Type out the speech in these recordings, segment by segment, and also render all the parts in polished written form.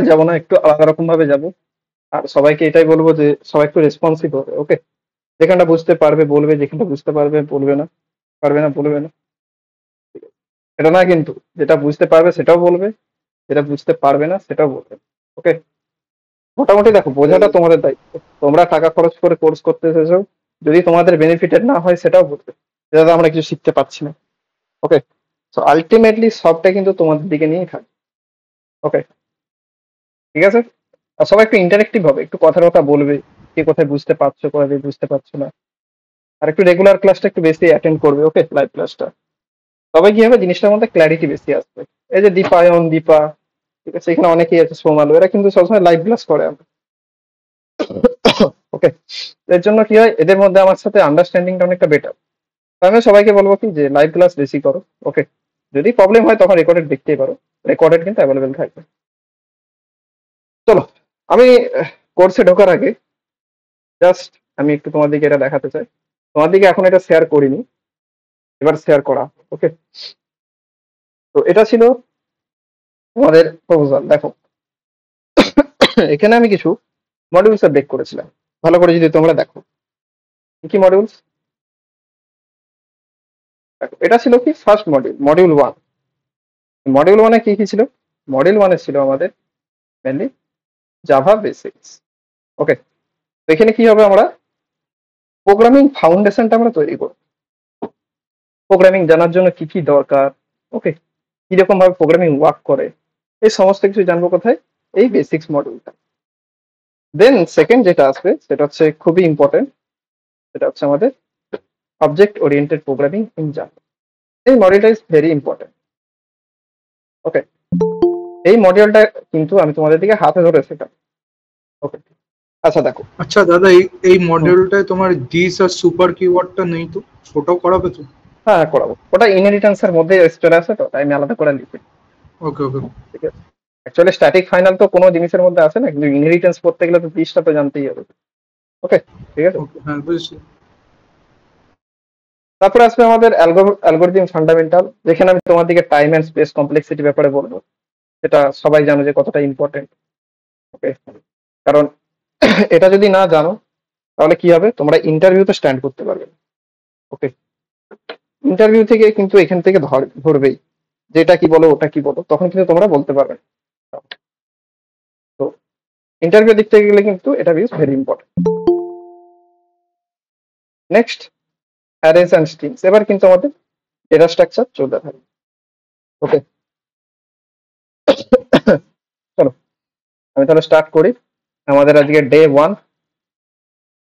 যাবো না, একটু আলাদা রকম ভাবে যাবো। আর সবাইকে এটাই বলবো যে সবাই একটু রেসপন্সিভ হবে, ওকে? যেখানটা বুঝতে পারবে বলবে, যেখানটা বুঝতে পারবে বলবে না, পারবে না বলবে না। এটা না কিন্তু, যেটা বুঝতে পারবে সেটাও বলবে, যেটা বুঝতে পারবে না সেটাও বলবে, ওকে? মোটামুটি দেখো, বোঝাটা তোমাদের দায়িত্ব। তোমরা টাকা খরচ করে কোর্স করতে এসেছো, যদি তোমাদের বেনিফিটেড না হয় সেটাও বলবে, যেটা আমরা কিছু শিখতে পাচ্ছি না, ওকে? তো আলটিমেটলি সবটা কিন্তু তোমাদের দিকে নিয়েই থাকবে, ওকে? ঠিক আছে? আর সবাই একটু ইন্টারেক্টিভ হবে, একটু কথার কথা বলবে, কে কোথায় বুঝতে পারছো, কোথায় বুঝতে পারছো না। আর একটু রেগুলার ক্লাসটা একটু বেশি অ্যাটেন্ড করবে, ওকে? লাইভ ক্লাসটা। তবে কি হবে, জিনিসটার মধ্যে ক্ল্যারিটি বেশি আসবে। এই যে দীপায়ন, দীপা, ঠিক আছে, এখানে অনেকেই আছে, সোমালো, এরা কিন্তু সবসময় লাইভ ক্লাস করে, ওকে? এর জন্য কি হয়, এদের মধ্যে আমার সাথে আন্ডারস্ট্যান্ডিংটা অনেকটা বেটার। আমি সবাইকে বলবো কি, যে লাইভ ক্লাস বেশি করো, ওকে? যদি প্রবলেম হয় তখন রেকর্ডেড দেখতেই পারো, রেকর্ডেড কিন্তু অ্যাভেলেবেল থাকবে। চলো, আমি কোর্সে ঢোকার আগে জাস্ট আমি একটু তোমাদেরকে এটা দেখাতে চাই। তোমাদেরকে এখন এটা শেয়ার করিনি, এবার শেয়ার করা, ওকে? তো এটা ছিল তোমাদের প্রপোজাল। দেখো, এখানে আমি কিছু মডিউলস ব্রেক করেছিলাম, ভালো করে যদি তোমরা দেখো। কি কি মডিউলস? দেখো, এটা ছিল কি ফার্স্ট মডিউল, মডিউল 1। মডিউল 1-এ কি কি ছিল? মডিউল 1-এ ছিল আমাদের মেনলি জাভা বেসিক্স, ওকে? তো এখানে কি হবে, আমরা প্রোগ্রামিং ফাউন্ডেশনটা আমরা তৈরি করব। প্রোগ্রামিং জানার জন্য কি কি দরকার, ওকে? কিরকম ভাবে প্রোগ্রামিং ওয়ার্ক করে, এই সমস্ত কিছু জানবো কোথায়, এই বেসিক্স মডিউলটা। দেন সেকেন্ড যেটা আসবে সেটা হচ্ছে খুবই ইম্পর্টেন্ট, সেটা হচ্ছে আমাদের object oriented programming in Java. এই মডিউলটা ইজ ভেরি ইম্পর্টেন্ট, ওকে? এই মডিউলটা কিন্তু আমি তোমাদের দিকে হাতে ধরে শেখাবো, ওকে? আচ্ছা দেখো। আচ্ছা দাদা, এই হুম, মডিউলটায় তোমার দিস আর সুপার কিওয়ার্ডটা নেই তো? ওটাও করাবে তো? হ্যাঁ হ্যাঁ, করাবো। ওটা ইনহেরিটেন্সের মধ্যে চলে আসে, তো তাই আমি আলাদা করে লিখি, ওকে ওকে। ঠিক আছে? অ্যাকচুয়ালি স্ট্যাটিক ফাইনাল তো কোনো জিনিসের মধ্যে আসে না, কিন্তু ইনহেরিটেন্স পড়তে গেলে তো দিসটা তো জানতেই হবে, ওকে? ঠিক আছে। ওকে, হ্যাঁ বুঝেছি। তারপরে আসবে আমাদের অ্যালগোরিদম ফান্ডামেন্টাল, যেখানে আমি তোমার দিকে টাইম এন্ড স্পেস কমপ্লেক্সিটি ব্যাপারে বলবো, যেটা সবাই জানো যে কতটা ইম্পর্টেন্ট, ওকে? কারণ এটা যদি না জানো তাহলে কি হবে, তোমরা ইন্টারভিউতে স্ট্যান্ড করতে পারবে না, ওকে? ইন্টারভিউ থেকে কিন্তু এখান থেকে ধরবেই, যে এটা কি বলো, ওটা কি বলো, তখন কিন্তু তোমরা বলতে পারবে না। তো ইন্টারভিউ দিক থেকে গেলে কিন্তু এটা is very important. Next, arrays and strings. এবার কিন্তু আমাদের ডেটা স্ট্রাকচার চলতে থাকবে, ওকে? চলো, আমি তাহলে স্টার্ট করি। আমাদের আজকে ডে 1,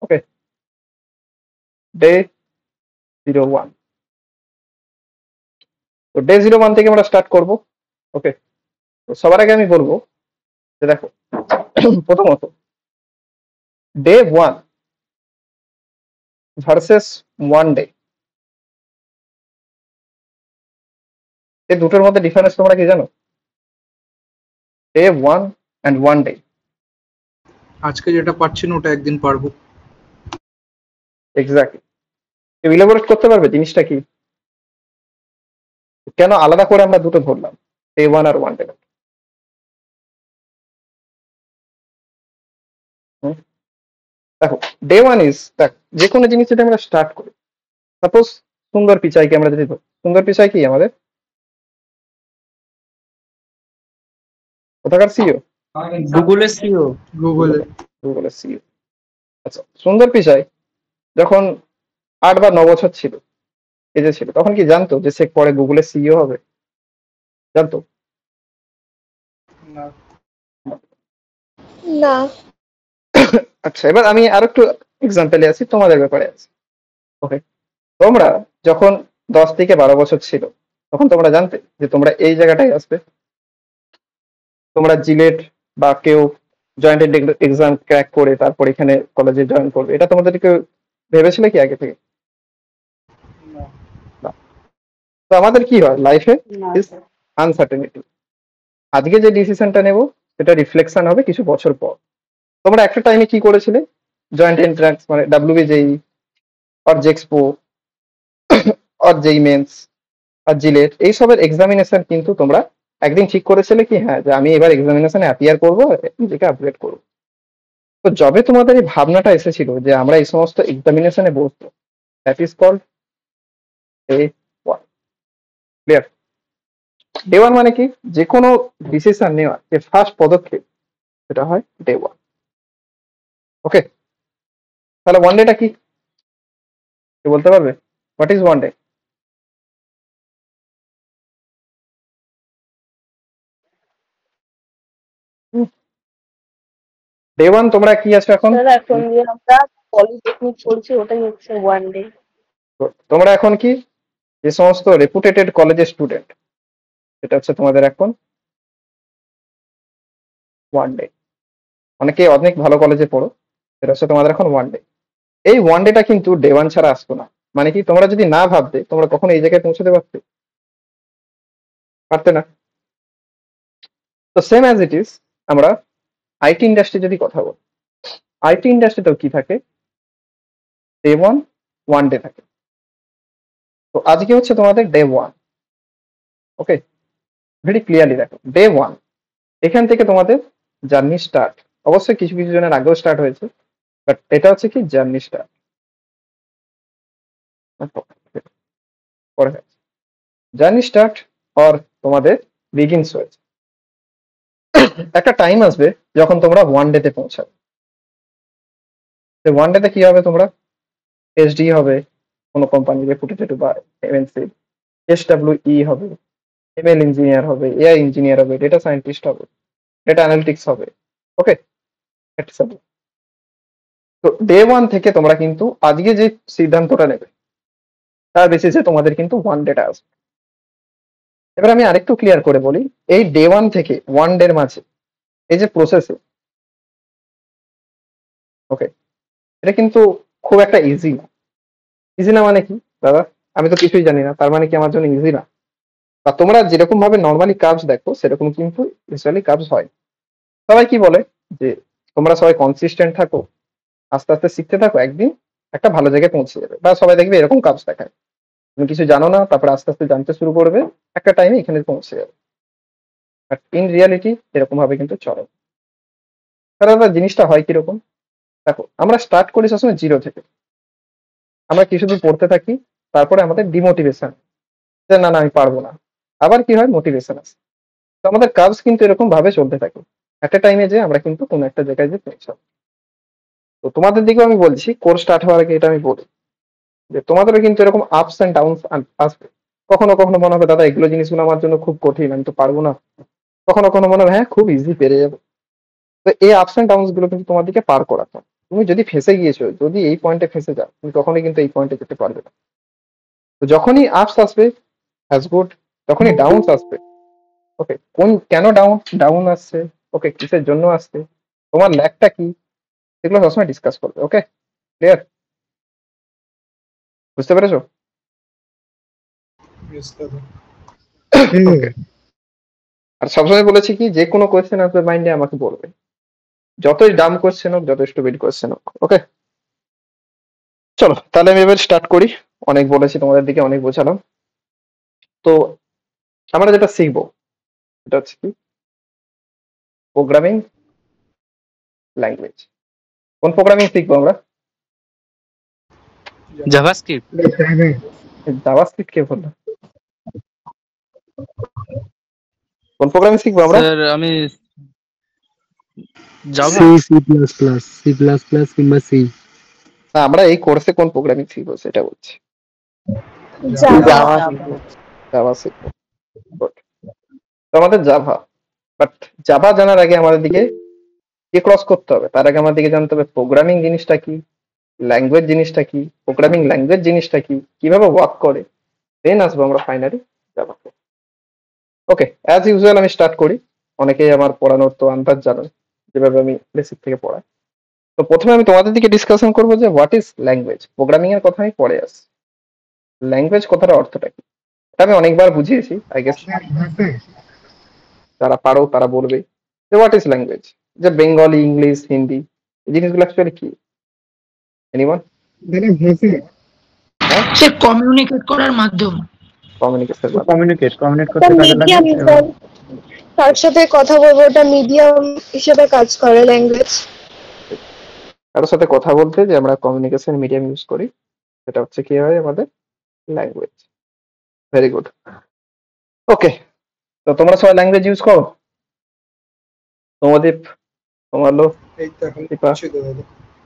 ওকে? ডে 01। তো ডে 01 থেকে আমরা স্টার্ট করব, ওকে? তো সবার আগে আমি বলবো যে দেখো, প্রথমত ডে 1 ভার্সেস 1 ডে, এই দুটোর মধ্যে ডিফারেন্স তোমরা কি জানো? Day 1 and 1 day. আজকে যেটা পারছি না ওটা একদিন পারবো। এক্স্যাক্টলি। কেউ ইলাবোরেট করতে পারবে জিনিসটা কি, কেন আলাদা করে আমরা দুটো ধরলাম, ডে 1 আর 1 ডে? দেখো, ডে 1 ইজ, দেখ, যে কোনো জিনিস যদি আমরা স্টার্ট করি, সাপোজ সুন্দর পিচাইকে আমরা যদি ধরি, সুন্দর পিচাই কি আমাদের কোথাকার সিও? গুগলের সিও। গুগলে। গুগলের সিও। আচ্ছা, সুন্দর পিচাই যখন 8 বা 9 বছর ছিল, এজে ছিল, তখন কি জানতো যে সে পরে গুগলের সিইও হবে? জানতো? না। আচ্ছা, এবার আমি আর একটু এক্সাম্পলে আছি, তোমাদের ব্যাপারে আছি, ওকে? তোমরা যখন 10 থেকে 12 বছর ছিল, তখন তোমরা জানতে যে তোমরা এই জায়গাটায় আসবে, তোমরা জিলেট বা কেউ জয়েন্ট এক্সাম ক্র্যাক করে তারপর এখানে কলেজে জয়েন করবে, এটা তোমাদেরকে ভেবেছিলে কি আগে থেকে? না। তো আমাদের কি হয় লাইফে, ইজ আনসার্টেনিটি। আজকে যে ডিসিশনটা নেব সেটা রিফ্লেকশন হবে কিছু বছর পর। তোমরা একটা টাইমে কি করেছিলে, জয়েন্ট এন্ট্রান্স মানে ডাব্লিউবিজেই আর জেক্সপো আর জেই মেন্স আর জিলেট, এইসবের এক্সামিনেশন কিন্তু তোমরা একদিন ঠিক করেছিলে কি হ্যাঁ যে আমি এবার এক্সামিনেশনে অ্যাপিয়ার করবো, নিজেকে আপগ্রেড করবো। তো যবে তোমাদের এই ভাবনাটা এসেছিল যে আমরা এই সমস্ত এক্সামিনেশনে বসবো, that is called day one. Clear? Day one মানে কি, যে কোনো ডিসিশন নেওয়ার যে ফার্স্ট পদক্ষেপ সেটা হয় ডে ওয়ান। ওকে, তাহলে ওয়ান ডেটা কি কেউ বলতে পারবে? What is one day? Day one তোমরা কি আছো এখন? স্যার এখন যে আমরা পলিটেকনিক করছি ওটাই হচ্ছে ওয়ান ডে। তোমরা এখন কি যে সমস্ত রেপুটেটেড কলেজের স্টুডেন্ট, সেটা হচ্ছে তোমাদের এখন ওয়ান ডে। অনেকে অনেক ভালো কলেজে পড়ো, সেটা হচ্ছে তোমাদের এখন ওয়ান ডে। এই ওয়ান ডেটা কিন্তু ডে ওয়ান ছাড়া আসতো না। মানে কি, তোমরা যদি না ভাবতে তোমরা কখনো এই জায়গায় পৌঁছতে পারতে? পারতে না। তো সেম অ্যাজ ইট ইজ, আমরা আইটি ইন্ডাস্ট্রি যদি কথা বলি, আইটি ইন্ডাস্ট্রিতেও কি থাকে, ডে ওয়ান, ওয়ান ডে থাকে। তো আজকে হচ্ছে তোমাদের ডে ওয়ান। ওকে, ভেরি ক্লিয়ারলি দেখো, ডে ওয়ান এখান থেকে তোমাদের জার্নি স্টার্ট। অবশ্যই কিছু কিছু জনের আগেও স্টার্ট হয়েছে, বাট এটা হচ্ছে কি জার্নি স্টার্ট। পরে জার্নি স্টার্ট অর তোমাদের বিগিনস হয়েছে। একটা টাইম আসবে যখন তোমরা ওয়ান ডেতে পৌঁছাবে। ওয়ান ডেতে কি হবে, তোমরা এসডি হবে কোনো কোম্পানি রেপুটেড বা এমএনসি, এসডব্লিউই হবে, এমএল ইঞ্জিনিয়ার হবে, এআই ইঞ্জিনিয়ার হবে, ডেটা সায়েন্টিস্ট হবে, ডেটা অ্যানালিটিক্স হবে। ওকে, তো ডে ওয়ান থেকে তোমরা কিন্তু আজকে যে সিদ্ধান্তটা নেবে তার বেসিসে তোমাদের কিন্তু ওয়ান ডেটা আসবে। এবার আমি আরেকটু ক্লিয়ার করে বলি, এই ডে ওয়ান থেকে ওয়ান ডের মাঝে এই যে প্রসেসে, ওকে, এটা কিন্তু খুব একটা ইজি না। ইজি না মানে কি দাদা, আমি তো কিছুই জানি না, তার মানে কি আমার জন্য ইজি না? বা তোমরা যেরকম ভাবে নর্মালি কাজ দেখো সেরকম কিন্তু ইউজুয়ালি কাজ হয়। সবাই কি বলে যে তোমরা সবাই কনসিস্টেন্ট থাকো, আস্তে আস্তে শিখতে থাকো, একদিন একটা ভালো জায়গায় পৌঁছে যাবে। বা সবাই দেখবে এরকম কাজ দেখায়, তুমি কিছু জানো না, তারপর আস্তে আস্তে জানতে শুরু করবে, একটা টাইমে এখানে পৌঁছে যাবে। বাট ইন রিয়ালিটি এরকম ভাবে কিন্তু চলে না। তাহলে দাদা জিনিসটা হয় কিরকম, দেখো আমরা স্টার্ট করি সবসময় জিরো থেকে। আমরা কিছু দূর পড়তে থাকি, তারপরে আমাদের ডিমোটিভেশন, যে না না আমি পারবো না। আবার কি হয়, মোটিভেশন আসে। তো আমাদের কাজ কিন্তু এরকম ভাবে চলতে থাকে, একটা টাইমে যে আমরা কিন্তু কোনো একটা জায়গায় যে পৌঁছাবো। তো তোমাদের দিকেও আমি বলছি, কোর্স স্টার্ট হওয়ার আগে এটা আমি বলি যে তোমাদেরও কিন্তু এরকম আপস অ্যান্ড ডাউন আসবে। কখনো কখনো মনে হবে দাদা এগুলো জিনিসগুলো আমার জন্য খুব কঠিন, আমি তো পারবো না। কখনো কখনো মনে হবে হ্যাঁ খুব ইজি, পেরে যাবো। তো এই আপস অ্যান্ড ডাউন গুলো কিন্তু তোমার দিকে পার করাতে হবে। তুমি যদি ফেসে গিয়েছো, যদি এই পয়েন্টে ফেসে যাও, তুমি কখনোই কিন্তু এই পয়েন্টে যেতে পারবে না। তো যখনই আপস আসবে অ্যাজ গুড, তখনই ডাউনস আসবে। ওকে, কেন ডাউন ডাউন আসছে, ওকে কিসের জন্য আসছে, তোমার ল্যাকটা কি, এগুলো সবসময় ডিসকাস করবে। ওকে, ক্লিয়ার? বুঝতে পেরেছো? Yes, দাদা। ওকে, আর সবসময় বলেছি কি যে কোনো কোয়েশ্চেন আসবে মাইন্ডে আমাকে বলবে, যতই ডাম কোয়েশ্চেন হোক, যত স্টুপিড কোয়েশ্চেন হোক। ওকে, চলো তাহলে আমি এবার স্টার্ট করি। অনেক বলেছি তোমাদের দিকে, অনেক বোঝালাম। তো আমরা যেটা শিখবো সেটা হচ্ছে কি, প্রোগ্রামিং ল্যাঙ্গুয়েজ। কোন প্রোগ্রামিং শিখবো আমরা? জাভাস্ক্রিপ্ট। জাভাস্ক্রিপ্ট কে বললো? কোন প্রোগ্রামিং শিখবো আমরা? স্যার আমি Java. C C plus plus C plus plus কিংবা সি। না, আমরা এই কোর্সে কোন প্রোগ্রামিং শিখবো সেটা বলছি। জাভা। জাভা শিখবো। Good. তো আমাদের জাভা, বাট জাভা জানার আগে আমাদের দিকে কি ক্রস করতে হবে, তার আগে আমাদের দিকে জানতে হবে প্রোগ্রামিং জিনিসটা কি, ল্যাঙ্গুয়েজ জিনিসটা কি, প্রোগ্রামিং ল্যাঙ্গুয়েজ জিনিসটা কি, কিভাবে ওয়ার্ক করে, দেন আসবো আমরা ফাইনালি জাভাতে। ওকে, অ্যাজ ইউজুয়াল আমি স্টার্ট করি। অনেকেই আমার পড়ানোর তো আন্দাজ জানো, যেভাবে আমি বেসিক থেকে পড়াই। তো প্রথমে আমি তোমাদের দিকে ডিসকাশন করবো যে হোয়াট ইজ ল্যাঙ্গুয়েজ। প্রোগ্রামিং এর কথা আমি পরে আসছি। ল্যাঙ্গুয়েজ কথাটা অর্থটা কি, এটা আমি অনেকবার বুঝিয়েছি, আই গেস যারা পারো তারা বলবে যে হোয়াট ইজ ল্যাঙ্গুয়েজ, যে বেঙ্গলি, ইংলিশ, হিন্দি, এই জিনিসগুলো অ্যাকচুয়ালি কি? এনিওয়ান? হ্যাঁ, সে কমিউনিকেট করার মাধ্যম। কমিউনিকেশন। কমিউনিকেট করতে স্যার কাজে লাগে। Medium sir. তার সাথে কথা বলবো, ওটা মিডিয়াম হিসেবে কাজ করে ল্যাঙ্গুয়েজ। কারোর সাথে কথা বলতে যে আমরা কমিউনিকেশন মিডিয়াম ইউজ করি সেটা হচ্ছে কি হয় আমাদের ল্যাঙ্গুয়েজ। Very good. ওকে, তো তোমরা সবাই ল্যাঙ্গুয়েজ ইউজ করো? তোমাদের তোমারলো এই তো এখন দীপা করছি তো দাদা,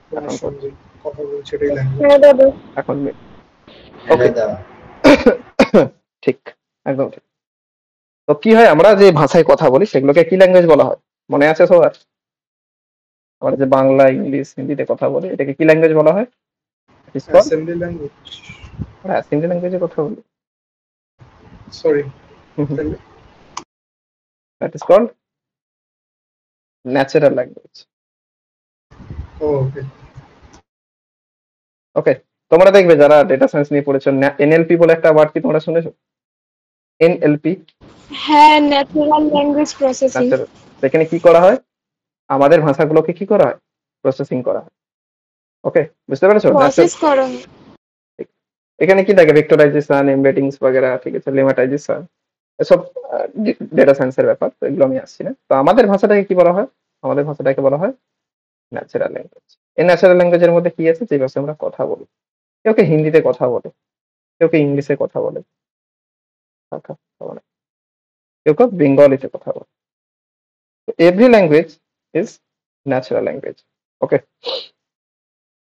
তোমার এখন সঙ্গে কথা বলছি এটাই ল্যাঙ্গুয়েজ। হ্যাঁ দাদা। এখন ওকে ঠিক, একদম ঠিক। তো কি হয় আমরা যে ভাষায় কথা বলি সেগুলোকে কি ল্যাঙ্গুয়েজ বলা হয় মনে আছে সবার? আমরা যে বাংলা ইংলিশ হিন্দিতে কথা বলি এটাকে কি ল্যাঙ্গুয়েজ বলা হয়? অ্যাসেম্বলি ল্যাঙ্গুয়েজ, আমরা অ্যাসেম্বলি ল্যাঙ্গুয়েজে কথা বলি। Sorry that is called natural language. Okay. Okay, তোমরা দেখবে যারা ডেটা সায়েন্স নিয়ে পড়েছো এনএলপি বলে একটা ওয়ার্ড কি তোমরা শুনেছো? এনএলপি, হ্যাঁ, ন্যাচারাল ল্যাঙ্গুয়েজ প্রসেসিং। সেখানে কি করা হয়? আমাদের ভাষাগুলোকে কি করা হয়? প্রসেসিং করা হয়। ওকে, বুঝতে পেরেছো? প্রসেস করা হয়। এখানে কি থাকে? ভেক্টরাইজেশন, এমবেডিংস বগেরা, ঠিক আছে, লেমাটাইজেশন, এসব ডেটা সায়েন্সের ব্যাপার, তো এগুলো আমি আসছি না। তো আমাদের ভাষাটাকে কি বলা হয়? আমাদের ভাষাটাকে বলা হয় ন্যাচারাল ল্যাঙ্গুয়েজ। এই ন্যাচারাল ল্যাঙ্গুয়েজের মধ্যে কি আছে? যে ভাষায় আমরা কথা বলি। কেউ কে হিন্দিতে কথা বলে, কেউ কে ইংলিশে কথা বলে, কেউ কেউ বেঙ্গলিতে কথা বলে। Every language is natural language. Okay,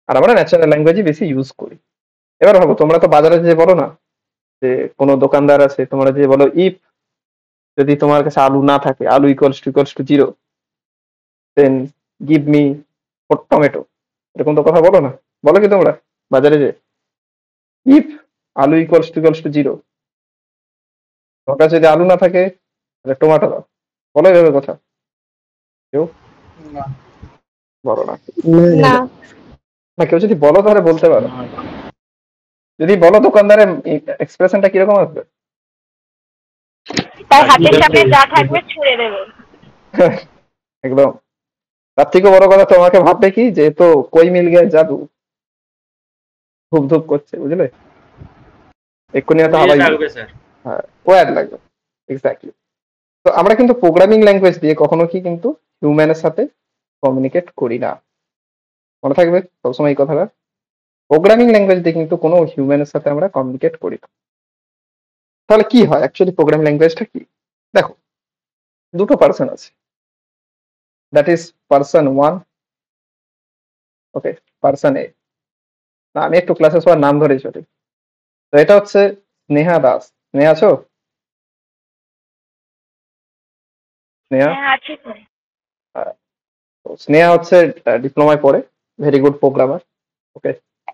আর আমরা ন্যাচারাল ল্যাঙ্গুয়েজই বেশি ইউজ করি। এবার ভাবো, তোমরা তো বাজারে যে বলো না, যে কোনো দোকানদার আছে, তোমরা যে বলো ইফ যদি তোমার কাছে আলু না থাকে, আলু equals to 0, then give me tomato, এরকম তো কথা বলো না? বলো কি তোমরা বাজারে যে ইফ আলু ইকুয়ালস টু 0, তোমার কাছে যদি আলু না থাকে তাহলে টমেটো দাও, বলো এভাবে কথা? কেউ না, বলো না। না, না, কেউ যদি বলো তাহলে বলতে পারো। যদি বলো দোকানদারের এক্সপ্রেশনটা কিরকম আসবে? তার হাতের সামনে যা থাকবে ছুঁড়ে দেবে। একদম। তার থেকে বড় কথা তোমাকে ভাববে কি, যে তো কই মিল গিয়ে জাদু, ধূপ ধূপ করছে, বুঝলে? এক্ষুনি হয়তো হাওয়াই, হ্যাঁ ওয়ার্ড লাগবে। এক্স্যাক্টলি। তো আমরা কিন্তু প্রোগ্রামিং ল্যাঙ্গুয়েজ দিয়ে কখনো কি কিন্তু হিউম্যানের সাথে কমিউনিকেট করি না। মনে থাকবে সবসময় এই কথাটা। প্রোগ্রামিং ল্যাঙ্গুয়েজ দিয়ে কিন্তু কোনো হিউম্যানের সাথে আমরা কমিউনিকেট করি না। তাহলে কি হয় অ্যাকচুয়ালি প্রোগ্রামিং ল্যাঙ্গুয়েজটা কি? দেখো, দুটো পার্সন আছে, that is person 1, okay, person A. না, আমি একটু ক্লাসে সবার নাম ধরেই চলি। তো এটা হচ্ছে স্নেহা দাস। স্নেহা আছো? স্নেহা, হ্যাঁ, আছে তো। তো স্নেহা হচ্ছে ডিপ্লোমায় পড়ে, ভেরি গুড প্রোগ্রামার। ওকে,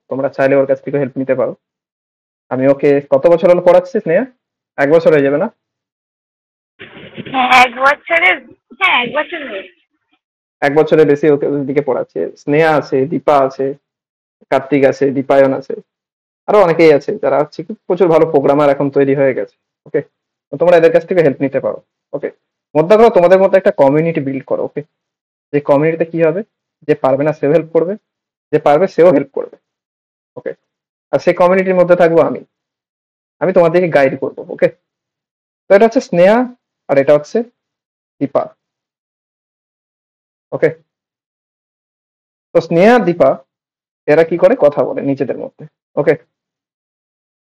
তোমরা চাইলে ওর কাছ থেকে হেল্প নিতে পারো। আমি ওকে কত বছর হলো পড়াচ্ছি স্নেহা? 1 বছর হয়ে যাবে না? হ্যাঁ, 1 বছরের, হ্যাঁ 1 বছর হয়েছে। 1 বছরের বেশি ওকে দিকে পড়াচ্ছে। স্নেহা আছে, দীপা আছে, কার্তিক আছে, দীপায়ন আছে, আরো অনেকেই আছে যারা হচ্ছে কি প্রচুর ভালো প্রোগ্রামার এখন তৈরি হয়ে গেছে। ওকে, তোমরা এদের কাছ থেকে হেল্প নিতে পারো। ওকে, মধ্যে করো তোমাদের মধ্যে একটা কমিউনিটি বিল্ড করো। ওকে, যে কমিউনিটিতে কি হবে, যে পারবে না সেও হেল্প করবে, যে পারবে সেও হেল্প করবে। ওকে, আর সেই কমিউনিটির মধ্যে থাকবো আমি, আমি তোমাদেরকে গাইড করবো। ওকে, তো এটা হচ্ছে স্নেহা আর এটা হচ্ছে দীপা। ওকে, তো স্নেহা দীপা এরা কি করে কথা বলে নিজেদের মধ্যে। ওকে,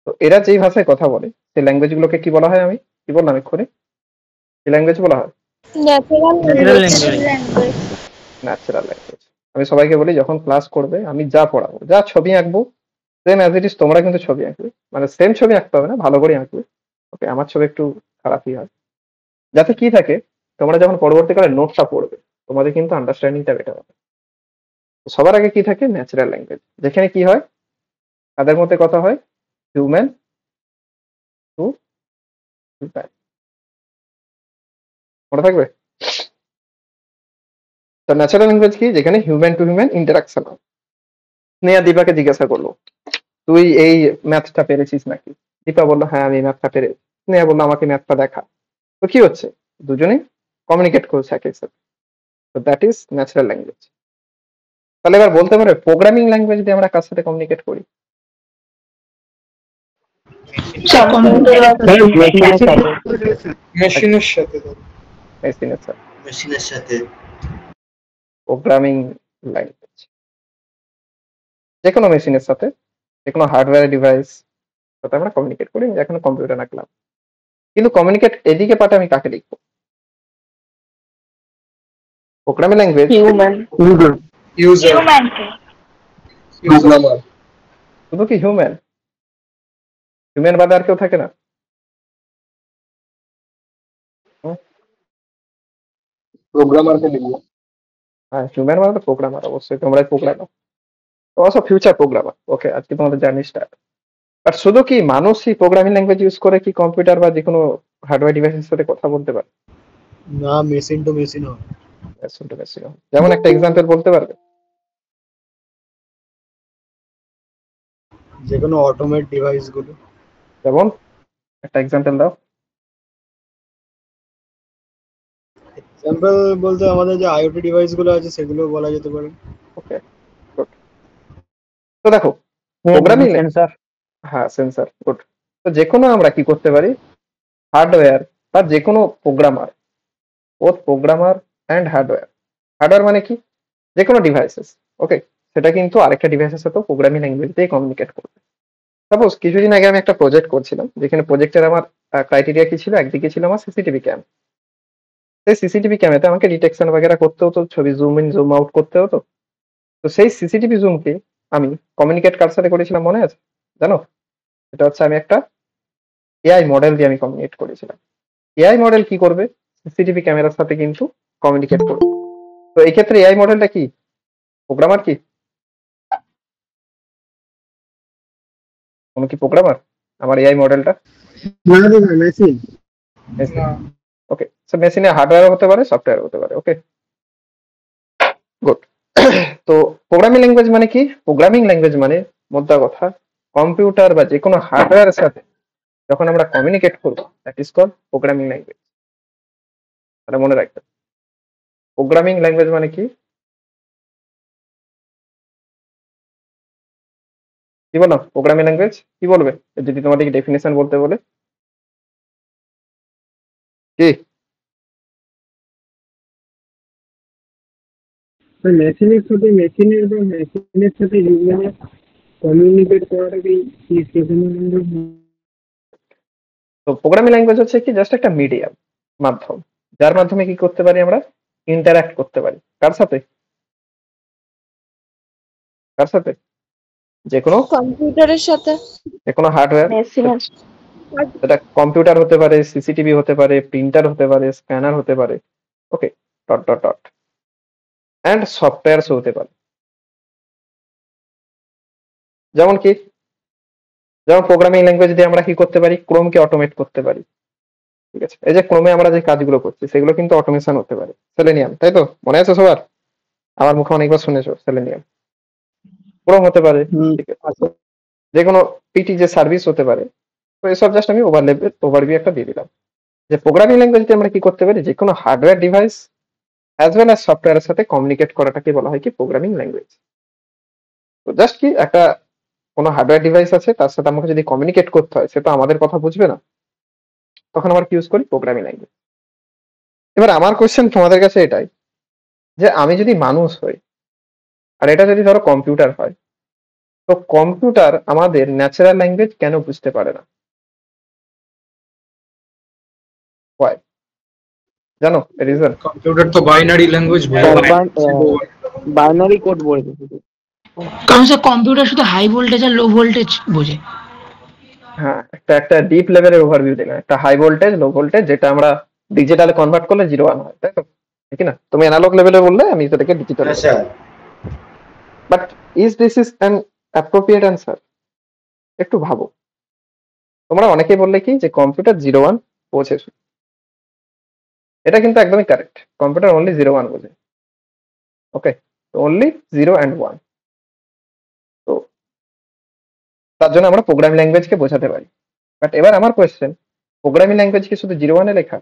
তো এরা যেই ভাষায় কথা বলে সেই ল্যাঙ্গুয়েজ গুলোকে কি বলা হয়? আমি কি বললাম এক্ষুনি? কি ল্যাঙ্গুয়েজ বলা হয়? Natural natural language. আমি সবাইকে বলি যখন ক্লাস করবে আমি যা পড়াবো, যা ছবি আঁকবো, সেম অ্যাজ ইট ইজ তোমরা কিন্তু ছবি আঁকবে, মানে সেম ছবি আঁকতে হবে না, ভালো করে আঁকবে। ওকে, আমার ছবি একটু খারাপই হয়, যাতে কি থাকে, তোমরা যখন পরবর্তীকালে নোটটা পড়বে তোমাদের কিন্তু আন্ডারস্ট্যান্ডিংটা বেটার হবে। তো সবার আগে কি থাকে? ন্যাচারাল ল্যাঙ্গুয়েজ, যেখানে কি হয়, তাদের মধ্যে কথা হয় হিউম্যান টু হিউম্যান। মনে থাকবে? তো ন্যাচারাল ল্যাঙ্গুয়েজ কি? যেখানে হিউম্যান টু হিউম্যান ইন্টারাকশন হয়। স্নেহা দীপাকে জিজ্ঞাসা করলো, তুই এই ম্যাথটা পেরেছিস নাকি? দীপা বললো হ্যাঁ আমি ম্যাথটা পেরেছি। স্নেহা বললো আমাকে ম্যাথটা দেখা। তো কি হচ্ছে? দুজনেই কমিউনিকেট করছে একের সাথে। তো দ্যাট ইজ ন্যাচারাল ল্যাঙ্গুয়েজ। তাহলে এবার বলতে পারবে প্রোগ্রামিং ল্যাঙ্গুয়েজ দিয়ে আমরা কার সাথে কমিউনিকেট করি? মেশিনের সাথে দাদা। মেশিনের সাথে, মেশিনের সাথে। প্রোগ্রামিং ল্যাঙ্গুয়েজ যে কোনো মেশিনের সাথে, যে কোনো হার্ডওয়্যার ডিভাইস সাথে আমরা কমিউনিকেট করি, এখন কম্পিউটার রাখলাম। কিন্তু কমিউনিকেট এদিকে পার্টে আমি কাকে লিখবো? প্রোগ্রামিং ল্যাঙ্গুয়েজ হিউম্যান ইউজার, হিউম্যানকে প্রোগ্রামার, শুধু কি হিউম্যান? হিউম্যান বাদে আর কেউ থাকে না? প্রোগ্রামারকে লিখবো। হ্যাঁ, হিউম্যান মানে তো প্রোগ্রামার, অবশ্যই তোমরাই প্রোগ্রামার, তোমরা সব ফিউচার প্রোগ্রামার। ওকে, আজকে তোমাদের জার্নি স্টার্ট। বাট শুধু কি মানুষই প্রোগ্রামিং ল্যাঙ্গুয়েজ ইউজ করে কি কম্পিউটার বা যে কোনো হার্ডওয়্যার ডিভাইসের সাথে কথা বলতে পারে? না, মেশিন টু মেশিন হয়। Machine to machine হয়। যেমন একটা এক্সাম্পল বলতে পারবে? যে কোনো অটোমেট ডিভাইস গুলো। যেমন একটা এক্সাম্পল দাও। এক্সাম্পল বলতে আমাদের যে আইওটি ডিভাইস গুলো আছে সেগুলো বলা যেতে পারে। ওকে, গুড। তো দেখো প্রোগ্রামিং, সেন্সর। হ্যাঁ সেন্সর, গুড। তো যে কোনো আমরা কি করতে পারি, হার্ডওয়্যার বা যে কোনো programmer, both programmer and hardware. Hardware মানে কি, যে কোনো ডিভাইসেস, ওকে, সেটা কিন্তু আরেকটা ডিভাইসের সাথে প্রোগ্রামিং ল্যাঙ্গুয়েজ দিয়ে কমিউনিকেট করবে। সাপোজ কিছুদিন আগে আমি একটা প্রজেক্ট করছিলাম, যেখানে প্রজেক্টের আমার ক্রাইটেরিয়া কি ছিল, একদিকে ছিল আমার সিসিটিভি ক্যাম। সেই সিসিটিভি ক্যামেতে আমাকে ডিটেকশন বাগেরা করতে হতো, ছবি জুম ইন জুম আউট করতে হতো। তো সেই সিসিটিভি জুমকে আমি কমিউনিকেট কার সাথে করেছিলাম মনে আছে? জানো, এটা হচ্ছে আমি একটা এআই মডেল দিয়ে আমি কমিউনিকেট করেছিলাম। এআই মডেল কি করবে, সিসিটিভি ক্যামেরার সাথে কিন্তু কমিউনিকেট করবে। তো এই ক্ষেত্রে এআই মডেলটা কি, প্রোগ্রামার কি? কোনো কি প্রোগ্রামার আমার এআই মডেলটা? মেশিন। ওকে, সো মেশিনে হার্ডওয়্যার হতে পারে, সফটওয়্যার হতে পারে। ওকে, গুড। তো প্রোগ্রামিং ল্যাঙ্গুয়েজ মানে কি, প্রোগ্রামিং ল্যাঙ্গুয়েজ মানে মোদ্দা কথা কম্পিউটার বা যে কোনো হার্ডওয়্যারের সাথে যখন আমরা কমিউনিকেট করবো, that is call programming language. এটা মনে রাখবে, প্রোগ্রামিং ল্যাঙ্গুয়েজ মানে কি। কি বলো প্রোগ্রামিং ল্যাঙ্গুয়েজ কি বলবে যদি তোমাদেরকে ডেফিনেশন বলতে বলে? কি মেশিনের সাথে মেশিনের বা মেশিনের সাথে হিউম্যানের কমিউনিকেট করাটাকেই তো প্রোগ্রামিং ল্যাঙ্গুয়েজ হচ্ছে কি জাস্ট একটা মিডিয়াম, মাধ্যম, যার মাধ্যমে কি করতে পারি আমরা, ইন্টারঅ্যাক্ট করতে পারি। কার সাথে? কার সাথে? যে কোনো, কম্পিউটারের সাথে, যে কোনো হার্ডওয়্যার, মেশিনের সেটা কম্পিউটার হতে পারে, সিসিটিভি হতে পারে, প্রিন্টার হতে পারে, স্ক্যানার হতে পারে। ওকে, ডট ডট ডট, অ্যান্ড সফটওয়্যারস হতে পারে। যেমন কি, যেমন প্রোগ্রামিং ল্যাঙ্গুয়েজ দিয়ে আমরা কি করতে পারি, ক্রোমকে অটোমেট করতে পারি। ঠিক আছে, এই যে ক্রোমে আমরা যে কাজগুলো করছি সেগুলো কিন্তু অটোমেশন হতে পারে। সেলেনিয়াম, তাই তো মনে আছে সবার? আমার মুখে অনেকবার শুনেছো সেলেনিয়াম। ক্রোম হতে পারে, ঠিক আছে, যে কোনো পিটি যে সার্ভিস হতে পারে। তো এসব জাস্ট আমি ওভারভিউ একটা দিয়ে দিলাম যে প্রোগ্রামিং ল্যাঙ্গুয়েজ দিয়ে আমরা কি করতে পারি, যে কোনো hardware device as well as সফটওয়্যারের সাথে কমিউনিকেট করাটাকে বলা হয় কি প্রোগ্রামিং ল্যাঙ্গুয়েজ। তো জাস্ট কি একটা কোনো হার্ডওয়্যার ডিভাইস আছে, তার সাথে আমাকে যদি কমিউনিকেট করতে হয়, সেটা আমাদের কথা বুঝবে না, তখন আমরা কি ইউজ করি, প্রোগ্রামিং ল্যাঙ্গুয়েজ। এবার আমার কোশ্চেন তোমাদের কাছে এটাই, যে আমি যদি মানুষ হই আর এটা যদি ধরো কম্পিউটার হয়, তো কম্পিউটার আমাদের ন্যাচারাল ল্যাঙ্গুয়েজ কেন বুঝতে পারে না? Why? জানো রিজন? কম্পিউটার তো বাইনারি ল্যাঙ্গুয়েজ বাইনারি কোড বলে দিতে। কারণ স্যার কম্পিউটার শুধু হাই ভোল্টেজ আর লো ভোল্টেজ বোঝে। হ্যাঁ, একটা ডিপ লেভেলের ওভারভিউ দিলাম, একটা হাই ভোল্টেজ লো ভোল্টেজ, যেটা আমরা ডিজিটালে কনভার্ট করলে 0 1 হয়, তাই তো? ঠিক না? তুমি অ্যানালগ লেভেলে বললে, আমি সেটাকে digital. But this is an appropriate answer? একটু ভাবো। তোমরা অনেকেই বললে কি যে কম্পিউটার 0 1 বোঝে, এটা কিন্তু একদমই কারেক্ট। কম্পিউটার অনলি 0 1 বোঝে। ওকে, অনলি 0 and 1। তো তার জন্য আমরা প্রোগ্রামিং ল্যাঙ্গুয়েজকে বোঝাতে পারি। বাট এবার আমার কোয়েশ্চেন, প্রোগ্রামিং ল্যাঙ্গুয়েজ কি শুধু 0 1 এ লেখা?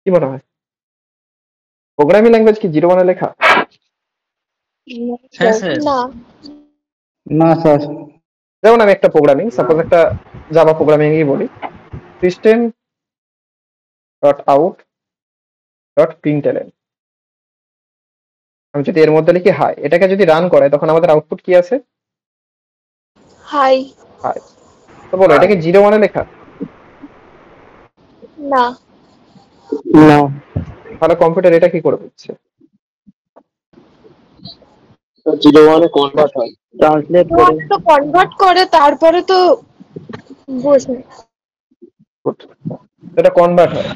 কি মনে হয়, প্রোগ্রামিং ল্যাঙ্গুয়েজ কি 0 1 এ লেখা? হ্যাঁ স্যার। না না স্যার। যেমন আমি একটা প্রোগ্রামিং, সাপোজ একটা জাভা প্রোগ্রামিংই বলি, সিস্টেম ডট আউট ডট প্রিন্টএলএন। আমি যদি এর মধ্যে লিখি হাই, এটাকে যদি রান করে তখন আমাদের আউটপুট কি আছে? হাই। হাই। তো বলো এটা কি 0 1 লেখা? না, না, তাহলে কম্পিউটার এটা কি করে দিচ্ছে? 0 1 কনভার্ট হয়, ট্রান্সলেট করে। তো কনভার্ট করে তারপরে তো বোঝে। Good. এটা কনভার্ট হয়।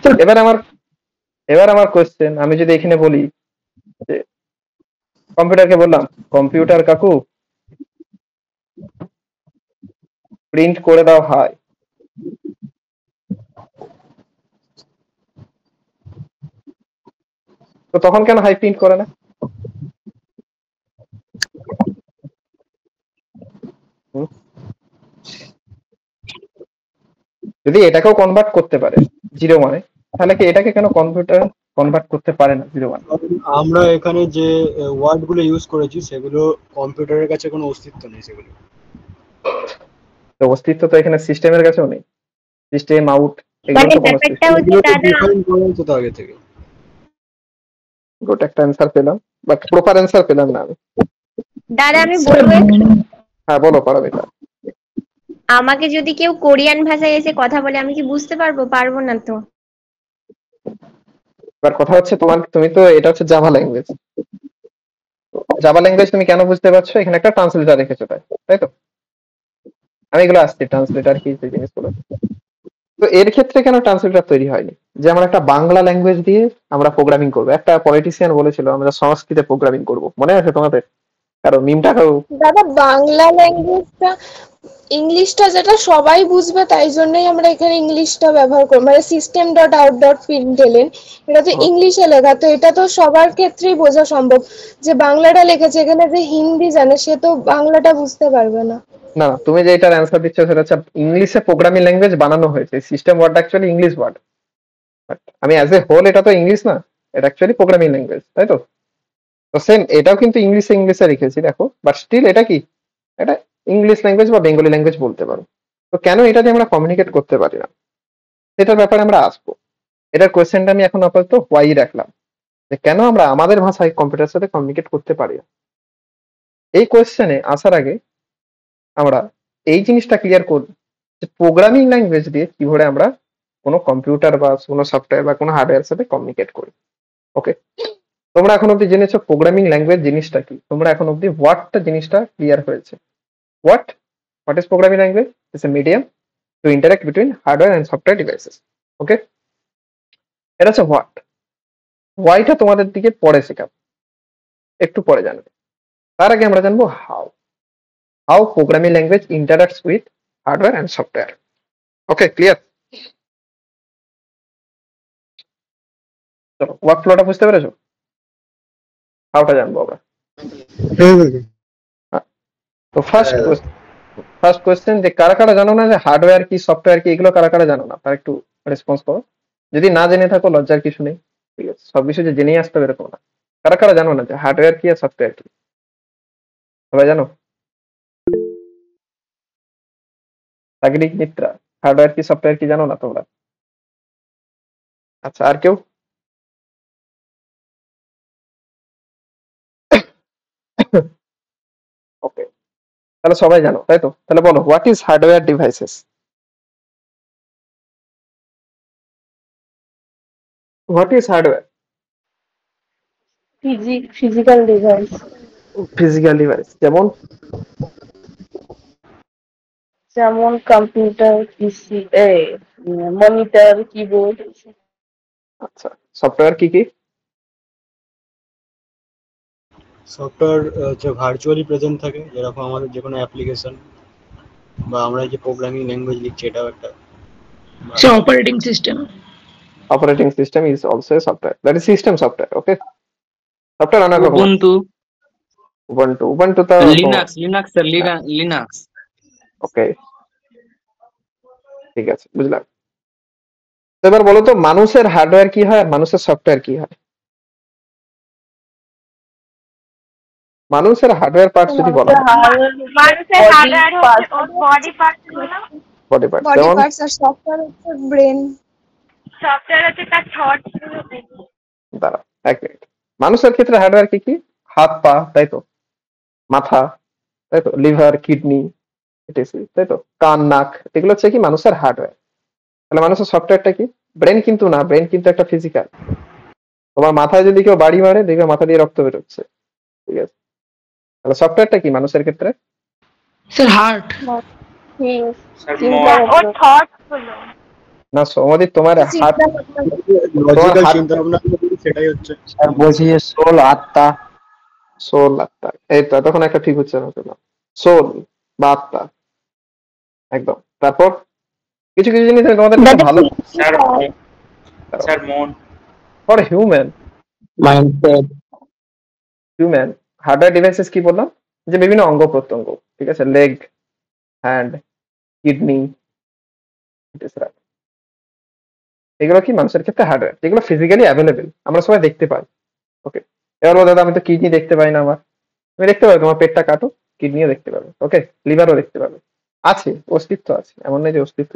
এবার আমার কোশ্চেন, আমি যদি এখানে বলি যে কম্পিউটারকে বললাম, কম্পিউটার কাকু প্রিন্ট করে দাও হাই, তো তখন কেন হাই প্রিন্ট করে না? যদি এটাকেও কনভার্ট করতে পারে 0 1, তাহলে কি এটাকে কেন কম্পিউটার কনভার্ট করতে পারে না 0 1? আমরা এখানে যে ওয়ার্ড গুলো ইউজ করেছি সেগুলো কম্পিউটারের কাছে কোনো অস্তিত্ব নেই সেগুলো। তো অস্তিত্ব তো এখানে সিস্টেমের কাছেও নেই। সিস্টেম আউট এগুলো মানে তো কোনো ব্যাপারটা হচ্ছে এগুলো তো দাদা, ডিফাইন করা হতো তো আগে থেকে। গুড, একটা অ্যান্সার পেলাম, বাট প্রপার অ্যান্সার পেলাম না আমি। দাদা আমি বলবো একটু? হ্যাঁ বলো পারমিতা। আমাকে যদি কেউ কোরিয়ান ভাষায় এসে কথা বলে আমি কি বুঝতে পারবো? পারবো না তো। এবার কথা হচ্ছে তুমি তো এটা হচ্ছে জাভা ল্যাঙ্গুয়েজ, জাভা ল্যাঙ্গুয়েজ তুমি কেন বুঝতে পারছো? এখানে একটা ট্রান্সলেটর রেখেছো তাই তো? আমি এগুলো আসছি ট্রান্সলেটর কি সেই জিনিসগুলো। তো এর ক্ষেত্রে কেন ট্রান্সলেটর তৈরি হয়নি? যে আমরা একটা বাংলা ল্যাঙ্গুয়েজ দিয়ে আমরা প্রোগ্রামিং করবো, একটা পলিটিশিয়ান বলেছিল আমরা সংস্কৃতে প্রোগ্রামিং করব, মনে আছে তোমাদের? কারো মিমটা দাদা বাংলা ল্যাঙ্গুয়েজটা, ইংলিশটা যেটা সবাই বুঝবে তাই জন্যই আমরা এখানে ইংলিশটা ব্যবহার করি, মানে সিস্টেম ডট আউট ডট প্রিন্টএলএন, এটা তো ইংলিশে লেখা, তো এটা তো সবার ক্ষেত্রেই বোঝা সম্ভব। যে বাংলাটা লিখেছে এখানে, যে হিন্দি জানে সে তো বাংলাটা বুঝতে পারবে না। না, তুমি যে এটার অ্যান্সার দিচ্ছ সেটা হচ্ছে ইংলিশে প্রোগ্রামিং ল্যাঙ্গুয়েজ বানানো হয়েছে, system word actually English word, but আমি অ্যাজ এ হোল এটা তো ইংলিশ না, এটা অ্যাকচুয়ালি প্রোগ্রামিং ল্যাঙ্গুয়েজ, তাই তো? তো সেম এটাও কিন্তু ইংলিশে লিখেছি দেখো, বাট স্টিল এটা কি, এটা ইংলিশ ল্যাঙ্গুয়েজ বা বেঙ্গলি ল্যাঙ্গুয়েজ বলতে পারো। তো কেন এটা দিয়ে আমরা কমিউনিকেট করতে পারি না, সেটার ব্যাপারে আমরা আসবো। এটার কোয়েশ্চেনটা আমি এখন আপাতত হোয়াই রাখলাম, যে কেন আমরা আমাদের ভাষায় কম্পিউটারের সাথে কমিউনিকেট করতে পারি না। এই কোয়েশ্চেনে আসার আগে আমরা এই জিনিসটা ক্লিয়ার করব যে প্রোগ্রামিং ল্যাঙ্গুয়েজ দিয়ে কিভাবে আমরা কোনো কম্পিউটার বা কোনো সফটওয়্যার বা কোনো হার্ডওয়্যারের সাথে কমিউনিকেট করি। ওকে, তোমরা এখন অব্দি জেনেছো প্রোগ্রামিং ল্যাঙ্গুয়েজ জিনিসটা কি, তোমরা এখন অব্দি হোয়াটটা জিনিসটা ক্লিয়ার হয়েছে। What is programming language? It's a medium to interact between hardware and software devices. Okay, এটা হচ্ছে হোয়াট। হোয়াইটা তোমাদের দিকে পরে শেখাবো, একটু পরে জানবে। তার আগে আমরা জানবো how programming language interacts with hardware and software. Okay, clear? চলো ওয়ার্ক ফ্লোটা বুঝতে পেরেছো? হাউটা জানবো আমরা। তো ফার্স্ট কোয়েশ্চেন, যে কারা কারা জানো না যে হার্ডওয়্যার কি সফটওয়্যার কি, এগুলো কারা কারা জানো না তার একটু রেসপন্স করো। যদি না জেনে থাকো লজ্জার কিছু নেই, ঠিক আছে? সব কিছু যে জেনেই আসতে হবে এরকম না। কারা কারা জানো না যে হার্ডওয়্যার কি আর সফটওয়্যার কি? সবাই জানো? তাগরিক মিত্রা, হার্ডওয়্যার কি সফটওয়্যার কি জানো না তোমরা? আচ্ছা, আর কেউ? ওকে, তাহলে সবাই জানো তাই তো? তাহলে বলো what is hardware devices? What is hardware? Physical device. Physical device যেমন যেমন কম্পিউটার, পিসি, মনিটর, কিবোর্ড। আচ্ছা, সফটওয়্যার কি কি? সফটওয়্যার যে ভার্চুয়ালি প্রেজেন্ট থাকে, যেরকম আমাদের যে কোনো অ্যাপ্লিকেশন বা আমরা যে প্রোগ্রামিং ল্যাঙ্গুয়েজ লিখছি এটাও একটা। Operating system. Operating system is also a software. That is system software. Okay. Software অনেক রকম। Ubuntu তো লিনাক্স। ওকে, ঠিক আছে, বুঝলাম। তো এবার বলো তো মানুষের হার্ডওয়্যার কি হয় আর মানুষের সফটওয়্যার কি হয়? মানুষের হার্ডওয়্যার পার্টস যদি বলা হয়, মানুষের হার্ডওয়্যার হচ্ছে ওর বডি পার্টস গুলো, বডি পার্টস বডি যেমন পার্টস, আর সফটওয়্যার হচ্ছে ব্রেন, সফটওয়্যার হচ্ছে তার থটস গুলো। দাঁড়া এক মিনিট, মানুষের ক্ষেত্রে হার্ডওয়্যার কি কি? হাত পা, তাই তো, মাথা, তাই তো, লিভার, কিডনি, তাই তো, কান, নাক, এগুলো হচ্ছে কি মানুষের হার্ডওয়্যার। তাহলে মানুষের সফটওয়্যারটা কি? ব্রেন কিন্তু না, ব্রেন কিন্তু একটা ফিজিক্যাল। তোমার মাথায় যদি কেউ বাড়ি মারে, দেখবে মাথা দিয়ে রক্ত বেরোচ্ছে, ঠিক আছে? তাহলে সফটওয়্যারটা কি মানুষের ক্ষেত্রে? Sir heart. ওর থটস গুলো, না সৌমদীপ, তোমার হাত, লজিক্যাল হাত- চিন্তা ভাবনা সেটাই হচ্ছে। স্যার বলছি যে সোল, আত্মা। সোল, আত্মা, এই তো তখন একটা ঠিক হচ্ছে না, সোল বা আত্মা, একদম। তারপর কিছু কিছু জিনিস আমি তোমাদের কাছে ভালো স্যার মন, for human mindset. Human hardware devices কি বললাম? যে বিভিন্ন অঙ্গ প্রত্যঙ্গ, ঠিক আছে, লেগ, হ্যান্ড, কিডনি, এগুলো কি মানুষের ক্ষেত্রে হার্ডওয়্যার, যেগুলো ফিজিক্যালি অ্যাভেলেবেল, আমরা সবাই দেখতে পাই। ওকে, এবার বলো দাদা আমি তো কিডনি দেখতে পাই না, আমার তুমি দেখতে পাবে, তোমার পেটটা কাটো, কিডনিও দেখতে পাবে, ওকে, লিভারও দেখতে পাবে, আছে, অস্তিত্ব আছে, এমন নয় যে অস্তিত্ব।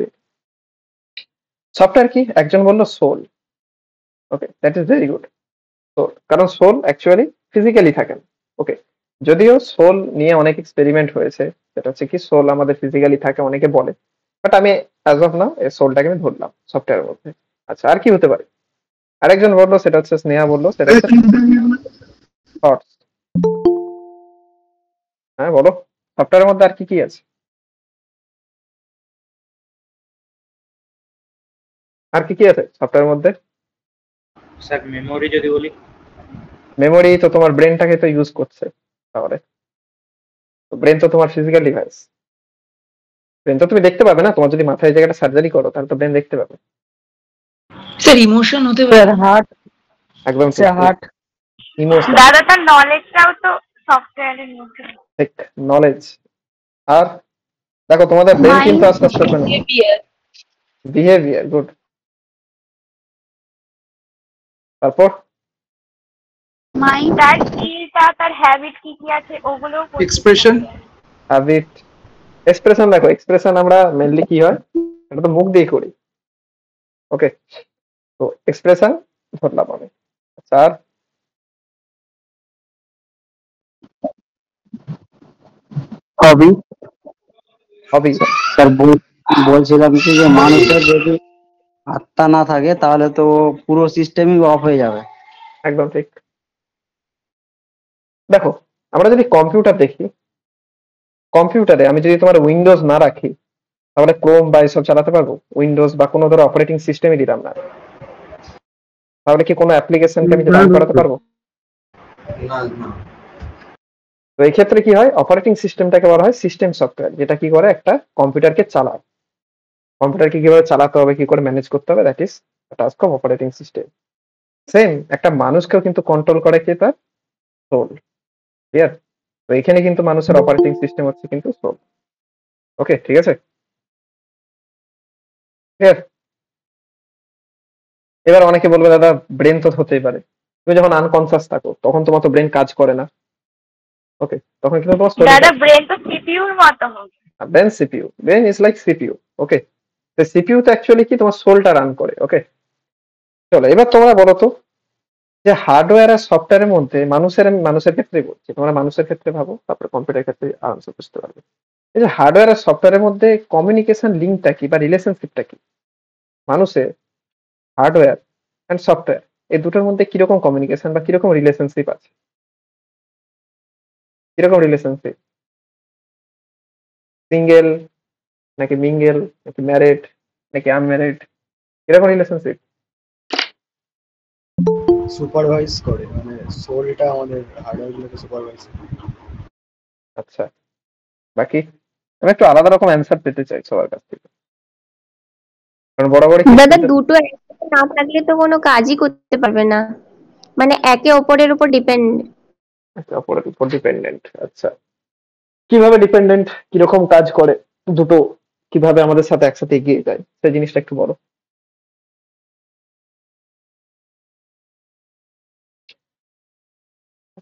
সফটওয়্যার কি? একজন বললো soul, okay, that is very good. Soul, কারণ সোল অ্যাকচুয়ালি ফিজিক্যালি থাকে না, ওকে, যদিও সোল নিয়ে অনেক এক্সপেরিমেন্ট হয়েছে, সেটা হচ্ছে কি সোল আমাদের ফিজিক্যালি থাকে অনেকে বলে, বাট আমি অ্যাজ অফ নাও এই সোলটাকে আমি ধরলাম সফটওয়্যারের মধ্যে। আচ্ছা, আর কি হতে পারে? আরেকজন বললো, সেটা হচ্ছে স্নেহা বললো, সেটা হচ্ছে থটস। হ্যাঁ বলো, সফটওয়্যারের মধ্যে আর কি কি আছে? আর কি কি আছে সফটওয়্যারের মধ্যে? স্যার মেমোরি যদি বলি, মেমোরি তো তোমার ব্রেনটাকে তো ইউজ করছে, তাহলে ব্রেন তো তোমার ফিজিক্যাল ডিভাইস, ব্রেন তো তুমি দেখতে পাবে না, তোমার যদি মাথায় এই জায়গাটা সার্জারি করো তাহলে তো ব্রেন দেখতে পাবে। স্যার ইমোশন হতে স্যার পারে। হার্ট। একদম স্যার হার্ট। ইমোশন, দাদা তার নলেজটাও তো সফটওয়্যারের মধ্যে। ঠিক, নলেজ। আর দেখো তোমাদের ব্রেন কিন্তু আস্তে আস্তে ওপেন হবে। Behaviour, good. তারপর মাইন্ড, তার স্কিলটা, তার হ্যাবিট কি কি আছে ওগুলো। Expression, habit, expression. দেখো এক্সপ্রেশন আমরা মেনলি কি হয়, এটা তো মুখ দিয়ে করি, ওকে, তো এক্সপ্রেশন ধরলাম আমি। আচ্ছা, আর হবি। হবি, স্যার বলছিলাম কি যে মানুষের যদি আত্মা না থাকে তাহলে তো পুরো সিস্টেমই অফ হয়ে যাবে। একদম ঠিক। দেখো আমরা যদি কম্পিউটার দেখি, কম্পিউটারে আমি যদি তোমার উইন্ডোজ না রাখি তাহলে ক্রোম বা এসব চালাতে পারবো? উইন্ডোজ বা কোনো ধরো অপারেটিং সিস্টেমই দিলাম না, তাহলে কি কোনো অ্যাপ্লিকেশনকে আমি রান করাতে পারবো? তো এই ক্ষেত্রে কি হয়, অপারেটিং সিস্টেমটাকে বলা হয় সিস্টেম সফটওয়্যার, যেটা কি করে একটা কম্পিউটারকে চালায়। কম্পিউটারকে কিভাবে চালাতে হবে, কি করে ম্যানেজ করতে হবে, that is task of operating system. Same একটা মানুষকেও কিন্তু কন্ট্রোল করে কি, তার সোল, ক্লিয়ার? তো এখানে কিন্তু মানুষের অপারেটিং সিস্টেম হচ্ছে কিন্তু সোল, ওকে, ঠিক আছে, ক্লিয়ার? এবার অনেকে বলবে দাদা ব্রেন তো হতেই পারে, তুমি যখন আনকনসিয়াস থাকো তখন তোমার তো ব্রেন কাজ করে না, ওকে, তখন কিন্তু তোমার দাদা ব্রেন তো সিপিইউর মতো হবে। Brain CPU, brain is like CPU, okay, তো সিপিইউ তো অ্যাকচুয়ালি কি তোমার সোলটা রান করে, ওকে। চলো এবার তোমরা বলো তো, যে হার্ডওয়্যার আর সফটওয়্যারের মধ্যে মানুষের ক্ষেত্রে বলছি, তোমরা মানুষের ক্ষেত্রে ভাবো, তারপরে কম্পিউটার ক্ষেত্রে আরামসে বুঝতে পারবে। এই যে হার্ডওয়্যার আর সফটওয়্যারের মধ্যে কমিউনিকেশন লিঙ্কটা কি বা রিলেশনশিপটা কি? মানুষের হার্ডওয়্যার অ্যান্ড সফটওয়্যার এই দুটোর মধ্যে কিরকম কমিউনিকেশন বা কিরকম রিলেশনশিপ আছে? কিরকম রিলেশনশিপ? সিঙ্গেল নাকি মিঙ্গেল নাকি ম্যারিড নাকি আনম্যারিড, কিরকম রিলেশনশিপ? সুপারভাইজ করে, মানে সোলটা আমাদের হার্ডওয়্যার গুলোকে সুপারভাইজ করে। আচ্ছা, বাকি আমি একটু আলাদা রকম অ্যান্সার পেতে চাই সবার কাছ থেকে, কারণ বরাবরই দাদা দুটো একসাথে না থাকলে তো কোনো কাজই করতে পারবে না, মানে একে অপরের উপর ডিপেন্ড। অপরের উপর ডিপেন্ডেন্ট। আচ্ছা, কিভাবে ডিপেন্ডেন্ট, কিরকম কাজ করে দুটো, কিভাবে আমাদের সাথে একসাথে এগিয়ে যায়, সেই জিনিসটা একটু বলো।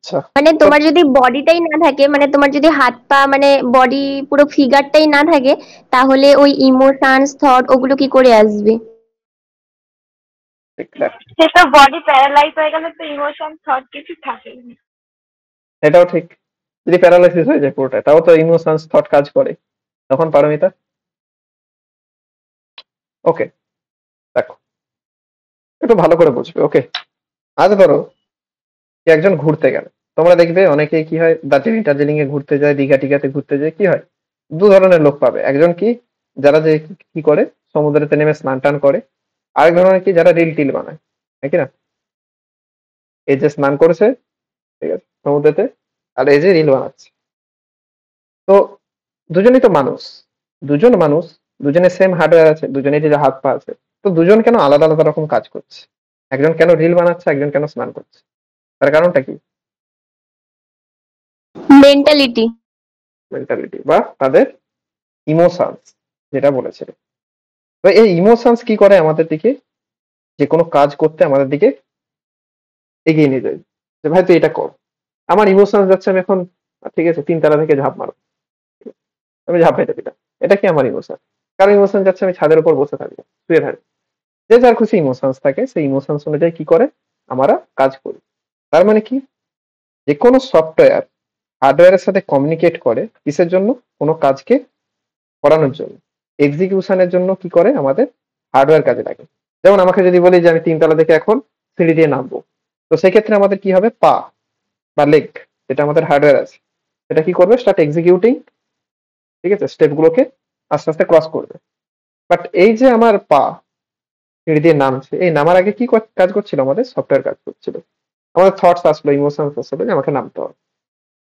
আচ্ছা মানে তো তোমার যদি বডিটাই না থাকে, মানে তোমার যদি হাত পা মানে বডি পুরো ফিগারটাই না থাকে, তাহলে ওই ইমোশনস থট ওগুলো কি করে আসবে? ঠিক দেখ, সে তো বডি প্যারালাইজ হয়ে গেলে তো ইমোশন থট কিছু থাকেই না। এটাও ঠিক। যদি প্যারালাইসিস হয়ে যায় পুরোটা, তাও তো ইমোশনস থট কাজ করে, তখন পারমিতা। ওকে, দেখো একটু ভালো করে বুঝবে। ওকে, আজ ধরো যে একজন ঘুরতে গেল, তোমরা দেখবে অনেকেই কি হয়, দার্জিলিং টার্জিলিং এ ঘুরতে যায়, দীঘা টিঘাতে ঘুরতে যায়, কি হয়, দু ধরনের লোক পাবে। একজন কি, যারা যে কি করে সমুদ্রেতে নেমে স্নান টান করে, আরেক ধরনের কি, যারা রিল টিল বানায়, তাই কি না? এই যে স্নান করেছে, ঠিক আছে, সমুদ্রেতে, আর এই যে রিল বানাচ্ছে। তো দুজনেই তো মানুষ, দুজন মানুষ, দুজনের সেম হার্ডওয়্যার আছে, দুজনের যে হাত পা আছে, তো দুজন কেন আলাদা আলাদা রকম কাজ করছে? একজন কেন রিল বানাচ্ছে, একজন কেন স্নান করছে? তার কারণটা কি? মেন্টালিটি। মেন্টালিটি বা তাদের ইমোশনস, যেটা বলেছে। তো এই ইমোশনস কি করে আমাদের দিকে যে কোনো কাজ করতে আমাদের দিকে এগিয়ে নিয়ে যায়, যে ভাই তুই এটা কর। আমার ইমোশনস যাচ্ছে আমি এখন, ঠিক আছে, 3 তলা থেকে ঝাঁপ মারো, আমি ঝাঁপ মেরে দিলাম, এটা কি আমার ইমোশন? কারো ইমোশন যাচ্ছে আমি ছাদের উপর বসে থাকবো, শুয়ে থাকবো। যে যার খুশি ইমোশনস থাকে, সেই ইমোশনস অনুযায়ী কি করে আমরা কাজ করি। তার মানে কি, যে কোনো সফটওয়্যার হার্ডওয়্যারের সাথে কমিউনিকেট করে কিসের জন্য? কোনো কাজকে করানোর জন্য, এক্সিকিউশনের জন্য কি করে আমাদের হার্ডওয়্যার কাজে লাগে। যেমন আমাকে যদি বলি যে আমি 3 তলা থেকে এখন সিঁড়ি দিয়ে নামবো, তো সেক্ষেত্রে আমাদের কি হবে, পা বা লেগ, যেটা আমাদের হার্ডওয়্যার আছে, সেটা কি করবে, স্টার্ট এক্সিকিউটিং, ঠিক আছে, স্টেপ গুলোকে আস্তে আস্তে ক্রস করবে। বাট এই যে আমার পা সিঁড়ি দিয়ে নামছে, এই নামার আগে কি কাজ করছিল, আমাদের সফটওয়্যার কাজ করছিল, আমাদের থটস আসলো, ইমোশনস আসলো যে আমাকে নামতে হবে।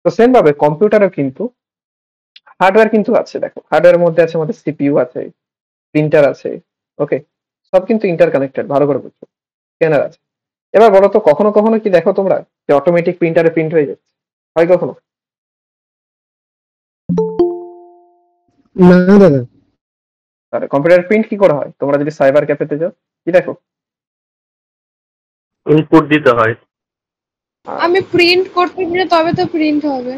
তো সেম ভাবে কম্পিউটারও কিন্তু হার্ডওয়্যার কিন্তু আছে। দেখো হার্ডওয়্যারের মধ্যে আছে আমাদের সিপিইউ আছে, প্রিন্টার আছে, ওকে, সব কিন্তু ইন্টারকানেক্টেড, ভালো করে বুঝছো, স্ক্যানার আছে। এবার বলো তো, কখনো কখনো কি দেখো তোমরা যে অটোমেটিক প্রিন্টারে প্রিন্ট হয়ে যাচ্ছে, হয় কখনো? না দাদা, তাহলে কম্পিউটার প্রিন্ট কি করে হয়? তোমরা যদি সাইবার ক্যাফেতে যাও, কি দেখো? ইনপুট দিতে হয়। আমি প্রিন্ট করতে গেলে তবে তো প্রিন্ট হবে।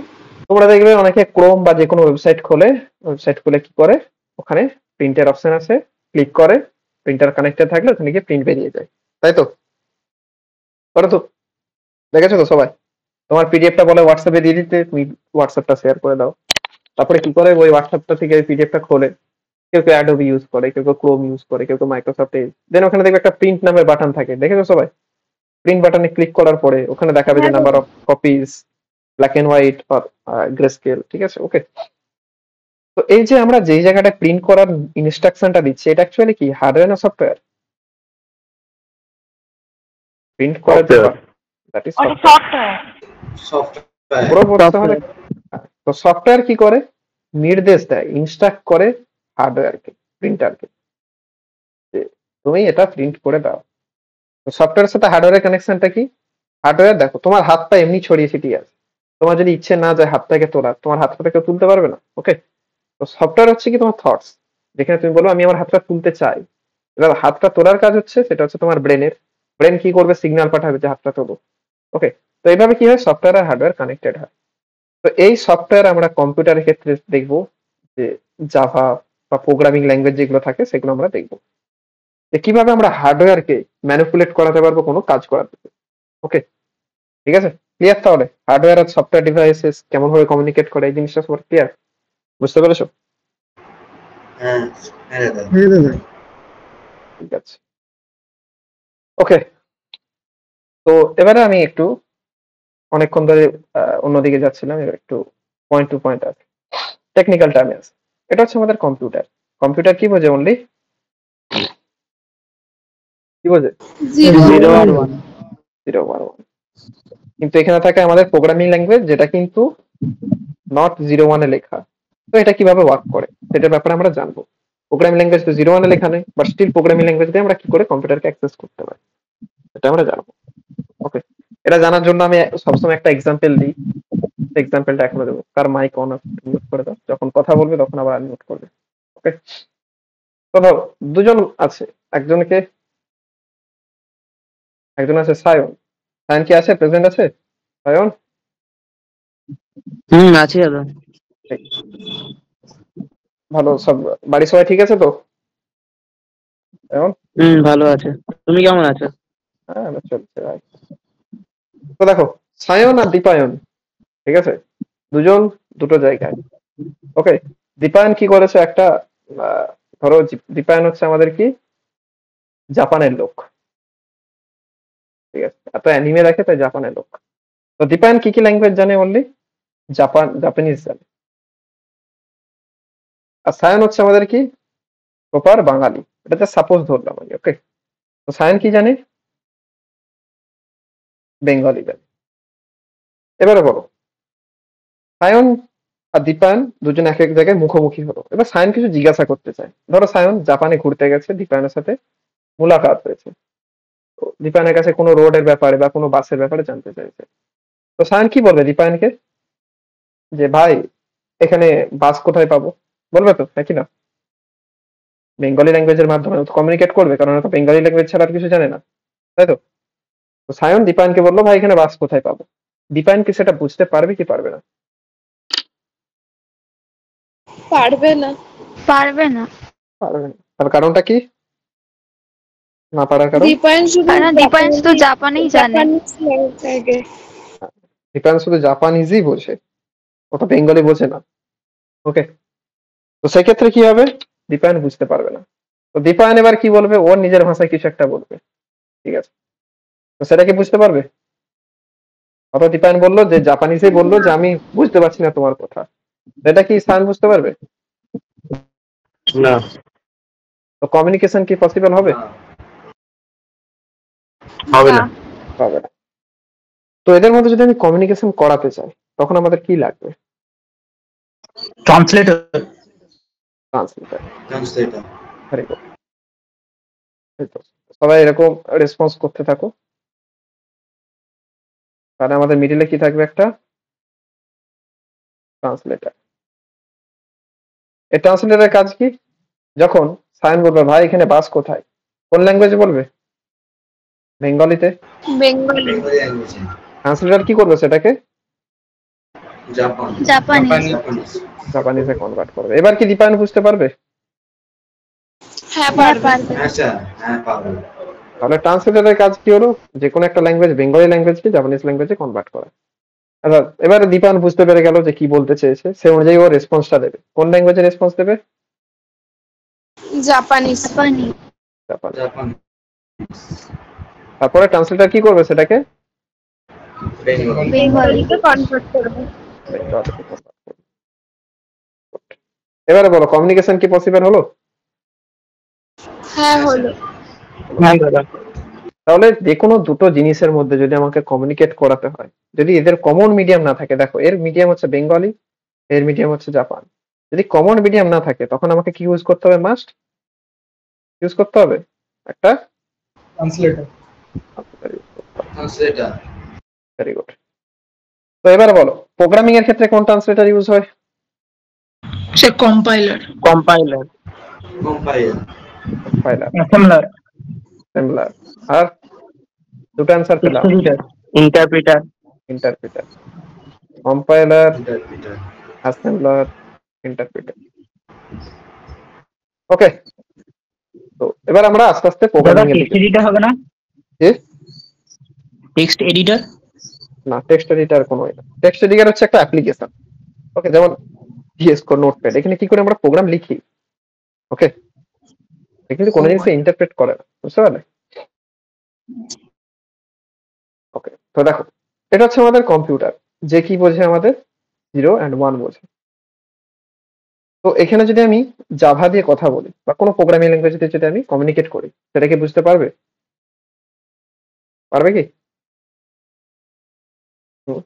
তোমরা দেখবে অনেকে ক্রোম বা যে কোনো ওয়েবসাইট খোলে, ওয়েবসাইট খুলে কি করে, ওখানে প্রিন্টের অপশন আছে, ক্লিক করে, প্রিন্টার কানেক্টেড থাকলে ওখানে গিয়ে প্রিন্ট বেরিয়ে যায়, তাই তো? করো তো, দেখেছো তো সবাই? তোমার পিডিএফটা বলে হোয়াটসঅ্যাপে দিয়ে দিতে, তুমি হোয়াটসঅ্যাপটা শেয়ার করে দাও, তারপরে কি করে ওই হোয়াটসঅ্যাপটা থেকে ওই পিডিএফটা খোলে, কেউ কেউ অ্যাডোবি ইউজ করে, কেউ কেউ ক্রোম ইউজ করে, কেউ কেউ মাইক্রোসফট এজ, দেন ওখানে দেখবে একটা প্রিন্ট নামের বাটন থাকে, দেখেছো সবাই? প্রিন্ট বাটনে ক্লিক করার পরে ওখানে দেখাবে যে number of copies, black and white আর গ্রে স্কেল, ঠিক আছে, ওকে। তো এই যে আমরা যেই জায়গাটা প্রিন্ট করার ইনস্ট্রাকশনটা দিচ্ছি, এটা অ্যাকচুয়ালি কি, হার্ডওয়্যার না সফটওয়্যার? প্রিন্ট করার যে দ্যাট ইজ সফটওয়্যার। পুরো বলতে হবে। তো সফটওয়্যার কি করে, নির্দেশ দেয়, ইনস্ট্রাক্ট করে হার্ডওয়্যারকে, প্রিন্টারকে, যে তুমি এটা প্রিন্ট করে দাও। তো সফটওয়্যারের সাথে হার্ডওয়্যারের কানেকশনটা কি? হার্ডওয়্যার দেখো তোমার হাত পা এমনি ছড়িয়ে ছিটিয়ে আছে, তোমার যদি ইচ্ছে না যায় হাতটাকে তোলার, তোমার হাতটা কেউ তুলতে পারবে না, ওকে। তো সফটওয়্যার হচ্ছে কি তোমার থটস, যেখানে তুমি বলো আমি আমার হাতটা তুলতে চাই। এবার হাতটা তোলার কাজ হচ্ছে, সেটা হচ্ছে তোমার ব্রেনের, ব্রেন কি করবে, সিগন্যাল পাঠাবে যে হাতটা তোলো, ওকে। তো এইভাবে কি হয়, সফটওয়্যার আর হার্ডওয়্যার কানেক্টেড হয়। তো এই সফটওয়্যার আমরা কম্পিউটারের ক্ষেত্রে দেখবো যে জাভা বা প্রোগ্রামিং ল্যাঙ্গুয়েজ যেগুলো থাকে সেগুলো আমরা দেখবো, যে কিভাবে আমরা হার্ডওয়্যারকে ম্যানিপুলেট করাতে পারবো কোনো কাজ করাতে, ওকে। ঠিক আছে, ক্লিয়ার? তাহলে হার্ডওয়্যার আর সফটওয়্যার ডিভাইসেস কেমন ভাবে কমিউনিকেট করে, এই জিনিসটা সবার ক্লিয়ার, বুঝতে পেরেছো? হ্যাঁ হ্যাঁ দাদা। হ্যাঁ দাদা। ঠিক আছে, ওকে। তো এবারে আমি একটু অনেকক্ষণ ধরে অন্যদিকে যাচ্ছিলাম, এবার একটু পয়েন্ট টু পয়েন্ট আছে, টেকনিক্যাল টার্মে আছে। এটা হচ্ছে আমাদের কম্পিউটার। কম্পিউটার কি বোঝে, অনলি কি বোঝে? জিরো। 0 আর 1। 0 1 1। কিন্তু এখানে থাকে আমাদের প্রোগ্রামিং ল্যাঙ্গুয়েজ, যেটা কিন্তু নট 0 1 এ লেখা। তো এটা কিভাবে ওয়ার্ক করে সেটার ব্যাপারে আমরা জানবো। প্রোগ্রামিং ল্যাঙ্গুয়েজ তো 0 1 এ লেখা নেই, বাট স্টিল প্রোগ্রামিং ল্যাঙ্গুয়েজ দিয়ে আমরা কি করে কম্পিউটারকে অ্যাক্সেস করতে পারি এটা আমরা জানবো, ওকে। এটা জানার জন্য আমি সবসময় একটা এক্সাম্পল দিই, এক্সাম্পলটা এখনো দেবো। কার মাইক অন মিউট করে দাও, যখন কথা বলবে তখন আবার আনমিউট করবে, ওকে। তো ধরো দুজন আছে, একজন আছে সায়ন। সায়ন কি আছে, প্রেজেন্ট আছে সায়ন? আছি দাদা। ঠিক। ভালো সব, বাড়ির সবাই ঠিক আছে তো এখন? ভালো আছে। তুমি কেমন আছো? হ্যাঁ আমার চলছে ভাই। তো দেখো, সায়ন আর দীপায়ন, ঠিক আছে, দুজন দুটো জায়গায়। ওকে, দীপায়ন কি করেছে একটা, আহ, ধরো দীপায়ন হচ্ছে আমাদের কি জাপানের লোক, ঠিক আছে, এত অ্যানিমে দেখে তাই জাপানের লোক। তো দীপায়ন কি কি ল্যাঙ্গুয়েজ জানে অনলি? জাপানিজ জানে। আর সায়ন হচ্ছে আমাদের কি প্রপার বাঙালি, এটা সাপোজ ধরলাম আমি। ওকে, তো সায়ন কি জানে? বেঙ্গলি জানে। এবারে বলো, সায়ন আর দীপায়ন দুজন এক এক জায়গায় মুখোমুখি হলো। এবার সায়ন কিছু জিজ্ঞাসা করতে চায়। ধরো সায়ন জাপানে ঘুরতে গেছে, দীপায়নের সাথে মুলাকাত হয়েছে। তো দীপায়নের কাছে কোনো রোডের ব্যাপারে বা কোনো বাসের ব্যাপারে জানতে চাইছে। তো সায়ন কি বলবে দীপায়নকে? যে ভাই, এখানে বাস কোথায় পাবো? বলবে তো, নাকি না? বেঙ্গলি ল্যাঙ্গুয়েজের মাধ্যমে কমিউনিকেট করবে, কারণ ওরা তো বেঙ্গলি ল্যাঙ্গুয়েজ ছাড়া আর কিছু জানে না, তাই তো? তো সায়ন দীপায়নকে বললো ভাই এখানে বাস কোথায় পাবো। দীপায়ন কি সেটা বুঝতে পারবে কি পারবে না? পারবে না। পারবে না। পারবে না। তার কারণটা কি না পারার কারণ? দীপায়ন শুধু কারণ দীপায়ন শুধু জাপানেই জানে। Japanese language. দীপায়ন শুধু জাপানিজই বোঝে, ও তো বেঙ্গলি বোঝে না। ওকে, তো সেক্ষেত্রে কি হবে? দীপায়ন বুঝতে পারবে না। তো দীপায়ন এবার কি বলবে? ওর নিজের ভাষায় কিছু একটা বলবে, ঠিক আছে, তো সেটা কি বুঝতে পারবে? অথবা দীপায়ন বললো যে জাপানিজে বললো যে আমি বুঝতে পারছি না তোমার কথা, এটা কি সায়ন বুঝতে পারবে? না। তো কমিউনিকেশন কি পসিবল হবে? হবে না। হবে না। তো এদের মধ্যে যদি আমি কমিউনিকেশন করাতে চাই, তখন আমাদের কি লাগবে? Translator. Translator. Translator. Very good. সবাই এরকম রেসপন্স করতে থাকো, তাহলে আমাদের মিডিলে কি থাকবে? একটা ট্রান্সলেটর। এই ট্রান্সলেটরের কাজ কি? যখন সায়ন বলবে ভাই এখানে বাস কোথায়, কোন ল্যাঙ্গুয়েজে বলবে? বেঙ্গলিতে। বেঙ্গলি। Bengali language. ট্রান্সলেটর কি করবে সেটাকে? জাপান। জাপানিজ। জাপানিজ। জাপানিজে কনভার্ট করবে। এবার কি দীপায়ন বুঝতে পারবে? হ্যাঁ হ্যাঁ পারবে। পারবে। হ্যাঁ স্যার, হ্যাঁ পাবো। তাহলে ট্রান্সলেটরের কাজ কি হলো? যে কোনো একটা ল্যাঙ্গুয়েজ, বেঙ্গলি ল্যাঙ্গুয়েজকে জাপানিজ ল্যাঙ্গুয়েজে কনভার্ট করা। আচ্ছা, এবারে দীপায়ন বুঝতে পেরে গেল যে কি বলতে চেয়েছে, সে অনুযায়ী ও রেসপন্সটা দেবে। কোন ল্যাঙ্গুয়েজে রেসপন্স দেবে? জাপানিজ। জাপানিজ। জাপান। জাপান। তারপরে ট্রান্সলেটর কি করবে সেটাকে? বেঙ্গলি। বেঙ্গলিতে কনভার্ট করবে। বেঙ্গলিতে convert করবে। এবারে বলো, কমিউনিকেশন কি পসিবল হলো? হ্যাঁ হলো। হ্যাঁ দাদা। তাহলে যে কোনো দুটো জিনিসের মধ্যে যদি আমাকে কমিউনিকেট করাতে হয়, যদি এদের কমন মিডিয়াম না থাকে, দেখো এর মিডিয়াম হচ্ছে বেঙ্গলি, এর মিডিয়াম হচ্ছে জাপান, যদি কমন মিডিয়াম না থাকে তখন আমাকে কি ইউজ করতে হবে? মাস্ট ইউজ করতে হবে একটা ট্রান্সলেটর। ট্রান্সলেটর। Very good. তো এবার বলো, প্রোগ্রামিং এর ক্ষেত্রে কোন ট্রান্সলেটর ইউজ হয়? সে compiler. Compiler. Compiler. Compiler. Assembler. Assembler. আর দুটো অ্যান্সার পেলাম। Interpreter. Interpreter. Compiler, interpreter. Assembler, interpreter. Okay, তো এবার আমরা আস্তে আস্তে দাদা প্রোগ্রামিং এর টেক্সট দিকে। এডিটর হবে না? যে টেক্সট এডিটর। না, টেক্সট এডিটর কোনো না। টেক্সট এডিটর হচ্ছে একটা অ্যাপ্লিকেশন। ওকে, যেমন ভিএস কোড, নোটপ্যাড, এখানে কি করে আমরা প্রোগ্রাম লিখি। ওকে, এখানে কোনো জিনিস ইন্টারপ্রেট করে না, বুঝতে পারলে? ওকে, তো দেখো, এটা হচ্ছে আমাদের কম্পিউটার, যে কি বোঝে? আমাদের 0 and 1 বোঝে। তো এখানে যদি আমি জাভা দিয়ে কথা বলি বা কোনো প্রোগ্রামিং ল্যাঙ্গুয়েজ দিয়ে যদি আমি কমিউনিকেট করি, সেটা কি বুঝতে পারবে? পারবে কি? হুম,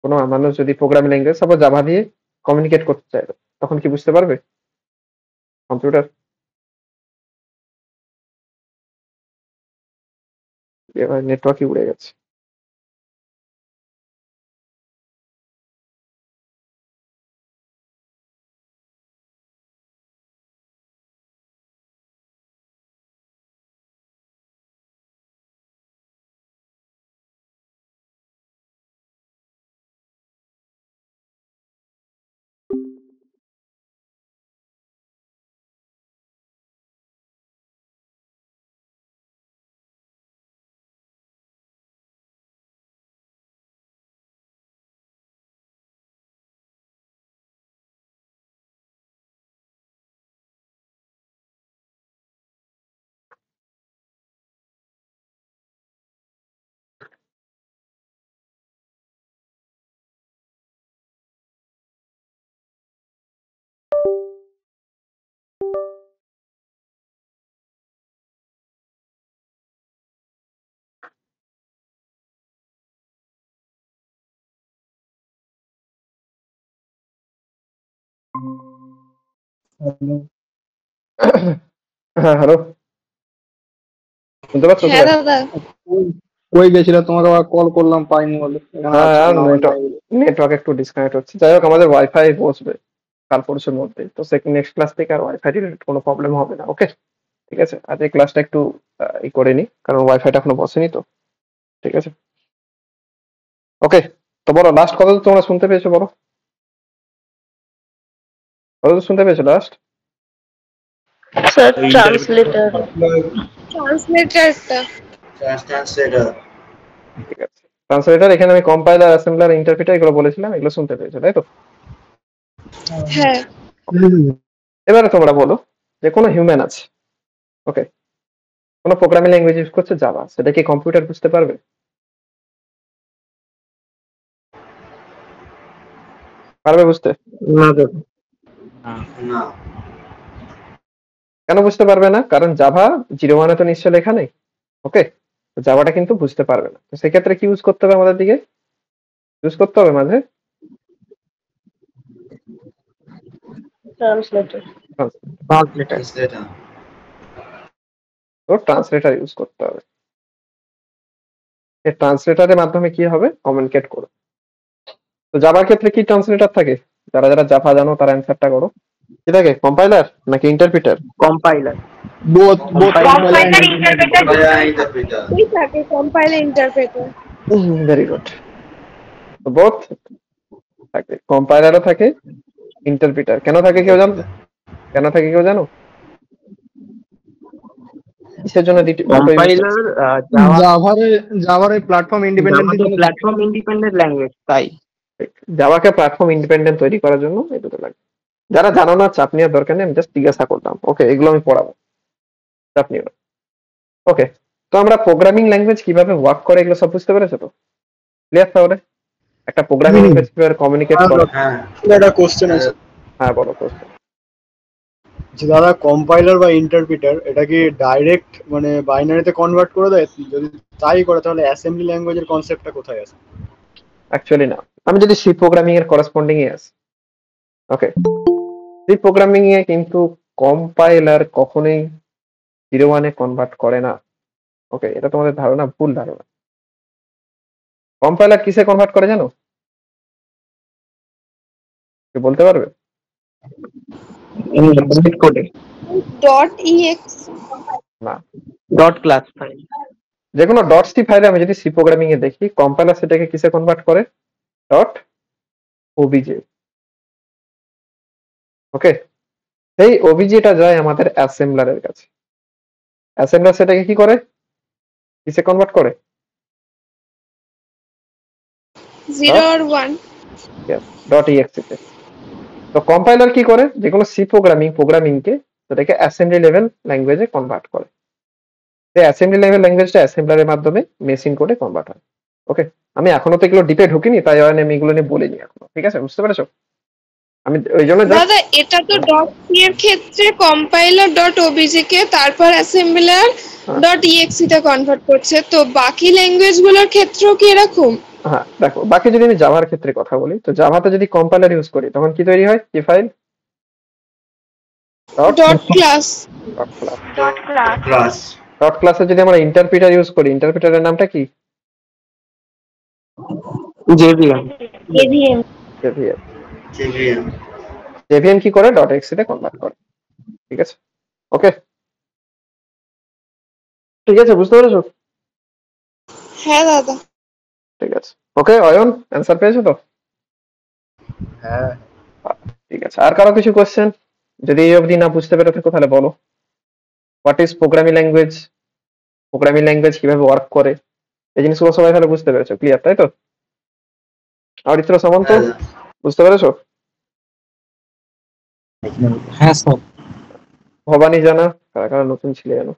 কোনো মানুষ যদি প্রোগ্রামিং ল্যাঙ্গুয়েজ সাপোজ জাভা দিয়ে কমিউনিকেট করতে চাইবে, তখন কি বুঝতে পারবে কম্পিউটার? এবার নেটওয়ার্কই উড়ে গেছে। হ্যাঁ হ্যালো, শুনতে পাচ্ছ হ্যাঁ সবাই? দাদা। কই গেছিল, তোমাকে আবার কল করলাম পাইনি বলে। হ্যাঁ, নেটওয়ার্ক একটু ডিসকানেক্ট হচ্ছে। যাই হোক, আমাদের ওয়াইফাই বসবে কাল পরশুর মধ্যে, তো নেক্সট ক্লাস থেকে আর ওয়াইফাই রিলেটেড কোনো প্রবলেম হবে না। ওকে, ঠিক আছে। আজ এই ক্লাসটা একটু ই করে নি, কারণ ওয়াইফাইটা এখনো বসেনি তো। ঠিক আছে, ওকে। তো বলো, লাস্ট কথা তো তোমরা শুনতে পেয়েছো? বলো, কথা তো শুনতে পেয়েছো লাস্ট? Sir translator. ট্রান্সলেটরটা। ট্রান্সলেটর। ঠিক আছে, ট্রান্সলেটর। এখানে আমি কম্পাইলার, অ্যাসেম্বলার, ইন্টারপ্রিটার এগুলো বলেছিলাম, এগুলো শুনতে পেয়েছো তাই তো? হ্যাঁ। এবারে তোমরা বলো যে কোনো হিউম্যান আছে, ওকে, কোনো প্রোগ্রামিং ল্যাঙ্গুয়েজ ইউজ করছে জাভা, সেটা কি কম্পিউটার বুঝতে পারবে? পারবে বুঝতে? না দাদা। না। কেন বুঝতে পারবে না? কারণ জাভা 01 তো নিশ্চয় লেখা নেই। ওকে, জাভাটা কিন্তু বুঝতে পারবে না। তো সেক্ষেত্রে কি ইউজ করতে হবে? আমাদের দিকে ইউজ করতে হবে মাঝে ট্রান্সলেটর। ট্রান্সলেটর। তো ট্রান্সলেটর ইউজ করতে হবে। এই ট্রান্সলেটরের মাধ্যমে কি হবে? কমিউনিকেট করবে। তো জাভার ক্ষেত্রে কি ট্রান্সলেটর থাকে? যারা যারা জাভা জানো তারা অ্যান্সারটা করো। কি থাকে, কম্পাইলার নাকি interpreter? Compiler. Both compiler interpreter interpreter. ঠিক থাকে, compiler interpreter. Very good. Both থাকে, কম্পাইলারও থাকে, ইন্টারপ্রিটার। কেন থাকে কেউ জানো? কেন থাকে কেউ জানো? কিসের জন্য কম্পাইলার জাভার platform independent platform independent language, তাই জাভাকে প্ল্যাটফর্ম ইন্ডিপেন্ডেন্ট তৈরি করার জন্য এই দুটো লাগে। যারা জানো না চাপ নেওয়ার দরকার নেই, আমি জাস্ট জিজ্ঞাসা করলাম। ওকে, এগুলো আমি পড়াবো, চাপ নিও না। ওকে, তো আমরা প্রোগ্রামিং ল্যাঙ্গুয়েজ কিভাবে ওয়ার্ক করে এগুলো সব বুঝতে পেরেছো তো? ক্লিয়ার? তাহলে একটা প্রোগ্রামিং ল্যাঙ্গুয়েজ কিভাবে কমিউনিকেট করে? হ্যাঁ, একটা কোশ্চেন আছে। হ্যাঁ বলো কোশ্চেন। যে দাদা, কম্পাইলার বা ইন্টারপ্রিটার এটা কি ডাইরেক্ট মানে বাইনারিতে কনভার্ট করে দেয়? যদি তাই করে তাহলে অ্যাসেম্বলি ল্যাঙ্গুয়েজের কনসেপ্টটা কোথায় আছে? অ্যাকচুয়ালি না, আমি যদি সি প্রোগ্রামিং এর করসপন্ডিং এ আসি, ওকে, সি প্রোগ্রামিং এ কিন্তু কম্পাইলার কখনোই 01 কনভার্ট করে না। ওকে, এটা তোমাদের ধারণা, ভুল ধারণা। কম্পাইলার কিসে কনভার্ট করে জানো? কেউ বলতে পারবে? কোডে। .ex না, ডট ক্লাস ফাইল। যে কোনো .c ফাইলে আমি যদি সি প্রোগ্রামিং এ দেখি, কম্পাইলার সেটাকে কিসে কনভার্ট করে? .obj। ওকে, সেই ওবিজেটা যায় আমাদের অ্যাসেম্বলারের কাছে। অ্যাসেম্বলার সেটাকে কি করে? কিসে কনভার্ট করে? 0 or 1 .exe তে। তো কম্পাইলার কি করে? যে কোনো সি প্রোগ্রামিংকে সেটাকে অ্যাসেম্বলি লেভেল ল্যাঙ্গুয়েজে কনভার্ট করে। সেই অ্যাসেম্বলি লেভেল ল্যাঙ্গুয়েজটা অ্যাসেম্বলারের মাধ্যমে মেশিন কোডে কনভার্ট হয়। ওকে, আমি এখনো তো এগুলো ডিপে ঢুকিনি, তাই আমি এগুলো নিয়ে বলিনি এখনো। ঠিক আছে, বুঝতে পেরেছো? আমি ওই জন্য দাদা, এটা তো .c এর ক্ষেত্রে কম্পাইলার .obj কে তারপর অ্যাসেম্বলার .exe তে কনভার্ট করছে, তো বাকি ল্যাঙ্গুয়েজ গুলোর ক্ষেত্রেও কি এরকম? হ্যাঁ দেখো, বাকি যদি আমি জাভার ক্ষেত্রে কথা বলি, তো জাভাতে যদি কম্পাইলার ইউজ করি তখন কি তৈরি হয়? কি ফাইল? .class ডট ক্লাসে যদি আমরা ইন্টারপ্রিটার ইউজ করি, ইন্টারপ্রিটারের নামটা কি? জেভিএম। জেভিএম কি করে? .exe তে কনভার্ট করে। ঠিক আছে, ওকে, ঠিক আছে, বুঝতে পেরেছো? হ্যাঁ দাদা। ঠিক আছে, ওকে। অয়ন, অ্যান্সার পেয়েছো তো? হ্যাঁ, ঠিক আছে। আর কারো কিছু কোশ্চেন? যদি এই অবধি না বুঝতে পেরে থাকো তাহলে বলো। What is programming language, programming language কিভাবে ওয়ার্ক করে, এই জিনিসগুলো সবাই তাহলে বুঝতে পেরেছো? ক্লিয়ার, তাই তো? অরিত্র সামন্ত, বুঝতে পেরেছো? হ্যাঁ স্যার। ভবানী জানা, কারা কারা নতুন ছিল জানো?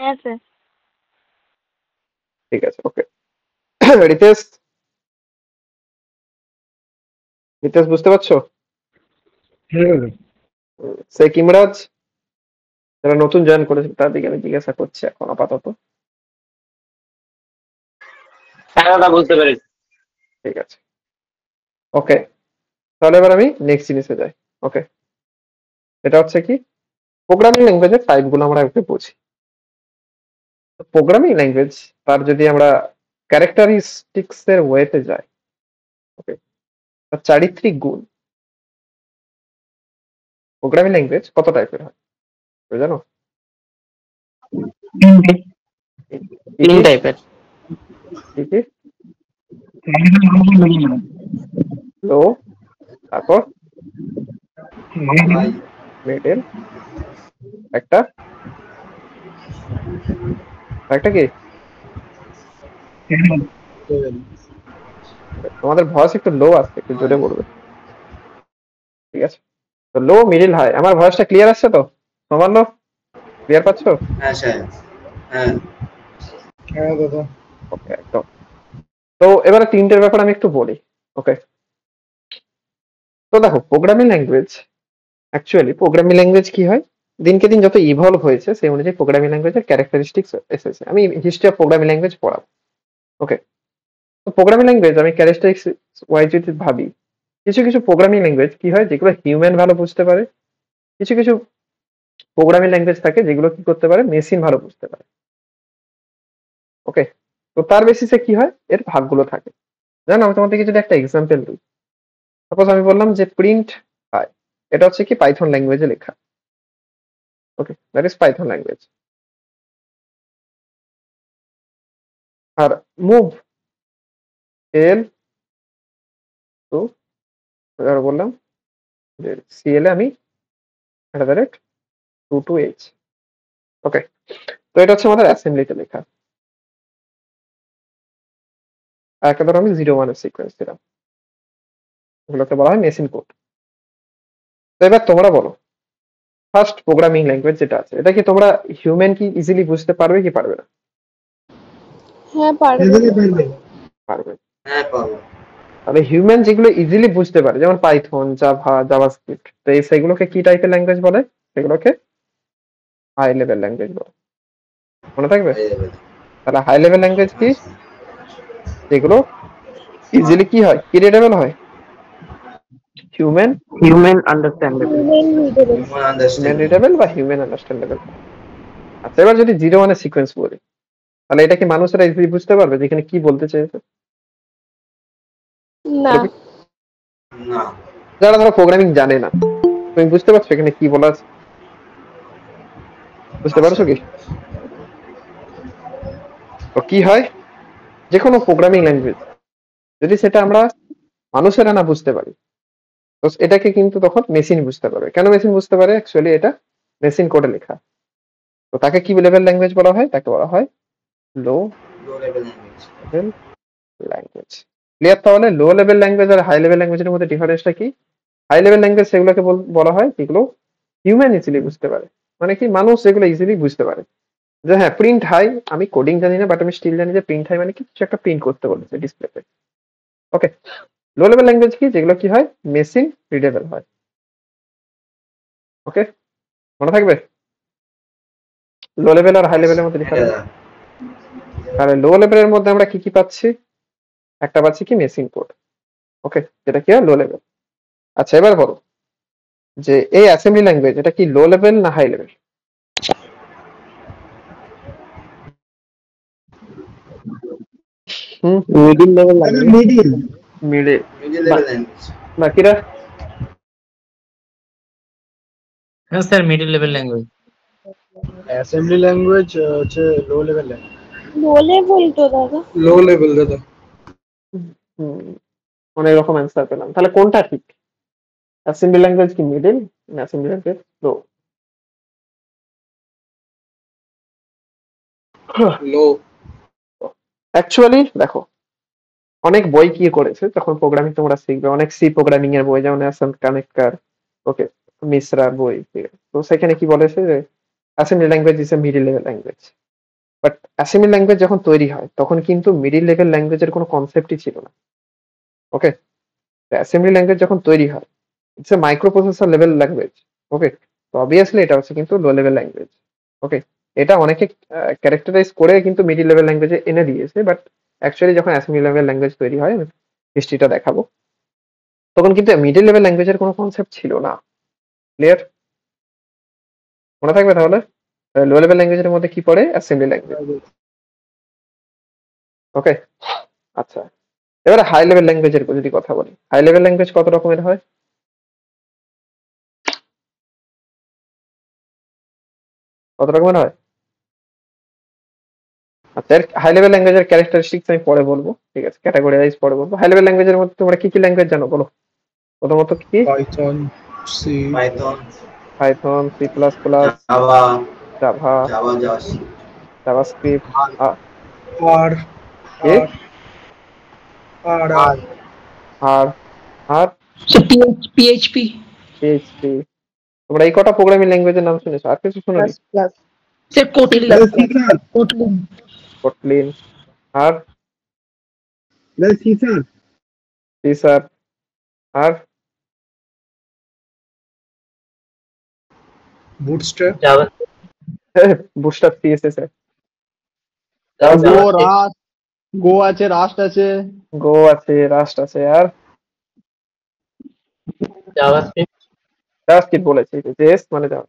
হ্যাঁ স্যার। ঠিক আছে, ওকে। রিতেশ, রিতেশ বুঝতে পারছো? সে কিমরাজ, যারা নতুন জয়েন করেছে তার দিকে আমি জিজ্ঞাসা করছি এখন আপাতত। হ্যাঁ দাদা, বুঝতে পেরেছি। ঠিক আছে, ওকে। তাহলে এবার আমি নেক্সট জিনিসে যাই। ওকে, এটা হচ্ছে কি প্রোগ্রামিং ল্যাঙ্গুয়েজের টাইপ গুলো আমরা একটু বুঝি। প্রোগ্রামিং ল্যাঙ্গুয়েজ তার যদি আমরা ক্যারেক্টারিস্টিক্স এর ওয়েতে যাই, ওকে, তার চারিত্রিক গুণ প্রোগ্রামিং ল্যাঙ্গুয়েজ কত টাইপের হয় তুমি জানো? তিন টাইপের। কি কি? লো, তারপর মিডল, একটা একটা কি? তোমাদের ভয়েস একটু লো আসছে, একটু জোরে বলবে। ঠিক আছে, তো লো, মিডিল, হাই। আমার ভয়েসটা ক্লিয়ার আসছে তো? নবান্ন ক্লিয়ার পাচ্ছো? হ্যাঁ স্যার। হ্যাঁ হ্যাঁ দাদা। ওকে, একদম। তো এবারে তিনটের ব্যাপারে আমি একটু বলি। ওকে, তো দেখো programming language, actually programming language কি হয়, দিনকে দিন যত ইভলভ হয়েছে সেই অনুযায়ী প্রোগ্রামিং ল্যাঙ্গুয়েজের ক্যারেক্টারিস্টিক্স এসেছে। আমি হিস্ট্রি অফ প্রোগ্রামিং ল্যাঙ্গুয়েজ পড়াবো। ওকে, তো প্রোগ্রামিং ল্যাঙ্গুয়েজ আমি ক্যারেক্টারিস্টিক্স ওয়াইজ যদি ভাবি, কিছু কিছু প্রোগ্রামিং ল্যাঙ্গুয়েজ কি হয় যেগুলো হিউম্যান ভালো বুঝতে পারে, কিছু কিছু প্রোগ্রামিং ল্যাঙ্গুয়েজ থাকে যেগুলো কি করতে পারে মেশিন ভালো বুঝতে পারে। ওকে, তো তার বেসিসে কি হয়, এর ভাগগুলো থাকে। জানো, আমি তোমাদেরকে যদি একটা এক্সাম্পল দিই, সাপোজ আমি বললাম যে প্রিন্ট হয়, এটা হচ্ছে কি পাইথন ল্যাঙ্গুয়েজে লেখা। Okay, that is Python language. আর মুভ এল টু, বললাম যে সিএল এ আমি টু টু এইচ। ওকে, তো এটা হচ্ছে আমাদের অ্যাসেম্বলিতে লেখা। আর একটা ধরো আমি 0-1 সিকোয়েন্স দিলাম, এগুলোকে বলা হয় মেশিন কোড। তো এবার তোমরা বলো, ফার্স্ট প্রোগ্রামিং ল্যাঙ্গুয়েজ যেটা আছে, এটা কি তোমরা হিউম্যান কি ইজিলি বুঝতে পারবে কি পারবে না? হ্যাঁ পারবে। পারবে। হ্যাঁ পাবো। তাহলে হিউম্যান যেগুলো ইজিলি বুঝতে পারে, যেমন পাইথন, জাভা, জাভাস্ক্রিপ্ট, তো এই সেগুলোকে কি টাইপের ল্যাঙ্গুয়েজ বলে? সেগুলোকে হাই লেভেল ল্যাঙ্গুয়েজ বলে। মনে থাকবে? তাহলে হাই লেভেল ল্যাঙ্গুয়েজ কি? যেগুলো ইজিলি কি হয়, কি রিডেবল হয়? Human understandable. হিউম্যান রিডেবল বা হিউম্যান আন্ডারস্ট্যান্ডেবল। আচ্ছা, এবার যদি 0-1 সিকোয়েন্স বলি, তাহলে এটা কি মানুষেরা ইজিলি বুঝতে পারবে যেখানে কি বলতে চেয়েছে? না। না। যারা ধরো প্রোগ্রামিং জানে না, তুমি বুঝতে পারছো এখানে কি বলা আছে? বুঝতে পারছো কি? তো কি হয়, যে কোনো প্রোগ্রামিং ল্যাঙ্গুয়েজ যদি সেটা আমরা মানুষেরা না বুঝতে পারি, তো এটাকে কিন্তু তখন মেশিন বুঝতে পারবে। কেন মেশিন বুঝতে পারে? অ্যাকচুয়ালি এটা মেশিন কোডে লেখা। তো তাকে কি লেভেল ল্যাঙ্গুয়েজ বলা হয়? তাকে বলা হয় লো লেভেল ল্যাঙ্গুয়েজ। ক্লিয়ার? তাহলে লো লেভেল ল্যাঙ্গুয়েজ আর হাই লেভেল ল্যাঙ্গুয়েজের মধ্যে ডিফারেন্সটা কি? হাই লেভেল ল্যাঙ্গুয়েজ সেগুলোকে বলা হয় যেগুলো হিউম্যান ইজিলি বুঝতে পারে, মানে কি মানুষ যেগুলো ইজিলি বুঝতে পারে। যে হ্যাঁ, প্রিন্ট হাই, আমি কোডিং জানি না বাট আমি স্টিল জানি যে প্রিন্ট হাই মানে কি কিছু একটা প্রিন্ট করতে বলেছে ডিসপ্লেতে। ওকে, লো লেভেল ল্যাঙ্গুয়েজ কি? যেগুলো কি হয় মেশিন রিডেবল হয়। ওকে, মনে থাকবে লো লেভেল আর হাই লেভেলের মধ্যে ডিফারেন্স। তাহলে লো লেভেলের মধ্যে আমরা কি কি পাচ্ছি? একটা পাচ্ছি কি মেশিন কোড। ওকে, যেটা কি হয় লো লেভেল। আচ্ছা, এবার বলো যে এই অ্যাসেম্বলি ল্যাঙ্গুয়েজ এটা কি লো লেভেল না high level? Middle level language. Middle. Middle level language. বাকিরা? হ্যাঁ sir, middle level language. Assembly language হচ্ছে low level language. Low level তো দাদা। লো লেভেল দাদা। অনেক রকম অ্যান্সার পেলাম, তাহলে কোনটা ঠিক? অ্যাসেম্বলি ল্যাঙ্গুয়েজ কি মিডিল না অ্যাসেম্বলি ল্যাঙ্গুয়েজ লো? লো। অ্যাকচুয়ালি দেখো, অনেক বই কি করেছে যখন প্রোগ্রামিং তোমরা শিখবে, অনেক সি প্রোগ্রামিং এর বই, যেমন অ্যাসাম কানেক্টর, ওকে, মিশ্রার বই, ঠিক আছে? তো সেখানে কি বলেছে যে assembly language is a middle level language. But assembly language যখন তৈরি হয় তখন কিন্তু মিডিল লেভেল ল্যাঙ্গুয়েজের কোনো কনসেপ্টই ছিল না। ওকে, অ্যাসেম্বলি ল্যাঙ্গুয়েজ যখন তৈরি হয় it's a microprocessor level language. Okay, তো অবভিয়াসলি এটা হচ্ছে কিন্তু লো লেভেল ল্যাঙ্গুয়েজ। ওকে, এটা অনেকে ক্যারেক্টারাইজ করে কিন্তু মিডিল লেভেল ল্যাঙ্গুয়েজে এনে দিয়েছে, বাট অ্যাকচুয়ালি যখন অ্যাসেম্বলি লেভেল ল্যাঙ্গুয়েজ তৈরি হয়, হিস্ট্রিটা দেখাবো। তখন কিন্তু মিডল লেভেল ল্যাঙ্গুয়েজের কোনো কনসেপ্ট ছিল না। ক্লিয়ার? মনে থাকবে তাহলে? লো লেভেল ল্যাঙ্গুয়েজের মধ্যে কি পড়ে? Assembly language. ওকে, আচ্ছা এবারে হাই লেভেল ল্যাঙ্গুয়েজের যদি কথা বলি, হাই লেভেল ল্যাঙ্গুয়েজ কত রকমের হয়? কত রকমের হয়? আচ্ছা, হাই লেভেল ল্যাঙ্গুয়েজের ক্যারেক্টারিস্টিক্স আমি পরে বলবো, ঠিক আছে, ক্যাটাগরিয়াইজ পরে বলবো। হাই লেভেল ল্যাঙ্গুয়েজের মধ্যে তোমরা কি কি ল্যাঙ্গুয়েজ জানো বলো প্রথমত? কি? Python, C, Python, Python, C plus plus, Java, Java, JavaScript, JavaScript, আর কি আর আর আর পিএইচপি পিএইচপি। তোমরা এই কটা প্রোগ্রামিং ল্যাঙ্গুয়েজের নাম শুনেছো, আর কিছু শুনোনি? স্যার কোটলিন কোটলিন আর সি শার্প, সি শার্প আর বুটস্ট্র্যাপ, বুটস্ট্র্যাপ সিএসএস এর, গো আছে, রাস্ট আছে, গো আছে, রাস্ট আছে, আর জাভাস্ক্রিপ্ট বলেছি, জেএস মানে জাভা।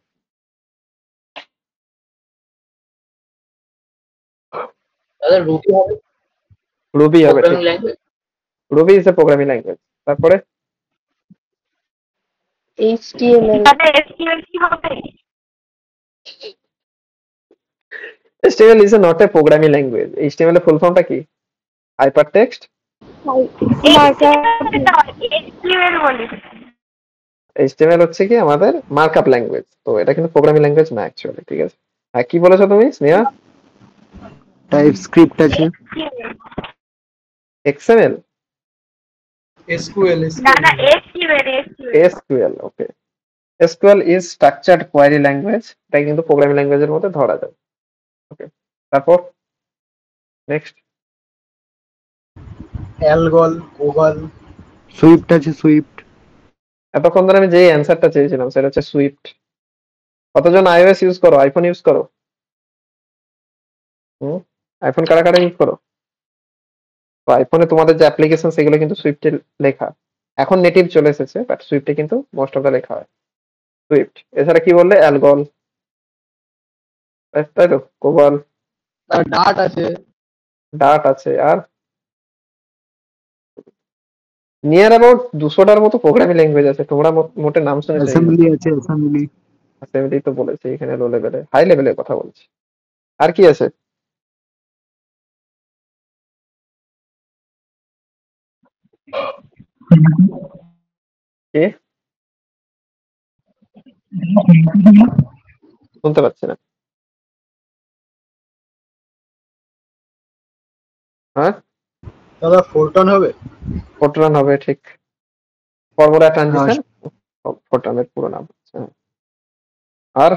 রুবি হবে, Ruby is a programming language. তারপরে HTML HTML is not a programming language. HTML এর ফুল ফর্মটা কি? হাইপার টেক্সট HTML হচ্ছে কি আমাদের মার্কআপ ল্যাঙ্গুয়েজ, তো এটা কিন্তু প্রোগ্রামিং ল্যাঙ্গুয়েজ না অ্যাকচুয়ালি, ঠিক আছে। আর কি বলেছো তুমি স্নেহা? টাইপস্ক্রিপ্ট আছে, XML, SQL, SQL, okay. SQL is structured query language, এটা কিন্তু প্রোগ্রামিং ল্যাঙ্গুয়েজের মধ্যে ধরা যায়। ওকে, তারপর নেক্সট অ্যালগল, কোভাল, সুইফট আছে, সুইফট। এতক্ষণ ধরে আমি যে অ্যান্সারটা চেয়েছিলাম সেটা হচ্ছে সুইফট। কতজন iOS ইউজ করো, আইফোন ইউজ করো? আইফোন কারা কারা ইউজ করো? তো আইফোনে তোমাদের যে অ্যাপ্লিকেশন সেগুলো কিন্তু সুইফটে লেখা। এখন নেটিভ চলে এসেছে, বাট সুইফটে কিন্তু মোস্ট অফ দ্য লেখা হয় সুইফট। এছাড়া কি বললে? অ্যালগল, তাই তো, কোবাল, ডার্ট আছে, ডার্ট আছে, আর নিয়ার অ্যাবাউট 200টার মতো প্রোগ্রামিং ল্যাঙ্গুয়েজ আছে। তোমরা মোটে নাম শুনেছো? অ্যাসেম্বলি আছে, অ্যাসেম্বলি। অ্যাসেম্বলি তো বলেছি, এখানে লো লেভেলে, হাই লেভেলের কথা বলছি। আর কি আছে? কে শুনতে পাচ্ছি না? হ্যাঁ দাদা ফোরটন হবে? ফোরট্রান হবে, ঠিক। ফর্মুলা ট্রানজিশন ফোরট্রানের পুরো নাম। আর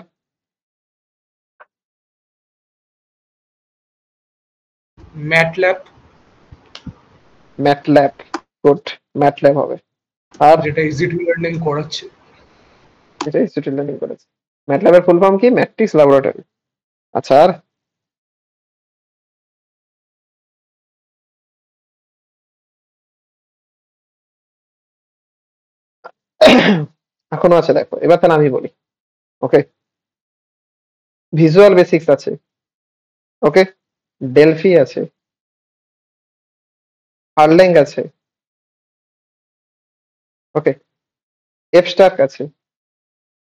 ম্যাটল্যাব, ম্যাটল্যাব, গুড, ম্যাটল্যাব হবে। আর যেটা ইজি টু লার্নিং করাচ্ছে। এটা ইনস্টিটিউট লার্নিং করেছে। ম্যাটল্যাবের ফুল ফর্ম কি? Matrix laboratory. আচ্ছা, আর এখনো আছে, দেখো এবার তাহলে আমি বলি। ওকে, ভিজুয়াল বেসিক্স আছে, ওকে, ডেলফি আছে, আরলেং আছে, ওকে, এফস্টার্ক আছে,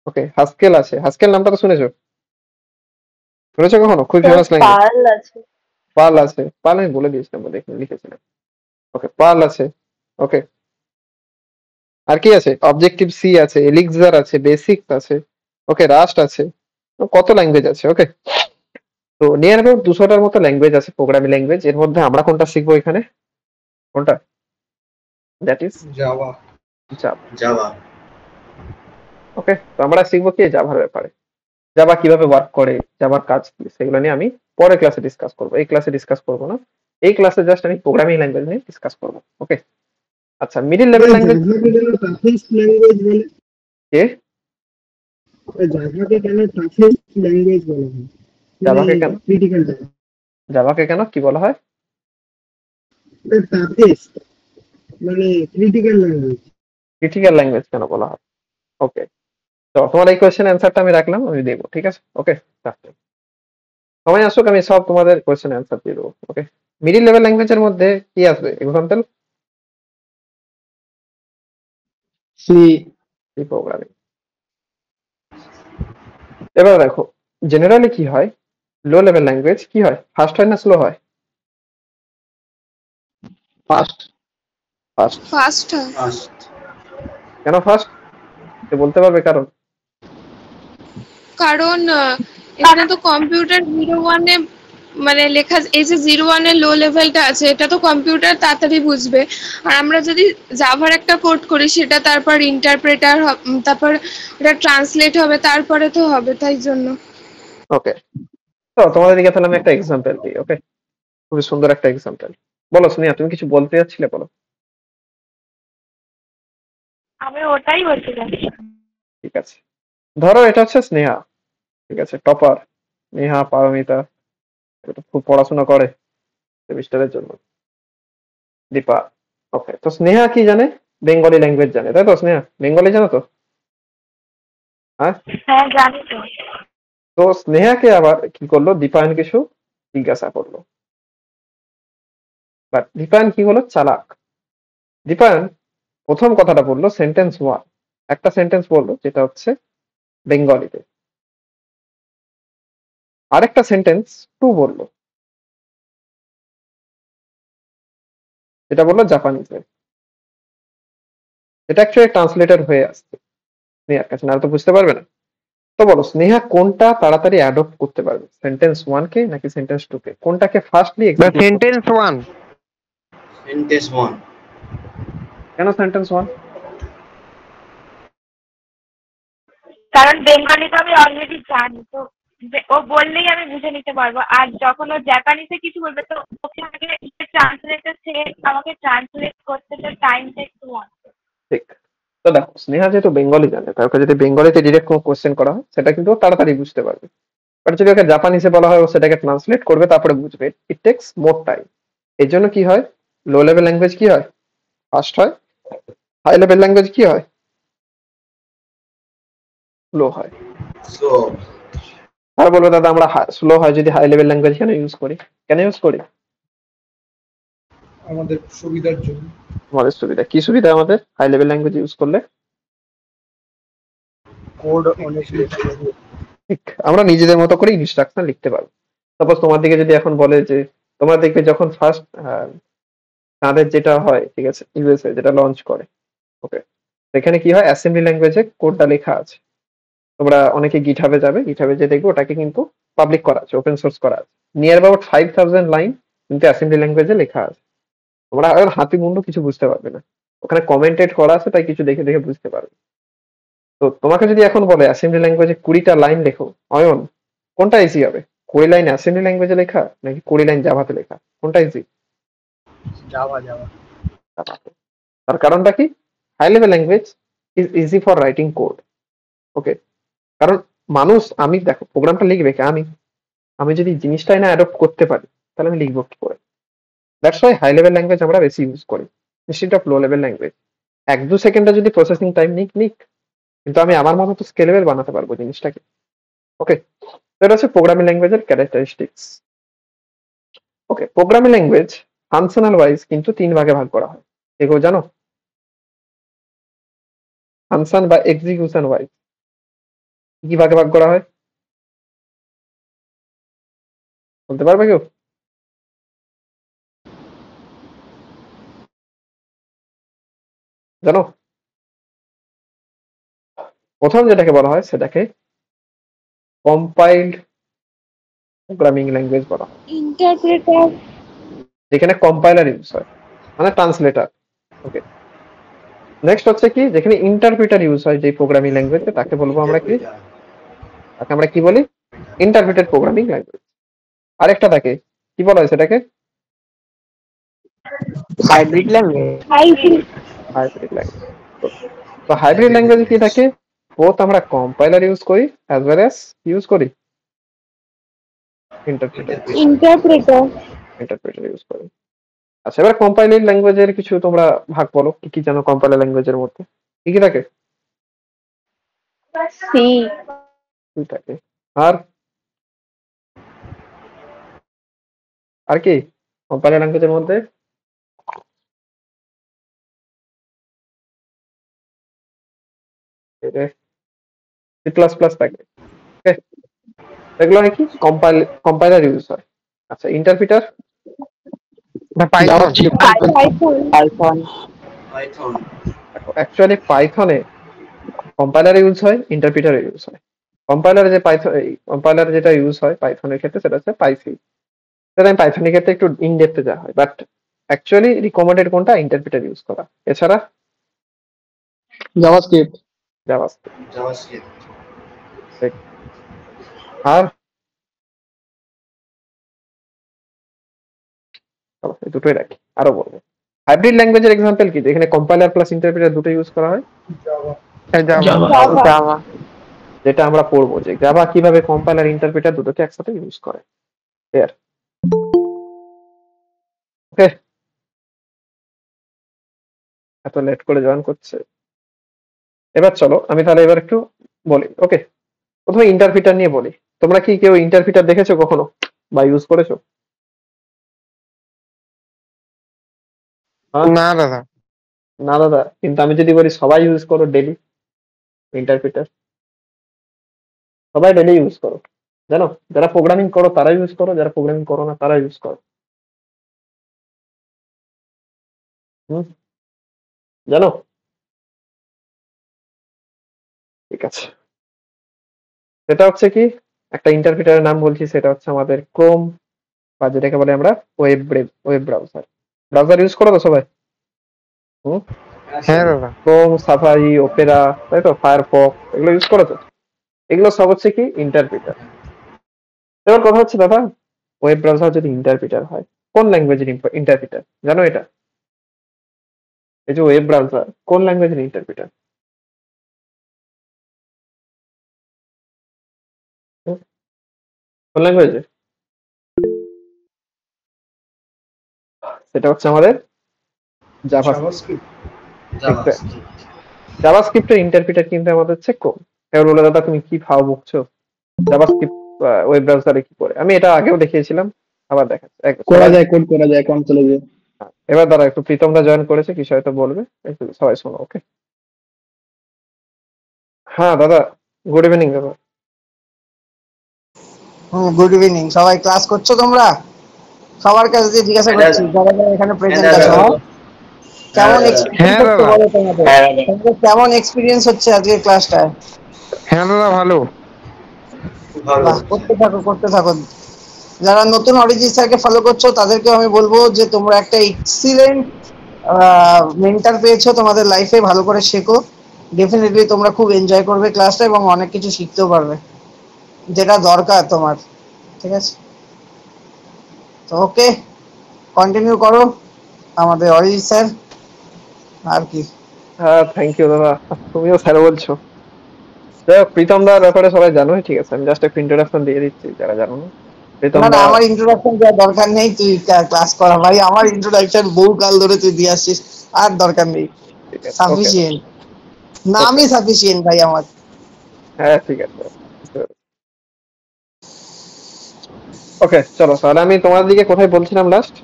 ওকে, হাস্কেল আছে। হাস্কেল নামটা তো শুনেছো? শুনেছো কখনো? খুব ফেমাস ল্যাঙ্গুয়েজ। পার্ল আছে পার্ল আছে, পার্ল আমি বলে দিয়েছিলাম, দেখে লিখেছিলাম। ওকে, পার্ল আছে, ওকে। আর কি আছে? অবজেক্টিভ সি আছে, এলিক্সার আছে, বেসিক্স আছে, ওকে, রাস্ট আছে, কত ল্যাঙ্গুয়েজ আছে। ওকে, তো নিয়ার অ্যাবাউট 200টার মতো ল্যাঙ্গুয়েজ আছে, প্রোগ্রামিং ল্যাঙ্গুয়েজ। এর মধ্যে আমরা কোনটা শিখবো এখানে? কোনটা? That is Java. জাভা। ওকে, তো আমরা শিখবো কি জাভার ব্যাপারে, জাভা কিভাবে ওয়ার্ক করে, জাভার কাজ কি, সেগুলো নিয়ে আমি পরের ক্লাসে ডিসকাস করবো। এই ক্লাসে ডিসকাস করবো না, এই ক্লাসে জাস্ট আমি প্রোগ্রামিং ল্যাঙ্গুয়েজ নিয়ে ডিসকাস করবো। ওকে, আচ্ছা, middle level language toughest language বলে? কে? জাভাকে কেন টাফেস্ট ল্যাঙ্গুয়েজ বলা হয়? জাভাকে কেন? ক্রিটিক্যাল জাভাকে কেন কি বলা হয়? টাফেস্ট মানে ক্রিটিক্যাল ল্যাঙ্গুয়েজ। ক্রিটিক্যাল ল্যাঙ্গুয়েজ কেন বলা হয়? ওকে, তো তোমার এই কোয়েশ্চেন অ্যান্সারটা আমি রাখলাম, আমি দেবো, ঠিক আছে? ওকে, সময় আসুক আমি সব তোমাদের কোয়েশ্চেন অ্যান্সার দিয়ে দেবো। ওকে, মিডিল লেভেল ল্যাঙ্গুয়েজের মধ্যে কি আসবে এক্সাম্পল? C programming. এবার দেখো জেনারেলি কি হয়, লো লেভেল ল্যাঙ্গুয়েজ কি হয়, ফাস্ট হয় না স্লো হয়? ফাস্ট। ফাস্ট ফার্স্ট কেন ফাস্ট বলতে পারবে কারণ? কারণ এখানে তো কম্পিউটার 01-এ মানে লেখা, এই যে 01-এর লো লেভেলটা আছে এটা তো কম্পিউটার তাড়াতাড়ি বুঝবে। আর আমরা যদি জাভার একটা কোড করি সেটা তারপর ইন্টারপ্রেটার, তারপর এটা ট্রান্সলেট হবে, তারপরে তো হবে, তাই জন্য। ওকে, তো তোমাদের দিকে তাহলে আমি একটা এক্সাম্পল দিই। ওকে, খুবই সুন্দর একটা এক্সাম্পল। বলো স্নেহা, তুমি কিছু বলতে যাচ্ছিলে, বলো। আমি ওটাই বলছিলাম। ঠিক আছে, ধরো এটা হচ্ছে স্নেহা, ঠিক আছে, টপার নেহা পারমিতা, এটা খুব পড়াশোনা করে সেমিস্টারের জন্য, দীপা। ওকে, তো স্নেহা কি জানে? বেঙ্গলি ল্যাঙ্গুয়েজ জানে, তাই তো? স্নেহা বেঙ্গলি জানো তো? হ্যাঁ, হ্যাঁ জানি তো। তো স্নেহাকে আবার কি করলো, দীপায়ন কিছু জিজ্ঞাসা করলো, বাট দীপায়ন কি হলো, চালাক। দীপায়ন প্রথম কথাটা বললো সেন্টেন্স 1, একটা সেন্টেন্স বললো যেটা হচ্ছে বেঙ্গলিতে, আরেকটা সেন্টেন্স 2 বললো যেটা বললো জাপানিজে। এটা অ্যাকচুয়ালি ট্রান্সলেটর হয়ে আসছে স্নেহার কাছে, না তো বুঝতে পারবে না। তো বলো স্নেহা কোনটা তাড়াতাড়ি অ্যাডপ্ট করতে পারবে, সেন্টেন্স 1 কে নাকি সেন্টেন্স 2 কে? কোনটাকে ফার্স্টলি এক্সিকিউট? সেন্টেন্স 1। সেন্টেন্স 1। কেন সেন্টেন্স 1? কারণ বেঙ্গলি তো আমি অলরেডি জানি, তো ও বললেই আমি বুঝে নিতে পারবো। আর যখন ও জাপানিতে কিছু বলবে তো ওকে আগে ট্রান্সলেটর সে আমাকে ট্রান্সলেট করতে তো টাইমটা একটু লাগবে। ঠিক। তো দেখো স্নেহা যেহেতু বেঙ্গলি জানে, তার কাছে যদি বেঙ্গলিতে ডিরেক্ট কোনো কোশ্চেন করা হয় সেটা কিন্তু ও তাড়াতাড়ি বুঝতে পারবে। বাট যদি ওকে জাপানিসে বলা হয় ও সেটাকে ট্রান্সলেট করবে তারপরে বুঝবে, ইট টেক্স মোর টাইম। এর জন্য কি হয়, লো লেভেল ল্যাঙ্গুয়েজ কি হয়, ফাস্ট হয়, হাই লেভেল ল্যাঙ্গুয়েজ কি হয়, স্লো হয়। সো আর বলবো দাদা আমরা স্লো হয় যদি হাই লেভেল ল্যাঙ্গুয়েজ কেন ইউজ করি? কেন ইউজ করি? আমাদের সুবিধার জন্য। আমাদের সুবিধা কি, সুবিধা আমাদের হাই লেভেল ল্যাঙ্গুয়েজ ইউজ করলে? কোড অনেক লেখা যাবে। ঠিক, আমরা নিজেদের মতো করে ইনস্ট্রাকশন লিখতে পারবো। সাপোজ তোমার দিকে যদি এখন বলে যে তোমার দেখবে যখন ফার্স্ট তাদের যেটা হয়, ঠিক আছে, ইউএসএ যেটা লঞ্চ করে, ওকে, সেখানে কি হয়, অ্যাসেম্বলি ল্যাঙ্গুয়েজে কোডটা লেখা আছে। তোমরা অনেকে গিটহাবে যাবে, গিটহাবে যে দেখবে ওটাকে কিন্তু পাবলিক করা আছে, ওপেন সোর্স করা আছে, নিয়ার অ্যাবাউট 5000 লাইন কিন্তু অ্যাসেম্বলি ল্যাঙ্গুয়েজে লেখা আছে। তোমরা আর হাতি মুন্ডু কিছু বুঝতে পারবে না, ওখানে কমেন্টেড করা আছে, তাই কিছু দেখে দেখে বুঝতে পারবে। তো তোমাকে যদি এখন বলে অ্যাসেম্বলি ল্যাঙ্গুয়েজে 20টা লাইন লেখো, অয়ন কোনটা ইজি হবে, 20 লাইন অ্যাসেম্বলি ল্যাঙ্গুয়েজে লেখা নাকি 20 লাইন জাভাতে লেখা, কোনটা ইজি? যাওয়া যাওয়া তার কারণটা কি, high level language is easy for writing code. Okay, কারণ মানুষ, আমি দেখো প্রোগ্রামটা লিখবে কি, আমি যদি জিনিসটাই না অ্যাডপ্ট করতে পারি তাহলে আমি লিখবো কি করে? That's why high level language আমরা বেশি ইউজ করি instead of low level language. 1-2 সেকেন্ডে যদি প্রসেসিং টাইম নিক, কিন্তু আমি আমার মতো তো স্কেলেবল বানাতে পারবো জিনিসটাকে। ওকে, তো এটা হচ্ছে প্রোগ্রামিং ল্যাঙ্গুয়েজের ক্যারেক্টারিস্টিক্স। ওকে, প্রোগ্রামিং ল্যাঙ্গুয়েজ ফাংশনাল ওয়াইজ কিন্তু 3 ভাগে ভাগ করা হয়, এগুলো জানো? ফাংশন বা এক্সিকিউশন ওয়াইজ কি ভাগে ভাগ করা হয় বলতে পারবে কেউ? জানো? প্রথম যেটাকে বলা হয় সেটাকে কম্পাইলড প্রোগ্রামিং ল্যাঙ্গুয়েজ বলা হয়, ইন্টারপ্রেটার। যেখানে কম্পাইলার ইউজ হয়, মানে ট্রান্সলেটর। ওকে, নেক্সট হচ্ছে কি, যেখানে ইন্টারপ্রিটার ইউজ হয় যে প্রোগ্রামিং ল্যাঙ্গুয়েজে, তাকে বলবো আমরা কি, তাকে আমরা কি বলি, ইন্টারপ্রিটেড প্রোগ্রামিং ল্যাঙ্গুয়েজ। আরেকটা থাকে কি বলা হয় সেটাকে, হাইব্রিড ল্যাঙ্গুয়েজ। Hybrid language. তো হাইব্রিড ল্যাঙ্গুয়েজে কি থাকে, বোথ আমরা কম্পাইলার ইউজ করি অ্যাজ ওয়েল অ্যাজ ইউজ করি ইন্টারপ্রিটার ইউজ করি। আচ্ছা, এবার কম্পাইলার ল্যাঙ্গুয়েজের কিছু তোমরা ভাগ বলো, কি কি জানো কম্পাইলার ল্যাঙ্গুয়েজের মধ্যে? কি কি থাকে? সি। কি থাকে? আর আর কি কম্পাইলার ল্যাঙ্গুয়েজের মধ্যে? সি প্লাস প্লাস থাকে। ওকে, এগুলো হয় কি কম্পাইলার ইউজ হয়। আচ্ছা, interpreter? Python. Python. Python. Actually পাইথনে কম্পাইলার ইউজ হয়, ইন্টারপ্রিটার ইউজ হয়। কম্পাইলারে যে পাইথন কম্পাইলার যেটা ইউজ হয় পাইথনের ক্ষেত্রে সেটা হচ্ছে পাইসি। সেটা আমি পাইথনের ক্ষেত্রে একটু ইন ডেপথে যাওয়া হয়, বাট অ্যাকচুয়ালি রিকমেন্ডেড কোনটা? ইন্টারপ্রিটার ইউজ করা। এছাড়া জাভাস্ক্রিপ্ট। জাভাস্ক্রিপ্ট। JavaScript. আর চলো, এই দুটোই রাখি, আরো বলবো। হাইব্রিড ল্যাঙ্গুয়েজের এক্সাম্পল কি যেখানে কম্পাইলার প্লাস ইন্টারপ্রিটার দুটো ইউজ করা হয়? জাভা। যেটা আমরা পড়বো যে জাভা কিভাবে কম্পাইলার ইন্টারপ্রিটার দুটোকে একসাথে ইউজ করে। ক্লিয়ার? ওকে, এত লেট করে জয়েন করছে। এবার চলো আমি তাহলে এবার একটু বলি। ওকে, প্রথমে ইন্টারপ্রিটার নিয়ে বলি। তোমরা কি কেউ ইন্টারপ্রিটার দেখেছো কখনো বা ইউজ করেছো? না দাদা। না দাদা, কিন্তু আমি যদি বলি সবাই ইউজ করো ডেলি ইন্টারপ্রিটার, সবাই ডেলি ইউজ করো। জানো, যারা প্রোগ্রামিং করো তারা ইউজ করো, যারা প্রোগ্রামিং করো না তারা ইউজ করো। হুম, জানো? ঠিক আছে, সেটা হচ্ছে কি, একটা ইন্টারপ্রিটারের নাম বলছি, সেটা হচ্ছে আমাদের ক্রোম, বা যেটাকে বলে আমরা ওয়েব ব্রাউজার। ব্রাউজার ইউজ করো তো সবাই? হুম, হ্যাঁ দাদা। ক্রোম, সাফারি, ওপেরা, তাই তো, ফায়ারফক্স, এগুলো ইউজ করো তো? এগুলো সব হচ্ছে কি ইন্টারপ্রিটার। এবার কথা হচ্ছে দাদা, ওয়েব ব্রাউজার যদি ইন্টারপ্রিটার হয়, কোন ল্যাঙ্গুয়েজের ইন্টারপ্রিটার জানো এটা? এই যে ওয়েব ব্রাউজার কোন ল্যাঙ্গুয়েজের ইন্টারপ্রিটার? কোন ল্যাঙ্গুয়েজের? সেটা হচ্ছে আমাদের জাভাস্ক্রিপ্ট। JavaScript. জাভাস্ক্রিপ্টের ইন্টারপ্রিটার কিন্তু আমাদের হচ্ছে ক্রোম। এবার বলে দাদা তুমি কি ভাও বকছো, জাভাস্ক্রিপ্ট ওয়েব ব্রাউজারে কি করে? আমি এটা আগেও দেখিয়েছিলাম, আবার দেখাচ্ছি। করা যায়, কোড করা যায় কনসোলে। এবার দাঁড়া, একটু প্রীতমদা জয়েন করেছে, কিছু হয়তো বলবে, একটু সবাই শোনো। ওকে, হ্যাঁ দাদা, গুড ইভিনিং দাদা। Good evening. সবাই ক্লাস করছো তোমরা? সবার কাছে দিয়ে জিজ্ঞাসা করছি যারা যারা এখানে প্রেজেন্ট আছো, কেমন এক্সপিরিয়েন্স হচ্ছে বলো তোমাদের? তোমাদের কেমন এক্সপিরিয়েন্স হচ্ছে আজকে ক্লাসটায়? হ্যাঁ দাদা, ভালো। বাহ, করতে থাকো করতে থাকো। যারা নতুন অরিজিৎ স্যারকে ফলো করছো তাদেরকেও আমি বলবো যে তোমরা একটা এক্সিলেন্ট মেন্টর পেয়েছো তোমাদের লাইফে, ভালো করে শেখো। ডেফিনেটলি তোমরা খুব এনজয় করবে ক্লাসটা এবং অনেক কিছু শিখতেও পারবে, যেটা দরকার তোমার। ঠিক আছে, তো ওকে, কন্টিনিউ করো আমাদের অরিজিৎ স্যার। আর কি? হ্যাঁ, থ্যাংক ইউ দাদা, তুমিও স্যার বলছো। যাই হোক, প্রীতম দার ব্যাপারে সবাই জানোই, ঠিক আছে, আমি জাস্ট একটু ইন্ট্রোডাকশন দিয়ে দিচ্ছি যারা জানো না। প্রীতম না না, দা, আমার ইন্ট্রোডাকশন দেওয়ার দরকার নেই, তুই ক্লাস করা ভাই। আমার ইন্ট্রোডাকশন বহু কাল ধরে তুই দিয়ে আসছিস, আর দরকার নেই। ঠিক আছে, ওকে, সাফিসিয়েন্ট, নামই সাফিসিয়েন্ট ভাই আমার। হ্যাঁ ঠিক আছে, ওকে চলো তাহলে আমি তোমার দিকে কোথায় বলছিলাম লাস্ট,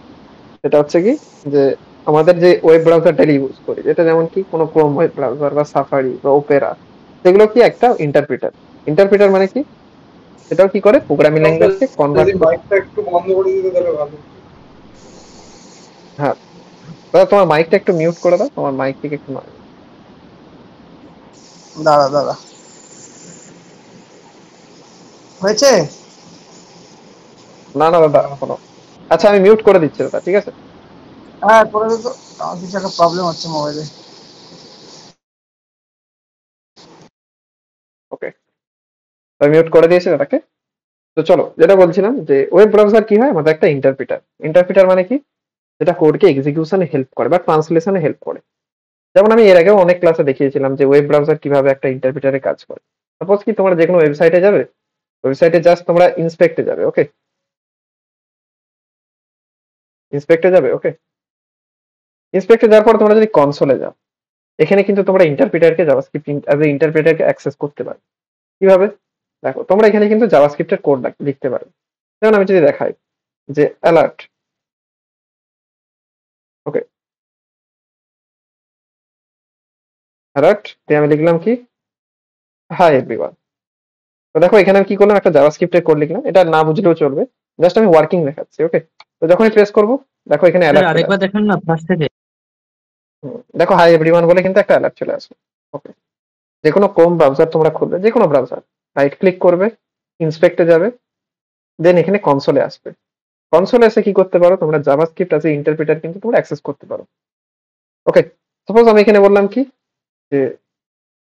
সেটা হচ্ছে কি যে আমাদের যে ওয়েব ব্রাউজার ডেলি ইউজ করি, যেটা যেমন কি কোনো ক্রোম ওয়েব ব্রাউজার বা সাফারি বা ওপেরা, সেগুলো কি একটা ইন্টারপ্রিটার। ইন্টারপ্রিটার মানে কি, সেটাও কি করে প্রোগ্রামিং ল্যাঙ্গুয়েজকে কনভার্ট করে। মাইকটা একটু বন্ধ করে দিতে তাহলে ভালো। হ্যাঁ দাদা, তোমার মাইকটা একটু মিউট করে দাও, তোমার মাইক থেকে একটু দাঁড়া দাঁড়া, হয়েছে? না না দাদা শোনো, আচ্ছা আমি মিউট করে দিচ্ছি দাদা, ঠিক আছে? হ্যাঁ করে দিত, আমার কিছু একটা প্রবলেম হচ্ছে মোবাইলে। ওকে, আমি মিউট করে দিয়েছি দাদাকে। তো চলো, যেটা বলছিলাম যে ওয়েব ব্রাউজার কি হয়, আমাদের একটা ইন্টারপ্রিটার। ইন্টারপ্রিটার মানে কি, যেটা কোডকে এক্সিকিউশনে হেল্প করে বা ট্রান্সলেশনে হেল্প করে। যেমন আমি এর আগেও অনেক ক্লাসে দেখিয়েছিলাম যে ওয়েব ব্রাউজার কিভাবে একটা ইন্টারপ্রিটারে কাজ করে। সাপোজ কি তোমরা যে কোনো ওয়েবসাইটে যাবে, ওয়েবসাইটে জাস্ট তোমরা ইন্সপেক্টে যাবে, ওকে, ইন্সপেক্টে যাবে, ওকে, ইন্সপেক্টে যাওয়ার পর তোমরা যদি কনসোলে যাও, এখানে কিন্তু তোমরা ইন্টারপ্রিটারকে জাভাস্ক্রিপ্ট অ্যাজ এ ইন্টারপ্রিটারকে অ্যাক্সেস করতে পারো। কিভাবে? দেখো তোমরা এখানে কিন্তু জাভাস্ক্রিপ্টের কোড লিখতে পারো। যেমন আমি যদি দেখাই যে অ্যালার্ট, ওকে, অ্যালার্ট দিয়ে আমি লিখলাম কি হাই এভরিওয়ান। তো দেখো এখানে আমি কি করলাম, একটা জাভাস্ক্রিপ্টের কোড লিখলাম, এটা না বুঝলেও চলবে, জাস্ট আমি ওয়ার্কিং দেখাচ্ছি। ওকে, তো যখনই প্রেস করব দেখো এখানে অ্যালার্ট আরেকবার দেখেন না ফার্স্ট থেকে। দেখো হাই এভরিওয়ান বলে কিন্তু একটা অ্যালার্ট চলে আসবে। ওকে, যে কোনো ক্রোম ব্রাউজার তোমরা খুলবে, যে কোনো ব্রাউজার, রাইট ক্লিক করবে, ইন্সপেক্টে যাবে, দেন এখানে কনসোলে আসবে। কনসোলে এসে কি করতে পারো, তোমরা জাভাস্ক্রিপ্ট আছে ইন্টারপ্রিটার কিন্তু তোমরা অ্যাক্সেস করতে পারো। ওকে, সাপোজ আমি এখানে বললাম কি যে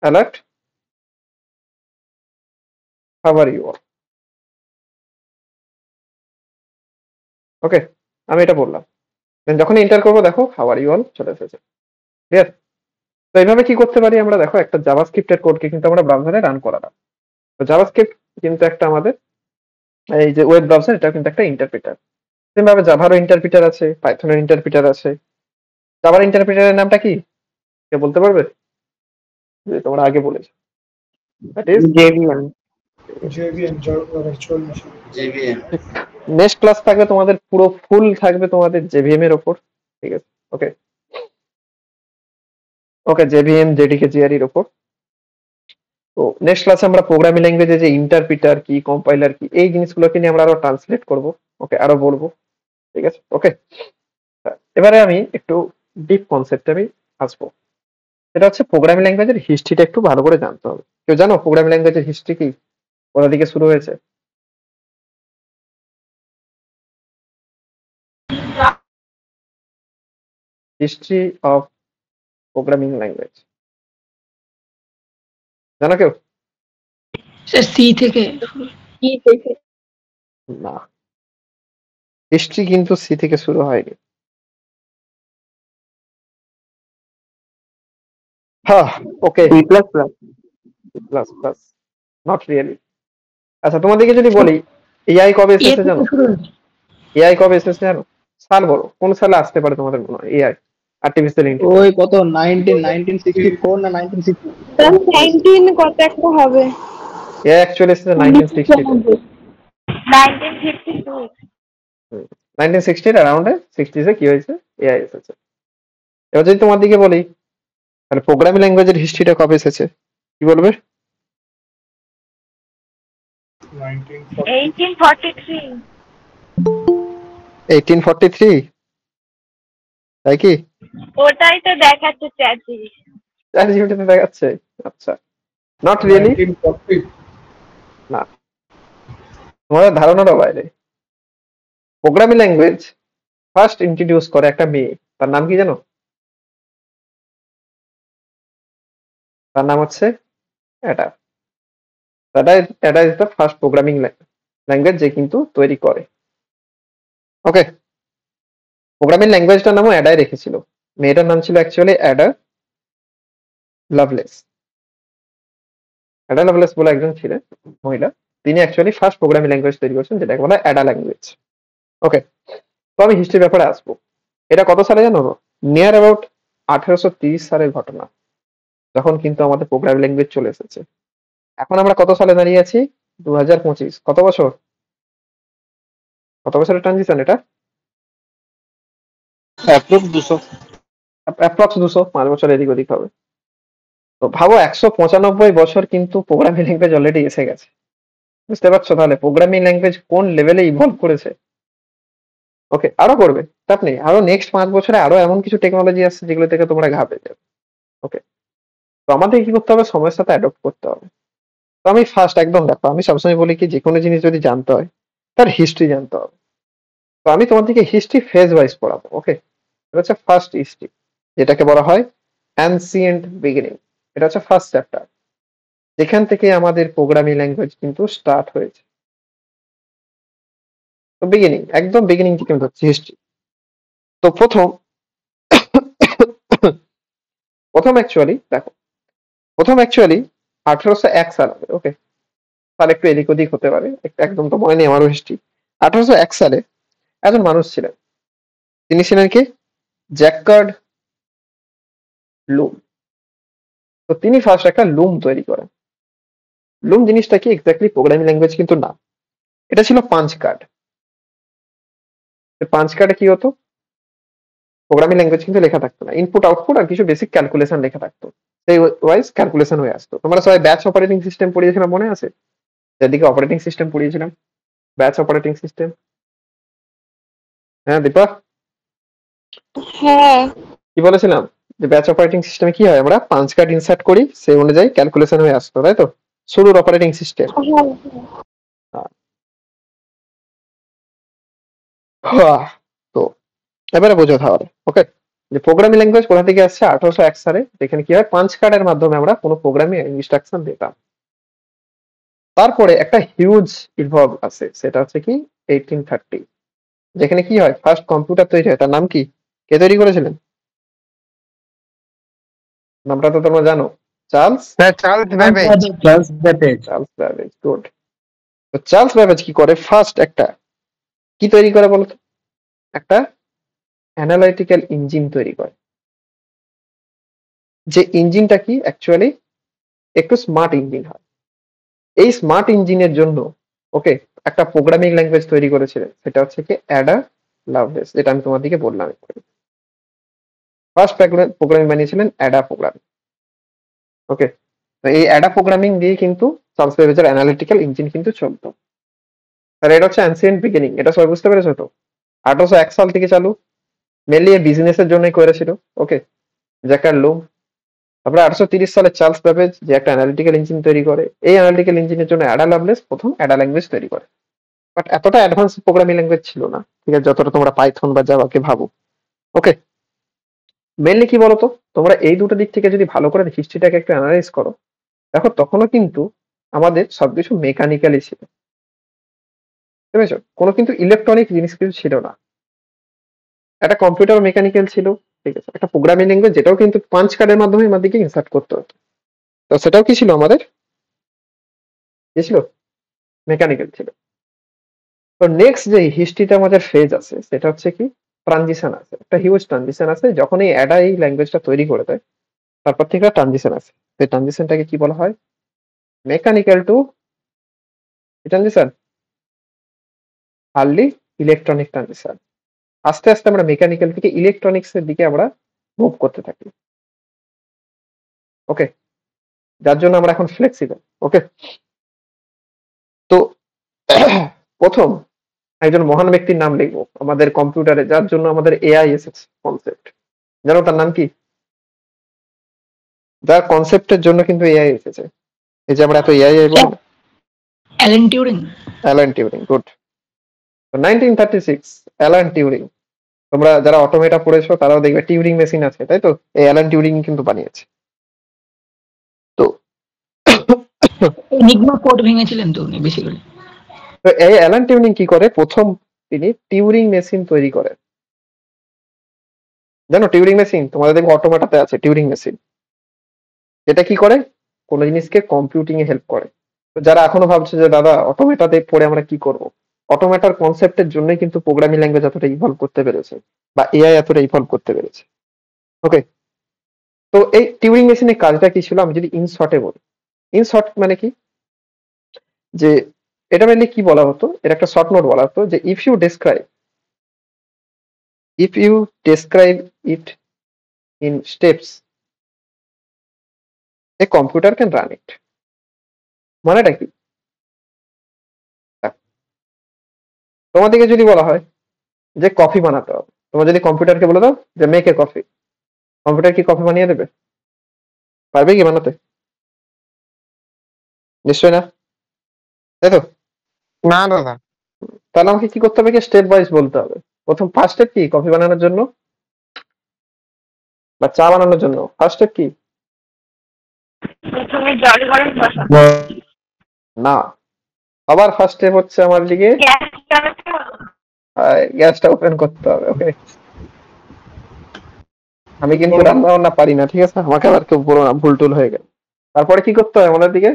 alert how are you all. Okay, আমি এটা বললাম, দেন যখন এন্টার করবো দেখো হাউ আর ইউ অল চলে এসেছে। ক্লিয়ার? তো এইভাবে কি করতে পারি আমরা, দেখো একটা জাভাস্ক্রিপ্টের কোডকে কিন্তু আমরা ব্রাউজারে রান করালাম। তো জাভাস্ক্রিপ্ট কিন্তু একটা আমাদের এই যে ওয়েব ব্রাউজার, এটা কিন্তু একটা ইন্টারপ্রিটার। সেম ভাবে জাভারও ইন্টারপ্রিটার আছে, পাইথনের ইন্টারপ্রিটার আছে। জাভার ইন্টারপ্রিটারের নামটা কি কে বলতে পারবে? যে তোমরা আগে বলেছো, that is JVM। Next class থাকবে তোমাদের, পুরো ফুল থাকবে তোমাদের জেভিএম এর উপর। ঠিক আছে, ওকে ওকে, জেভিএম জেডিকে জিআর এর উপর। তো নেক্সট ক্লাসে আমরা প্রোগ্রামিং ল্যাঙ্গুয়েজে যে ইন্টারপ্রিটার কি, কম্পাইলার কি, এই জিনিসগুলোকে নিয়ে আমরা আরো ট্রান্সলেট করব। ওকে, আরো বলবো। ঠিক আছে, ওকে। এবারে আমি একটু ডিপ কনসেপ্টে আমি আসবো, সেটা হচ্ছে প্রোগ্রামিং ল্যাঙ্গুয়েজের হিস্ট্রিটা একটু ভালো করে জানতে হবে। কেউ জানো প্রোগ্রামিং ল্যাঙ্গুয়েজের হিস্ট্রি কি, কোথা থেকে শুরু হয়েছে? হিস্ট্রি অফ প্রোগ্রামিং ল্যাঙ্গুয়েজ জানো কেউ? স্যার সি থেকে। না, হিস্ট্রি কিন্তু সি থেকে শুরু হয়নি। হ্যাঁ, ওকে, C++। Plus plus, not really. আচ্ছা তোমাদেরকে যদি বলি এআই কবে এসেছে জানো? এআই কবে এসেছে জানো? সাল বলো, কোন সালে আসতে পারে তোমাদের মনে হয় এআই, আর্টিফিশিয়াল ইন্টেলিজেন্স? ওই কত 1964 না 1960? 19 কত একটা হবে। এআই অ্যাকচুয়ালি এসেছে 1960 1952 1960 অ্যারাউন্ডে 60s এ কি হয়েছে, এআই এসেছে। এবার যদি তোমার দিকে বলি তাহলে প্রোগ্রামিং ল্যাঙ্গুয়েজের হিস্ট্রিটা কবে এসেছে, কি বলবে? 1843 1843, তাই কি? ওটাই তো দেখাচ্ছে চ্যাটজিপিটিতে দেখাচ্ছে? আচ্ছা, নট রিয়েলি, না, তোমাদের ধারণারও বাইরে। প্রোগ্রামিং ল্যাঙ্গুয়েজ ফার্স্ট ইন্ট্রোডিউস করে একটা মেয়ে, তার নাম কি জানো? তার নাম হচ্ছে Ada. Ada is the first programming language যে কিন্তু তৈরি করে। ওকে, প্রোগ্রামিং ল্যাঙ্গুয়েজটার নামও অ্যাডাই রেখেছিল। মেয়েটার নাম ছিল actually Ada Lovelace. Ada Lovelace বলে একজন ছিলেন মহিলা, তিনি অ্যাকচুয়ালি ফার্স্ট প্রোগ্রামিং ল্যাঙ্গুয়েজ তৈরি করেছেন, যেটাকে বলা হয় অ্যাডা ল্যাঙ্গুয়েজ। ওকে, তো আমি হিস্ট্রির ব্যাপারে আসবো। এটা কত সালে জানো? নিয়ার অ্যাবাউট 1830 সালের ঘটনা, যখন কিন্তু আমাদের প্রোগ্রামিং ল্যাঙ্গুয়েজ চলে এসেছে। এখন আমরা কত সালে দাঁড়িয়ে আছি? 2025। কত বছর, কত বছরের ট্রানজিশন এটা? অ্যাপ্রক্স 200। অ্যাপ্রক্স 205 বছর এদিক ওদিক হবে। তো ভাবো 195 বছর কিন্তু প্রোগ্রামিং ল্যাঙ্গুয়েজ অলরেডি এসে গেছে। বুঝতে পারছো তাহলে প্রোগ্রামিং ল্যাঙ্গুয়েজ কোন লেভেলে ইভলভ করেছে? ওকে, আরো করবে, চাপ নেই, আরো নেক্সট 5 বছরে আরো এমন কিছু টেকনোলজি আসছে যেগুলো থেকে তোমরা ঘাবড়ে যাবে। ওকে, তো আমাদের কি করতে হবে, সময়ের সাথে অ্যাডপ্ট করতে হবে। তো আমি ফার্স্ট একদম দেখো, আমি সবসময় বলি কি যে কোনো জিনিস যদি জানতে হয় তার হিস্ট্রি জানতে হবে। তো আমি তোমাদেরকে হিস্ট্রি ফেজ ওয়াইজ পড়াবো। ওকে, এটা হচ্ছে ফার্স্ট হিস্ট্রি, যেটাকে বলা হয় অ্যানসিয়েন্ট বিগিনিং। এটা হচ্ছে ফার্স্ট চ্যাপ্টার, যেখান থেকে আমাদের প্রোগ্রামিং ল্যাঙ্গুয়েজ কিন্তু স্টার্ট হয়েছে। তো বিগিনিং, একদম বিগিনিং থেকে আমি ধরছি হিস্ট্রি। তো প্রথম অ্যাকচুয়ালি দেখো, প্রথম অ্যাকচুয়ালি 1801 সাল হবে। ওকে, সাল একটু এদিক ওদিক হতে পারে, একদম তো মনে নেই আমারও হিস্ট্রি। 1801 সালে একজন মানুষ ছিলেন, তিনি ছিলেন কি? জ্যাকার্ড লুম। তো তিনি ফার্স্ট একটা লুম তৈরি করেন। লুম জিনিসটা কি এক্স্যাক্টলি প্রোগ্রামিং ল্যাঙ্গুয়েজ কিন্তু না, এটা ছিল পাঞ্চ কার্ড। পাঞ্চ কার্ডে কি হতো, প্রোগ্রামিং ল্যাঙ্গুয়েজ কিন্তু লেখা থাকতো না, ইনপুট আউটপুট আর কিছু বেসিক ক্যালকুলেশন লেখা থাকতো, সেই ওয়াইজ ক্যালকুলেশন হয়ে আসতো। তোমরা সবাই ব্যাচ অপারেটিং সিস্টেম পড়িয়েছিলাম মনে আছে, যেদিকে অপারেটিং সিস্টেম পড়িয়েছিলাম, ব্যাচ অপারেটিং সিস্টেম। হ্যাঁ দীপা, হ্যাঁ কি বলেছিলাম যে ব্যাচ অপারেটিং সিস্টেমে কি হয়, আমরা পাঞ্চ কার্ড ইনসার্ট করি, সেই অনুযায়ী ক্যালকুলেশন হয়ে আসতো, তাই তো? শুরুর অপারেটিং সিস্টেম। তো এবারে বোঝো তাহলে, ওকে, যে প্রোগ্রামিং ল্যাঙ্গুয়েজ কোথা থেকে আসছে, 1801 সালে, যেখানে কি হয় পাঞ্চ কার্ডের মাধ্যমে আমরা কোনো প্রোগ্রামিং ইনস্ট্রাকশন দিতাম। তারপরে একটা হিউজ ইভলভ আছে, সেটা হচ্ছে কি 1830, যেখানে কি হয় ফার্স্ট কম্পিউটার তৈরি হয়। তার নাম কি, কে তৈরি করেছিলেন? নামটা তো তোমরা জানো, চার্লস ব্যাবেজ। গুড। তো চার্লস ব্যাবেজ কি করে, ফার্স্ট একটা কি তৈরি করে বলতো, একটা অ্যানালাইটিক্যাল ইঞ্জিন তৈরি করে। যে ইঞ্জিনটা কি অ্যাকচুয়ালি একটু স্মার্ট ইঞ্জিন হয়। এই স্মার্ট ইঞ্জিনের জন্য ওকে একটা প্রোগ্রামিং ল্যাঙ্গুয়েজ তৈরি করেছিলেন, সেটা হচ্ছে কি অ্যাডা লাভলেস, যেটা আমি তোমাদেরকে বললাম। ফার্স্ট প্রোগ্রামিং বানিয়েছিলেন অ্যাডা প্রোগ্রামিং। ওকে, তো এই অ্যাডা প্রোগ্রামিং দিয়ে কিন্তু চার্লস ব্যাবেজের অ্যানালিটিক্যাল ইঞ্জিন কিন্তু চলতো। আর এটা হচ্ছে অ্যানসিয়েন্ট বিগিনিং, এটা সবাই বুঝতে পেরেছো তো? 1801 সাল থেকে চালু, মেনলি বিজনেসের জন্যই করেছিল। ওকে, জ্যাকার্ড লুম। তারপরে 1830 সালে চার্লস ব্যাবেজ যে একটা অ্যানালিটিক্যাল ইঞ্জিন তৈরি করে, এই অ্যানালিটিক্যাল ইঞ্জিনের জন্য অ্যাডা লাভলেস প্রথম অ্যাডা ল্যাঙ্গুয়েজ তৈরি করে। বাট এতটা অ্যাডভান্স প্রোগ্রামিং ল্যাঙ্গুয়েজ ছিল না, ঠিক আছে, যতটা তোমরা পাইথন বা জাভাকে ভাবো। ওকে, মেনলি কি বলতো, তোমরা এই দুটো দিক থেকে যদি ভালো করে হিস্ট্রিটাকে একটু অ্যানালাইজ করো, দেখো তখনও কিন্তু আমাদের সবকিছু মেকানিক্যালি ছিল, বুঝেছো? কোনো কিন্তু ইলেকট্রনিক জিনিস কিছু ছিল না। একটা কম্পিউটার মেকানিক্যাল ছিল, ঠিক আছে, একটা প্রোগ্রামিং ল্যাঙ্গুয়েজ যেটাও কিন্তু পাঞ্চ কার্ডের মাধ্যমে আমাদেরকে ইনসার্ট করতে হতো, তো সেটাও কি ছিল আমাদের, কি ছিল, মেকানিক্যাল ছিল। তো নেক্সট যে হিস্ট্রিতে আমাদের ফেজ আছে, সেটা হচ্ছে কি ট্রানজিশন আছে, একটা হিউজ ট্রানজিশন আছে। যখন এই অ্যাডা এই ল্যাঙ্গুয়েজটা তৈরি করে দেয়, তারপর থেকে একটা ট্রানজিশন আছে। সেই ট্রানজিশনটাকে কি বলা হয়, mechanical to transition, early electronic transition. আস্তে আস্তে আমরা মেকানিক্যাল থেকে ইলেকট্রনিক্স এর দিকে আমরা মুভ করতে থাকি। ওকে, যার জন্য আমরা এখন ফ্লেক্সিবল। ওকে, তো প্রথম একজন মহান ব্যক্তির নাম লিখবো আমাদের কম্পিউটারে, যার জন্য আমাদের এআই এসেছে কনসেপ্ট, জানো তার নাম কি? যার কনসেপ্টের জন্য কিন্তু এআই এসেছে, এই যে আমরা এত এআই বলি না, Alan Turing. Alan Turing, good. 1936 Alan Turing. তোমরা যারা অটোমেটা পড়েছো তারাও দেখবে টিউরিং মেশিন আছে, তাই তো? এই অ্যালান টিউরিং কিন্তু বানিয়েছে। তো এনিগমা কোড ভেঙেছিলেন তো উনি বেসিক্যালি। তো এই অ্যালান টিউরিং কি করে, প্রথম তিনি টিউরিং মেশিন তৈরি করেন। জানো টিউরিং মেশিন তোমাদের দেখবে অটোমেটাতে আছে টিউরিং মেশিন, এটা কি করে, কোন জিনিসকে কম্পিউটিং এ হেল্প করে। তো যারা এখনো ভাবছে যে দাদা অটোমেটাতে পড়ে আমরা কি করব, অটোমেটার কনসেপ্টের জন্যই কিন্তু প্রোগ্রামিং ল্যাঙ্গুয়েজ এতটা ইভলভ করতে পেরেছে, বা এআই এতটা ইভলভ করতে পেরেছে। ওকে, তো এই টিউরিং মেশিনের কাজটা কি ছিল, আমি যদি ইন শর্টে বলি, ইন শর্ট মানে কি, যে এটা মেনলি কি বলা হতো, এর একটা শর্ট নোট বলা হতো যে if you describe it in steps a computer can run it. মানেটা কি, তোমাদেরকে যদি বলা হয় যে কফি বানাতে হবে, তোমরা যদি কম্পিউটারকে বলে দাও যে মেক এ কফি, কম্পিউটার কি কফি বানিয়ে দেবে? পারবে কি বানাতে? নিশ্চয় না, তাই তো? না দাদা। তাহলে আমাকে কি করতে হবে, স্টেপ ওয়াইজ বলতে হবে। প্রথম ফার্স্ট স্টেপ কি, কফি বানানোর জন্য বা চা বানানোর জন্য ফার্স্ট স্টেপ কি? প্রথমে জল গরম বসাবো, না, আবার ফার্স্ট স্টেপ হচ্ছে আমার দিকে গ্যাসটা ওপেন করতে হবে। ওকে, আমি কিন্তু রান্না বান্না পারি না, ঠিক আছে, আমাকে আবার কেউ বলো না ভুল টুল হয়ে গেল। তারপরে কি করতে হবে আমাদের দিকে,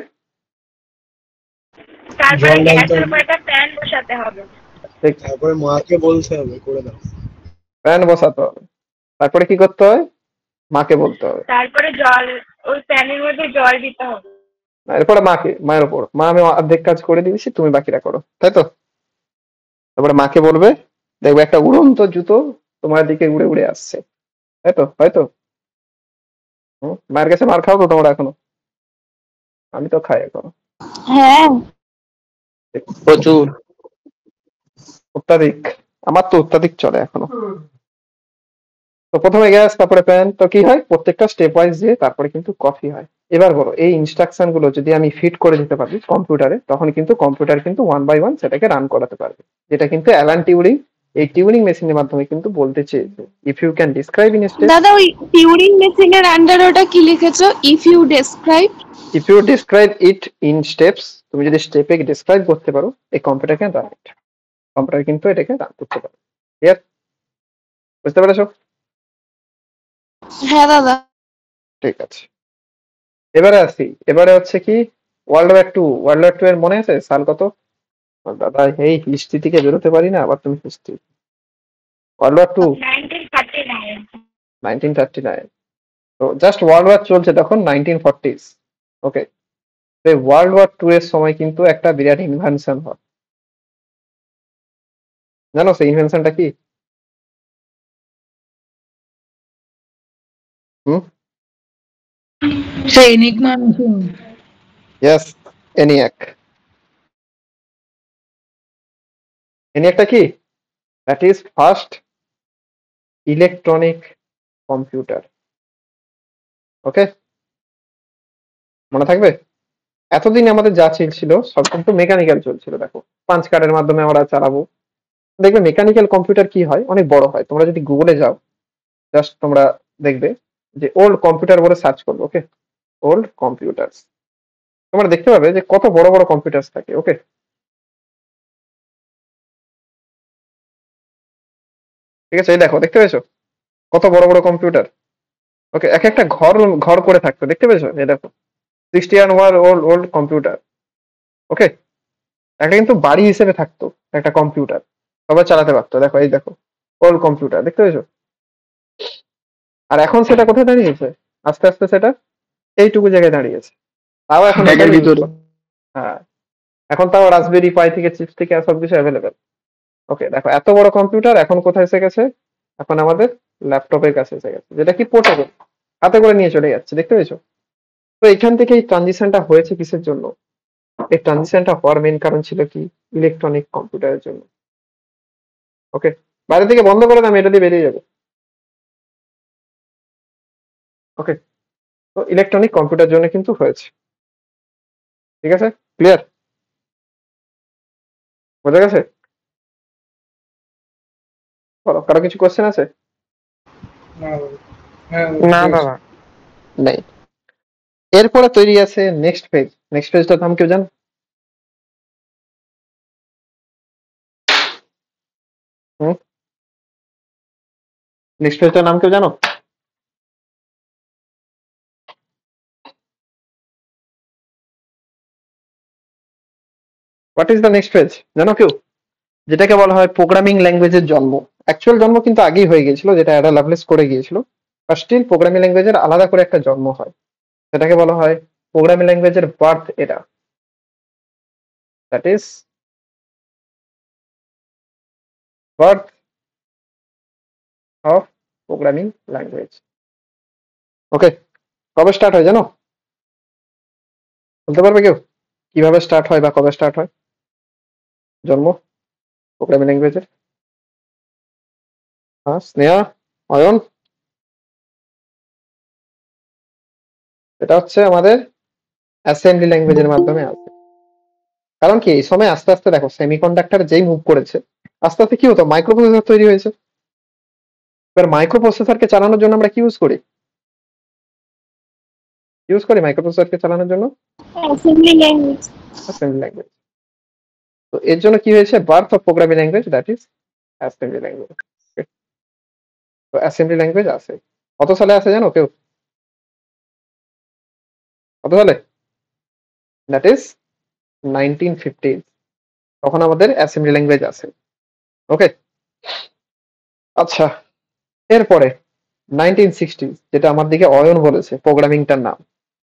তারপরে গ্যাসের উপর একটা প্যান বসাতে হবে, তারপরে মাকে বলতে হবে করে দাও, প্যান বসাতে হবে। তারপরে কি করতে হয়, মাকে বলতে হবে। তারপরে জল ওই প্যানের মধ্যে জল দিতে হবে। এরপরে মায়ের ওপর, মা আমি অর্ধেক কাজ করে দিয়েছি, তুমি বাকিটা করো, তাই তো? তারপরে মাকে বলবে, দেখবে একটা উড়ন্ত জুতো তোমার দিকে উড়ে উড়ে আসছে, তাই তো? হয়তো মায়ের কাছে মার খাও তো তোমরা এখনো? আমি তো খাই এখনো, হ্যাঁ প্রচুর। অত্যাধিক, আমার তো অত্যাধিক চলে এখনো। তো প্রথমে গ্যাস, তারপরে প্যান, তো কি হয় প্রত্যেকটা স্টেপ ওয়াইজ দিয়ে তারপরে কিন্তু কফি হয়। এবার বলো, এই ইনস্ট্রাকশন গুলো যদি আমি ফিট করে দিতে পারি কম্পিউটারে, তখন কিন্তু কম্পিউটার কিন্তু 1 বাই 1 সেটাকে রান করাতে পারবে। যেটা কিন্তু অ্যালান টিউরিং এই টিউরিং মেশিনের মাধ্যমে কিন্তু বলতে চেয়েছে, if you can describe in step. দাদা ওই টিউরিং মেশিনের আন্ডার ওটা কি লিখেছো? If you describe it in steps, তুমি যদি স্টেপে ডিসক্রাইব করতে পারো, এই কম্পিউটারকে কম্পিউটার কিন্তু এটাকে রান করতে পারে। ক্লিয়ার? বুঝতে পেরেছো? হ্যাঁ দাদা। ঠিক আছে, এবারে আসি। এবারে হচ্ছে কি ওয়ার্ল্ড ওয়ার 2 এর মনে আছে সাল কত? দাদা এই হিস্ট্রি থেকে বেরোতে পারি না, আবার তুমি হিস্ট্রি। World war 2 1939। 1939। তো জাস্ট ওয়ার্ল্ড ওয়ার চলছে তখন 1940s। ওকে, এই ওয়ার্ল্ড ওয়ার 2 এর সময় কিন্তু একটা বিরাট ইনভেনশন হয়। জানো সেই ইনভেনশনটা কি? সেই এনিগমা মেশিন। Yes, ENIAC. এনিয়াকটা কি? That is first electronic computer. Okay, মনে থাকবে? এতদিন আমাদের যা ছিল সব কিন্তু মেকানিক্যাল চলছিল। দেখো, পাঁচ কার্ডের মাধ্যমে আমরা চালাবো। দেখবে মেকানিক্যাল কম্পিউটার কি হয়, অনেক বড় হয়। তোমরা যদি গুগলে যাও, জাস্ট তোমরা দেখবে যে ওল্ড কম্পিউটার বলে সার্চ করবে। ওকে, ওল্ড কম্পিউটার, তোমরা দেখতে পাবে যে কত বড় বড় কম্পিউটার থাকে। ওকে, ঠিক আছে, এই দেখো, দেখতে পেয়েছো কত বড় বড় কম্পিউটার? ওকে, এক একটা ঘর ঘর করে থাকতো, দেখতে পেয়েছো? এই দেখো 61 ওল্ড কম্পিউটার। ওকে, একটা কিন্তু বাড়ি হিসেবে থাকতো একটা কম্পিউটার, সবাই চালাতে পারতো। দেখো, এই দেখো ওল্ড কম্পিউটার, দেখতে পেয়েছো? আর এখন সেটা কোথায় দাঁড়িয়েছে? আস্তে আস্তে সেটা এইটুকু জায়গায় দাঁড়িয়েছে। তাও এখন ব্যাগের ভিতরে। হ্যাঁ, এখন তাও রাসবেরি পাই থেকে চিপস থেকে সবকিছু অ্যাভেলেবেল। ওকে, দেখো এত বড় কম্পিউটার এখন কোথায় এসে গেছে? এখন আমাদের ল্যাপটপের কাছে এসে গেছে, যেটা কি পোর্টেবল, হাতে করে নিয়ে চলে যাচ্ছে। দেখতে পেয়েছো? তো এখান থেকে এই ট্রানজিশনটা হয়েছে কিসের জন্য? এই ট্রানজিশনটা হওয়ার মেন কারণ ছিল কি? ইলেকট্রনিক কম্পিউটারের জন্য। ওকে, বাইরে থেকে বন্ধ করে আমি এটা দিয়ে বেরিয়ে যাবো। ওকে, তো ইলেকট্রনিক কম্পিউটার জন্য কিন্তু হয়েছে। ঠিক আছে, ক্লিয়ার? বোঝা গেছে? বলো, কারো কিছু কোশ্চেন আছে? না দাদা। নেই। এরপরে তৈরি আছে নেক্সট পেজ। নেক্সট পেজটার নাম কেউ জানো? নেক্সট পেজটার নাম কেউ জানো? What is the next page জানো কেউ? যেটাকে বলা হয় প্রোগ্রামিং ল্যাঙ্গুয়েজের জন্ম। অ্যাকচুয়াল জন্ম কিন্তু আগেই হয়ে গিয়েছিল, যেটা অ্যাডা লাভলেস করে গিয়েছিল। আর স্টিল প্রোগ্রামিং ল্যাঙ্গুয়েজের আলাদা করে একটা জন্ম হয়, সেটাকে বলা হয় প্রোগ্রামিং ল্যাঙ্গুয়েজের বার্থ এরা। That is birth of programming language. Okay, কবে স্টার্ট হয় জানো? বলতে পারবে কেউ কিভাবে স্টার্ট হয় বা কবে স্টার্ট হয় জন্ম প্রোগ্রামিং ল্যাঙ্গুয়েজের? হ্যাঁ, স্নেহা, অয়ন। এটা হচ্ছে আমাদের অ্যাসেম্বলি ল্যাঙ্গুয়েজের মাধ্যমে আসে। কারণ কি, এই সময় আস্তে আস্তে দেখো সেমিকন্ডাক্টর যেই মুভ করেছে, আস্তে আস্তে কি হতো, মাইক্রোপ্রসেসর তৈরি হয়েছে। এবার মাইক্রোপ্রসেসরকে চালানোর জন্য আমরা কি ইউজ করি? মাইক্রোপ্রসেসরকে চালানোর জন্য অ্যাসেম্বলি ল্যাঙ্গুয়েজ। Assembly language. তো এর জন্য কি হয়েছে, birth of programming language, that is assembly language. তো অ্যাসেম্বলি ল্যাঙ্গুয়েজ আসে কত সালে আসে জানো কেউ? কত সালে? That is 1950। তখন আমাদের অ্যাসেম্বলি ল্যাঙ্গুয়েজ আসে। ওকে, আচ্ছা, এরপরে 1960, যেটা আমার দিকে অয়ন বলেছে প্রোগ্রামিংটার নাম,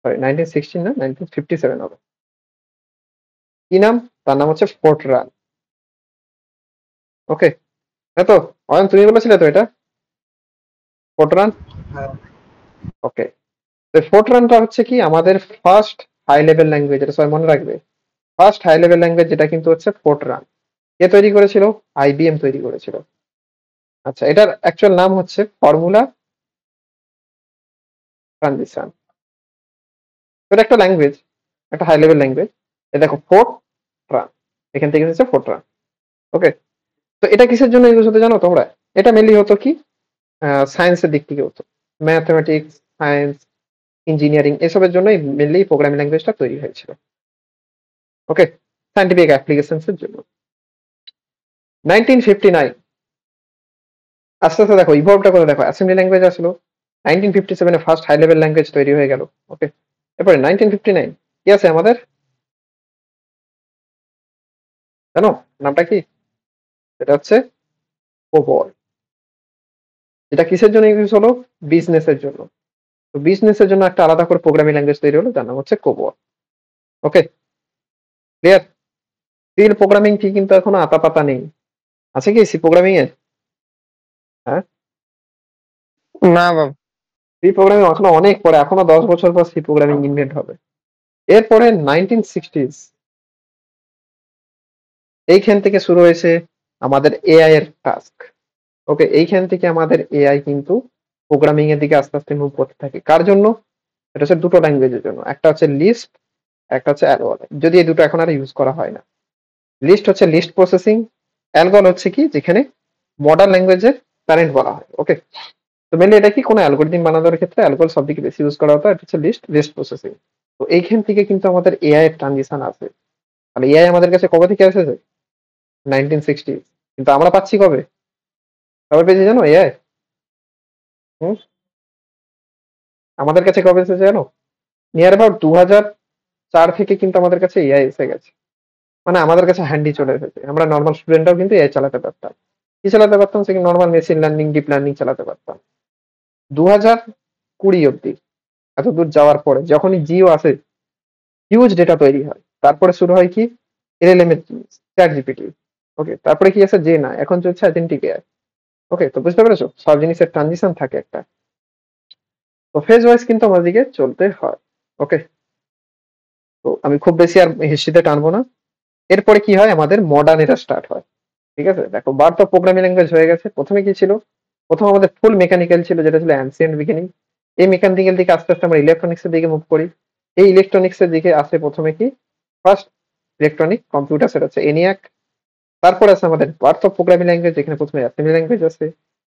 সরি 1916 না 1957 হবে। কি নাম? তার নাম হচ্ছে ফোর্টরান। ওকে, হ্যাঁ তো অয়ন তুমি বলেছিলে তো এটা ফোর্টরান। হ্যাঁ ওকে, তো ফোর্টরানটা হচ্ছে কি আমাদের ফার্স্ট হাই লেভেল ল্যাঙ্গুয়েজ, এটা সবাই মনে রাখবে। ফার্স্ট হাই লেভেল ল্যাঙ্গুয়েজ যেটা কিন্তু হচ্ছে ফোর্টরান। কে তৈরি করেছিল? আইবিএম তৈরি করেছিল। আচ্ছা, এটার অ্যাকচুয়াল নাম হচ্ছে ফর্মুলা ট্রানজিশন। এটা একটা ল্যাঙ্গুয়েজ, একটা হাই লেভেল ল্যাঙ্গুয়েজ। এটা দেখো ফোর্টরান, এখান থেকে এসেছে ফোর্টরান। ওকে, তো এটা কিসের জন্য ইউজ হতে জানো তোমরা? এটা মেনলি হতো কি সায়েন্সের দিক থেকে হতো, ম্যাথমেটিক্স, সায়েন্স, ইঞ্জিনিয়ারিং এসবের জন্যই মেনলি প্রোগ্রামিং ল্যাঙ্গুয়েজটা তৈরি হয়েছিল। ওকে, সায়েন্টিফিক অ্যাপ্লিকেশনস এর জন্য। 1959 আস্তে আস্তে দেখো ইভলভটা করে দেখো, অ্যাসেম্বলি ল্যাঙ্গুয়েজ আসলো। 1957 ফার্স্ট হাই লেভেল ল্যাঙ্গুয়েজ তৈরি হয়ে গেল। ওকে, এরপরে 1959 কি আছে আমাদের জানো নামটা কি? এটা হচ্ছে কোবল। এটা কিসের জন্য ইউজ হলো? বিজনেসের জন্য। তো বিজনেসের জন্য একটা আলাদা করে প্রোগ্রামিং ল্যাঙ্গুয়েজ তৈরি হলো, যার নাম হচ্ছে কোবল। ওকে, ক্লিয়ার? সিল প্রোগ্রামিং কি কিন্তু এখনো আতা পাতা নেই, আছে কি সি প্রোগ্রামিং এর? হ্যাঁ, না বাবা। সি প্রোগ্রামিং এখনো অনেক পরে, এখনো 10 বছর পর সি প্রোগ্রামিং ইনভেন্ট হবে। এরপরে 1960s এইখান থেকে শুরু হয়েছে আমাদের এআই এর টাস্ক। ওকে, এইখান থেকে আমাদের এআই কিন্তু প্রোগ্রামিং এর দিকে আস্তে আস্তে মুভ করতে থাকে। কার জন্য? এটা হচ্ছে দুটো ল্যাঙ্গুয়েজের জন্য, একটা হচ্ছে লিস্ট, একটা হচ্ছে অ্যালগল। যদি এই দুটো এখন আর ইউজ করা হয় না। লিস্ট হচ্ছে লিস্ট প্রসেসিং, অ্যালগল হচ্ছে কি যেখানে মডার্ন ল্যাঙ্গুয়েজের প্যারেন্ট বলা হয়। ওকে, তো মেনলি এটা কি কোনো অ্যালগোরিদম বানানোর ক্ষেত্রে অ্যালগল সব থেকে বেশি ইউজ করা হতো। এটা হচ্ছে লিস্ট প্রসেসিং। তো এইখান থেকে কিন্তু আমাদের এআই এর ট্রানজিশন আসে। তাহলে এআই আমাদের কাছে কবে থেকে এসেছে? 1960। কিন্তু আমরা পাচ্ছি কবে? কবে পেয়েছি জানো এআই? হুম, আমাদের কাছে কবে এসেছে জানো? নিয়ার অ্যাবাউট 2004 থেকে কিন্তু আমাদের কাছে এআই এসে গেছে। মানে আমাদের কাছে হ্যান্ডি চলে এসেছে। আমরা নর্মাল স্টুডেন্টরাও কিন্তু এআই চালাতে পারতাম। কি চালাতে পারতাম? সে normal machine learning, deep learning চালাতে পারতাম। 2020 অব্দি, এত দূর যাওয়ার পরে যখনই জিও আসে, হিউজ ডেটা তৈরি হয়। তারপরে শুরু হয় কি এলএলএম এর চ্যাট জিপিটি। ওকে, তারপরে কি আছে যে না এখন চলছে অ্যাজেন্টিক এআই। ওকে, তো বুঝতে পেরেছো সব জিনিসের ট্রানজিশন থাকে একটা। তো ফেজ ওয়াইজ কিন্তু আমাদেরকে চলতে হয়। ওকে, তো আমি খুব বেশি আর হিস্ট্রিতে টানবো না। এরপরে কি হয় আমাদের মডার্ন এরা স্টার্ট হয়। ঠিক আছে, দেখো বার্থ অফ প্রোগ্রামিং ল্যাঙ্গুয়েজ হয়ে গেছে। প্রথমে কি ছিল? প্রথম আমাদের ফুল মেকানিক্যাল ছিল, যেটা ছিল অ্যানসিয়েন্ট বিগিনিং। এই মেকানিক্যাল দিকে আস্তে আস্তে আমরা ইলেকট্রনিক্স এর দিকে মুভ করি। এই ইলেকট্রনিক্স এর দিকে আসে প্রথমে কি ফার্স্ট ইলেকট্রনিক কম্পিউটার, সেটা হচ্ছে এনিয়াক। তারপর আছে আমাদের বার্থ অফ প্রোগ্রামিং ল্যাঙ্গুয়েজ, যেখানে প্রথমে অ্যাসেম্বলি ল্যাঙ্গুয়েজ আছে,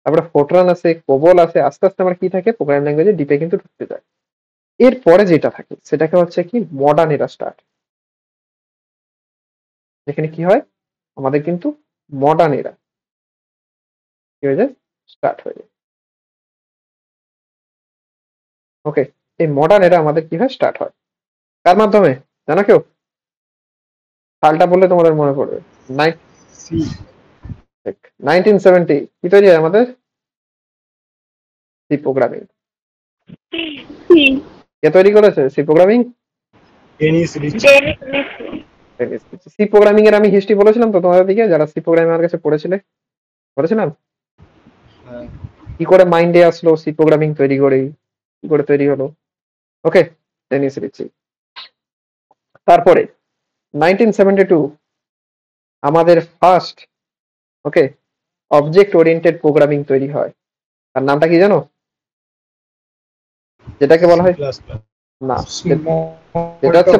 তারপরে ফোর্টরান আছে, কোবল আছে। আস্তে আস্তে আমরা কি থাকে প্রোগ্রামিং ল্যাঙ্গুয়েজে ডিপে কিন্তু ঢুকতে যায়। এরপরে যেটা থাকে সেটাকে হচ্ছে কি মডার্ন এরা স্টার্ট, যেখানে কি হয় আমাদের কিন্তু মডার্ন এরা কি হয়ে যায় স্টার্ট হয়ে যায়। ওকে, এই মডার্ন এরা আমাদের কি হয় স্টার্ট হয় কার মাধ্যমে জানো কেউ? সালটা বললে তোমাদের মনে পড়বে। 1970 কি তৈরি হয় আমাদের? C programming. কে তৈরি করেছে সি প্রোগ্রামিং? সি প্রোগ্রামিং এর আমি হিস্ট্রি বলেছিলাম তো তোমাদের দিকে, যারা সি প্রোগ্রামিং আমার কাছে পড়েছিলে, বলেছিলাম কি করে মাইন্ডে আসলো সি প্রোগ্রামিং তৈরি করেই, কি করে তৈরি হলো। ওকে, ডেনিস রিচি। তারপরে 1972 আমাদের ফার্স্ট ওকে অবজেক্ট ওরিয়েন্টেড প্রোগ্রামিং তৈরি হয়। তার নামটা কি জানো? যেটাকে বলা হয় না, যেটা হচ্ছে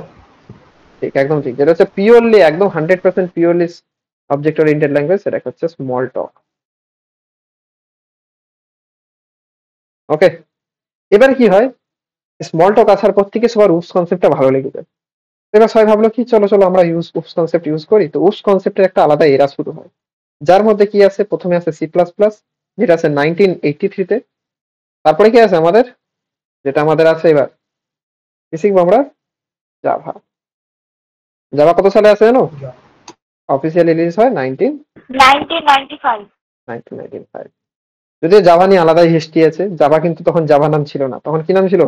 ঠিক একদম ঠিক, যেটা হচ্ছে পিওরলি একদম 100% পিওরলি অবজেক্ট ওরিয়েন্টেড ল্যাঙ্গুয়েজ, সেটা হচ্ছে স্মল টক। ওকে, এবার কি হয় স্মল টক আসার পর থেকে সবার উপস কনসেপ্টটা ভালো লেগে যায়। এবার সবাই ভাবলো কি চলো চলো আমরা উপস কনসেপ্ট ইউজ করি। তো উপস কনসেপ্টের একটা আলাদা এরা শুরু হয়, যার মধ্যে কি আছে প্রথমে আছে সি প্লাস প্লাস, যেটা আছে 1983-তে। তারপরে কি আছে আমাদের, যেটা আমাদের আছে এবার কি শিখবো আমরা, জাভা। জাভা কত সালে আছে জানো? অফিসিয়ালি রিলিজ হয় 1995। যদিও জাভা নিয়ে আলাদাই হিস্ট্রি আছে। জাভা কিন্তু তখন জাভা নাম ছিল না, তখন কি নাম ছিল?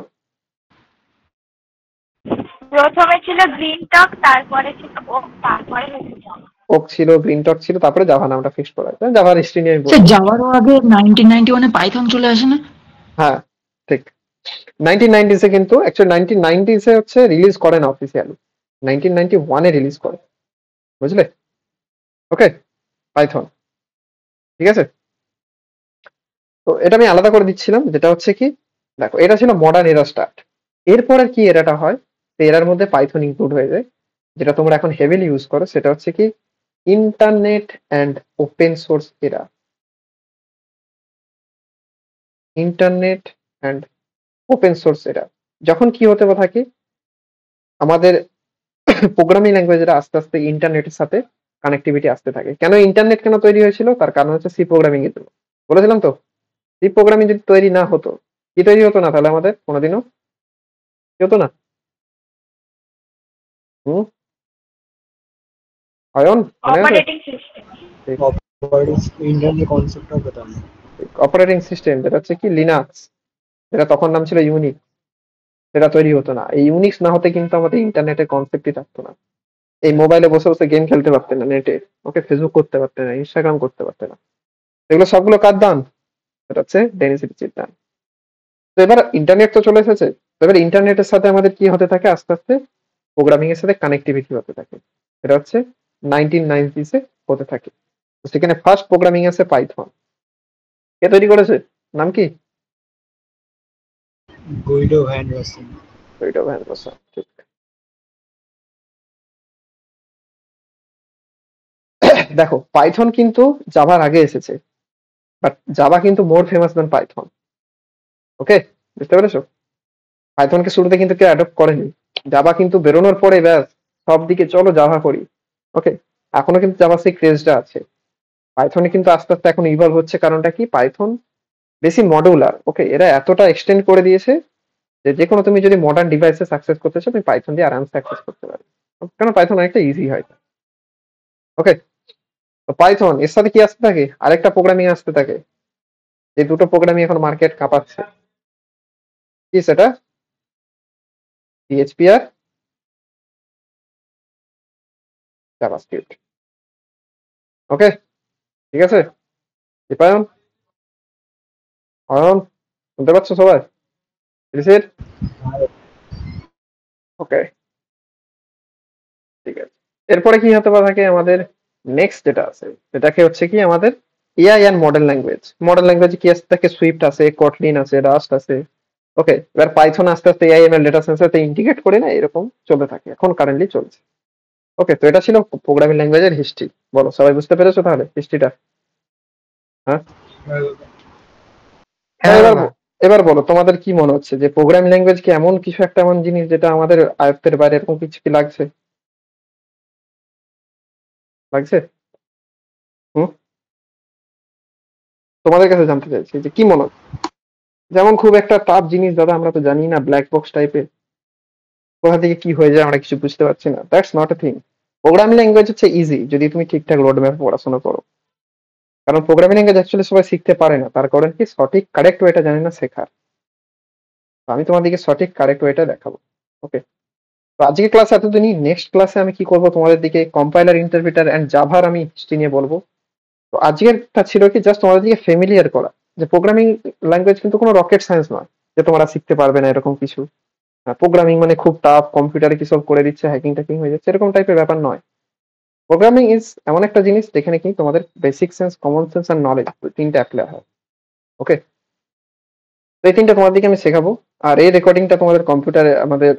প্রথমে ছিল গ্রিন টক, তারপরে ছিল ওক, তারপরে হচ্ছে জাভা। ওক ছিল, গ্রিন টক ছিল, তারপরে জাভা নামটা ফিক্সড করা হয়েছে। জাভার হিস্ট্রি নিয়ে আমি স্যার বলবো। জাভারও আগে 1991 এ পাইথন চলে আসে না? হ্যাঁ ঠিক, 1990s এ কিন্তু অ্যাকচুয়ালি 1990s এ হচ্ছে রিলিজ করে না অফিসিয়ালি, 1991 এ রিলিজ করে, বুঝলে? ওকে, পাইথন, ঠিক আছে। তো এটা আমি আলাদা করে দিচ্ছিলাম, যেটা হচ্ছে কি, দেখো এটা ছিল মডার্ন এরা স্টার্ট। এরপরে কি এরাটা হয়, তো এরার মধ্যে পাইথন ইনক্লুড হয়ে যায়, যেটা তোমরা এখন হেভিলি ইউজ করো, সেটা হচ্ছে কি ইন্টারনেট অ্যান্ড ওপেন সোর্স এরা। ইন্টারনেট অ্যান্ড ওপেন সোর্স এরা যখন কি হতে থাকে, আমাদের প্রোগ্রামিং ল্যাঙ্গুয়েজেরা আস্তে আস্তে ইন্টারনেটের সাথে কানেক্টিভিটি আসতে থাকে। কেন ইন্টারনেট কেন তৈরি হয়েছিল, তার কারণ হচ্ছে সি প্রোগ্রামিং এর জন্য। বলেছিলাম তো, সি প্রোগ্রামিং যদি তৈরি না হতো, কি তৈরি হতো না তাহলে আমাদের কোনোদিনও কি হতো না। হুম, অয়ন মনে আছে? Operating system. ইন্টারনেট কনসেপ্টটা পেতাম না। অপারেটিং সিস্টেম যেটা হচ্ছে কি লিনাক্স, যেটা তখন নাম ছিল ইউনিক্স, সেটা তৈরি হতো না। এই ইউনিক্স না হতে কিন্তু আমাদের ইন্টারনেটের কনসেপ্টই থাকতো না। এই মোবাইলে বসে বসে গেম খেলতে পারতেন না নেটে, ওকে, ফেসবুক করতে পারতেন না, ইনস্টাগ্রাম করতে পারতেন না। এগুলো সবগুলো কার দান? সেটা হচ্ছে ডেনিস রিচের দান। তো এবার ইন্টারনেট তো চলে এসেছে, তো এবার ইন্টারনেটের সাথে আমাদের কি হতে থাকে, আস্তে আস্তে প্রোগ্রামিং এর সাথে কানেক্টিভিটি হতে থাকে। এটা হচ্ছে 1990s এ হতে থাকে। তো সেখানে ফার্স্ট প্রোগ্রামিং আছে পাইথন। কে তৈরি করেছে, নাম কি? Guido van Rossum. Guido van Rossum, ঠিক। দেখো পাইথন কিন্তু জাভার আগে এসেছে, বাট জাভা কিন্তু মোর ফেমাস দেন পাইথন। ওকে, বুঝতে পেরেছো? পাইথনকে শুরুতে কিন্তু কেউ অ্যাডপ্ট করেনি, জাভা কিন্তু বেরোনোর পরে ব্যাস সব দিকে চলো জাভা করি। ওকে, এখনো কিন্তু জাভা সেই ক্রেজটা আছে। পাইথনে কিন্তু আস্তে আস্তে এখন ইভলভ হচ্ছে, কারণটা কি, পাইথন বেশি মডুলার। ওকে, এরা এতটা এক্সটেন্ড করে দিয়েছে যে যেকোনো তুমি যদি মডার্ন ডিভাইসে সাকসেস করতে চাও, তুমি পাইথন দিয়ে আরামসে সাকসেস করতে পারবে, কারণ পাইথন অনেকটা ইজি হয়। ওকে, তো পাইথন এর সাথে কি আসতে থাকে, আরেকটা প্রোগ্রামিং আসতে থাকে, এই দুটো প্রোগ্রামিং এখন মার্কেট কাঁপাচ্ছে। কি সেটা? পিএইচপি আর জাভাস্ক্রিপ্ট। ওকে, ঠিক আছে। দীপায়ন, অয়ন, শুনতে পাচ্ছ সবাই? রিসিট? ওকে, ঠিক আছে। এরপরে কি হতে থাকে আমাদের নেক্সট যেটা আছে, সেটাকে হচ্ছে কি আমাদের AI and model language. Model language কি আসতে থাকে, সুইফট আছে, কটলিন আছে, রাস্ট আছে। ওকে, এবার পাইথন আস্তে আস্তে এআই এমএল ডেটা সায়েন্সের সাথে ইন্টিগ্রেট করে না, এরকম চলতে থাকে, এখন কারেন্টলি চলছে। ওকে, তো এটা ছিল প্রোগ্রামিং ল্যাঙ্গুয়েজের হিস্ট্রি। বলো সবাই বুঝতে পেরেছো তাহলে হিস্ট্রিটা? হ্যাঁ, এবার বলো তোমাদের কি মনে হচ্ছে যে প্রোগ্রামিং ল্যাঙ্গুয়েজ কি এমন কিছু একটা এমন জিনিস যেটা আমাদের আয়ত্তের বাইরে, এরকম কিছু কি লাগছে? হুম, তোমাদের কাছে জানতে চাইছি যে কি মনে হচ্ছে, যেমন খুব একটা টাফ জিনিস দাদা, আমরা তো জানি না, ব্ল্যাক বক্স টাইপের, কোথা থেকে কি হয়ে যায় আমরা কিছু বুঝতে পারছি না। That's not a thing. Programming language হচ্ছে ইজি যদি তুমি ঠিকঠাক রোড ম্যাপ পড়াশোনা করো, কারণ প্রোগ্রামিং ল্যাঙ্গুয়েজ অ্যাকচুয়ালি সবাই শিখতে পারে না, তার কারণ কি সঠিক কারেক্ট ওয়েটা জানে না শেখার। তো আমি তোমাদেরকে সঠিক কারেক্ট ওয়েটা দেখাবো। ওকে, তো আজকে ক্লাস এতদিনই। নেক্সট ক্লাসে আমি কি করবো, তোমাদের দিকে কম্পাইলার, ইন্টারপ্রিটার এন্ড জাভার আমি হিস্ট্রি নিয়ে বলবো। তো আজকেরটা ছিল কি জাস্ট তোমাদের দিকে ফ্যামিলিয়ার করা যে প্রোগ্রামিং ল্যাঙ্গুয়েজ কিন্তু কোনো রকেট সায়েন্স নয় যে তোমরা শিখতে পারবে না এরকম কিছু। প্রোগ্রামিং মানে খুব টাফ, কম্পিউটারে কি সব করে দিচ্ছে, হ্যাকিং ট্যাকিং হয়ে যাচ্ছে, এরকম টাইপের ব্যাপার নয়। প্রোগ্রামিং ইজ এমন একটা জিনিস যেখানে কি তোমাদের বেসিক সেন্স, কমন সেন্স আর নলেজ তিনটা অ্যাপ্লাই হয়। ওকে, তো এই তিনটা তোমার দিকে আমি শেখাবো। আর এই রেকর্ডিংটা তোমাদের কম্পিউটারে আমাদের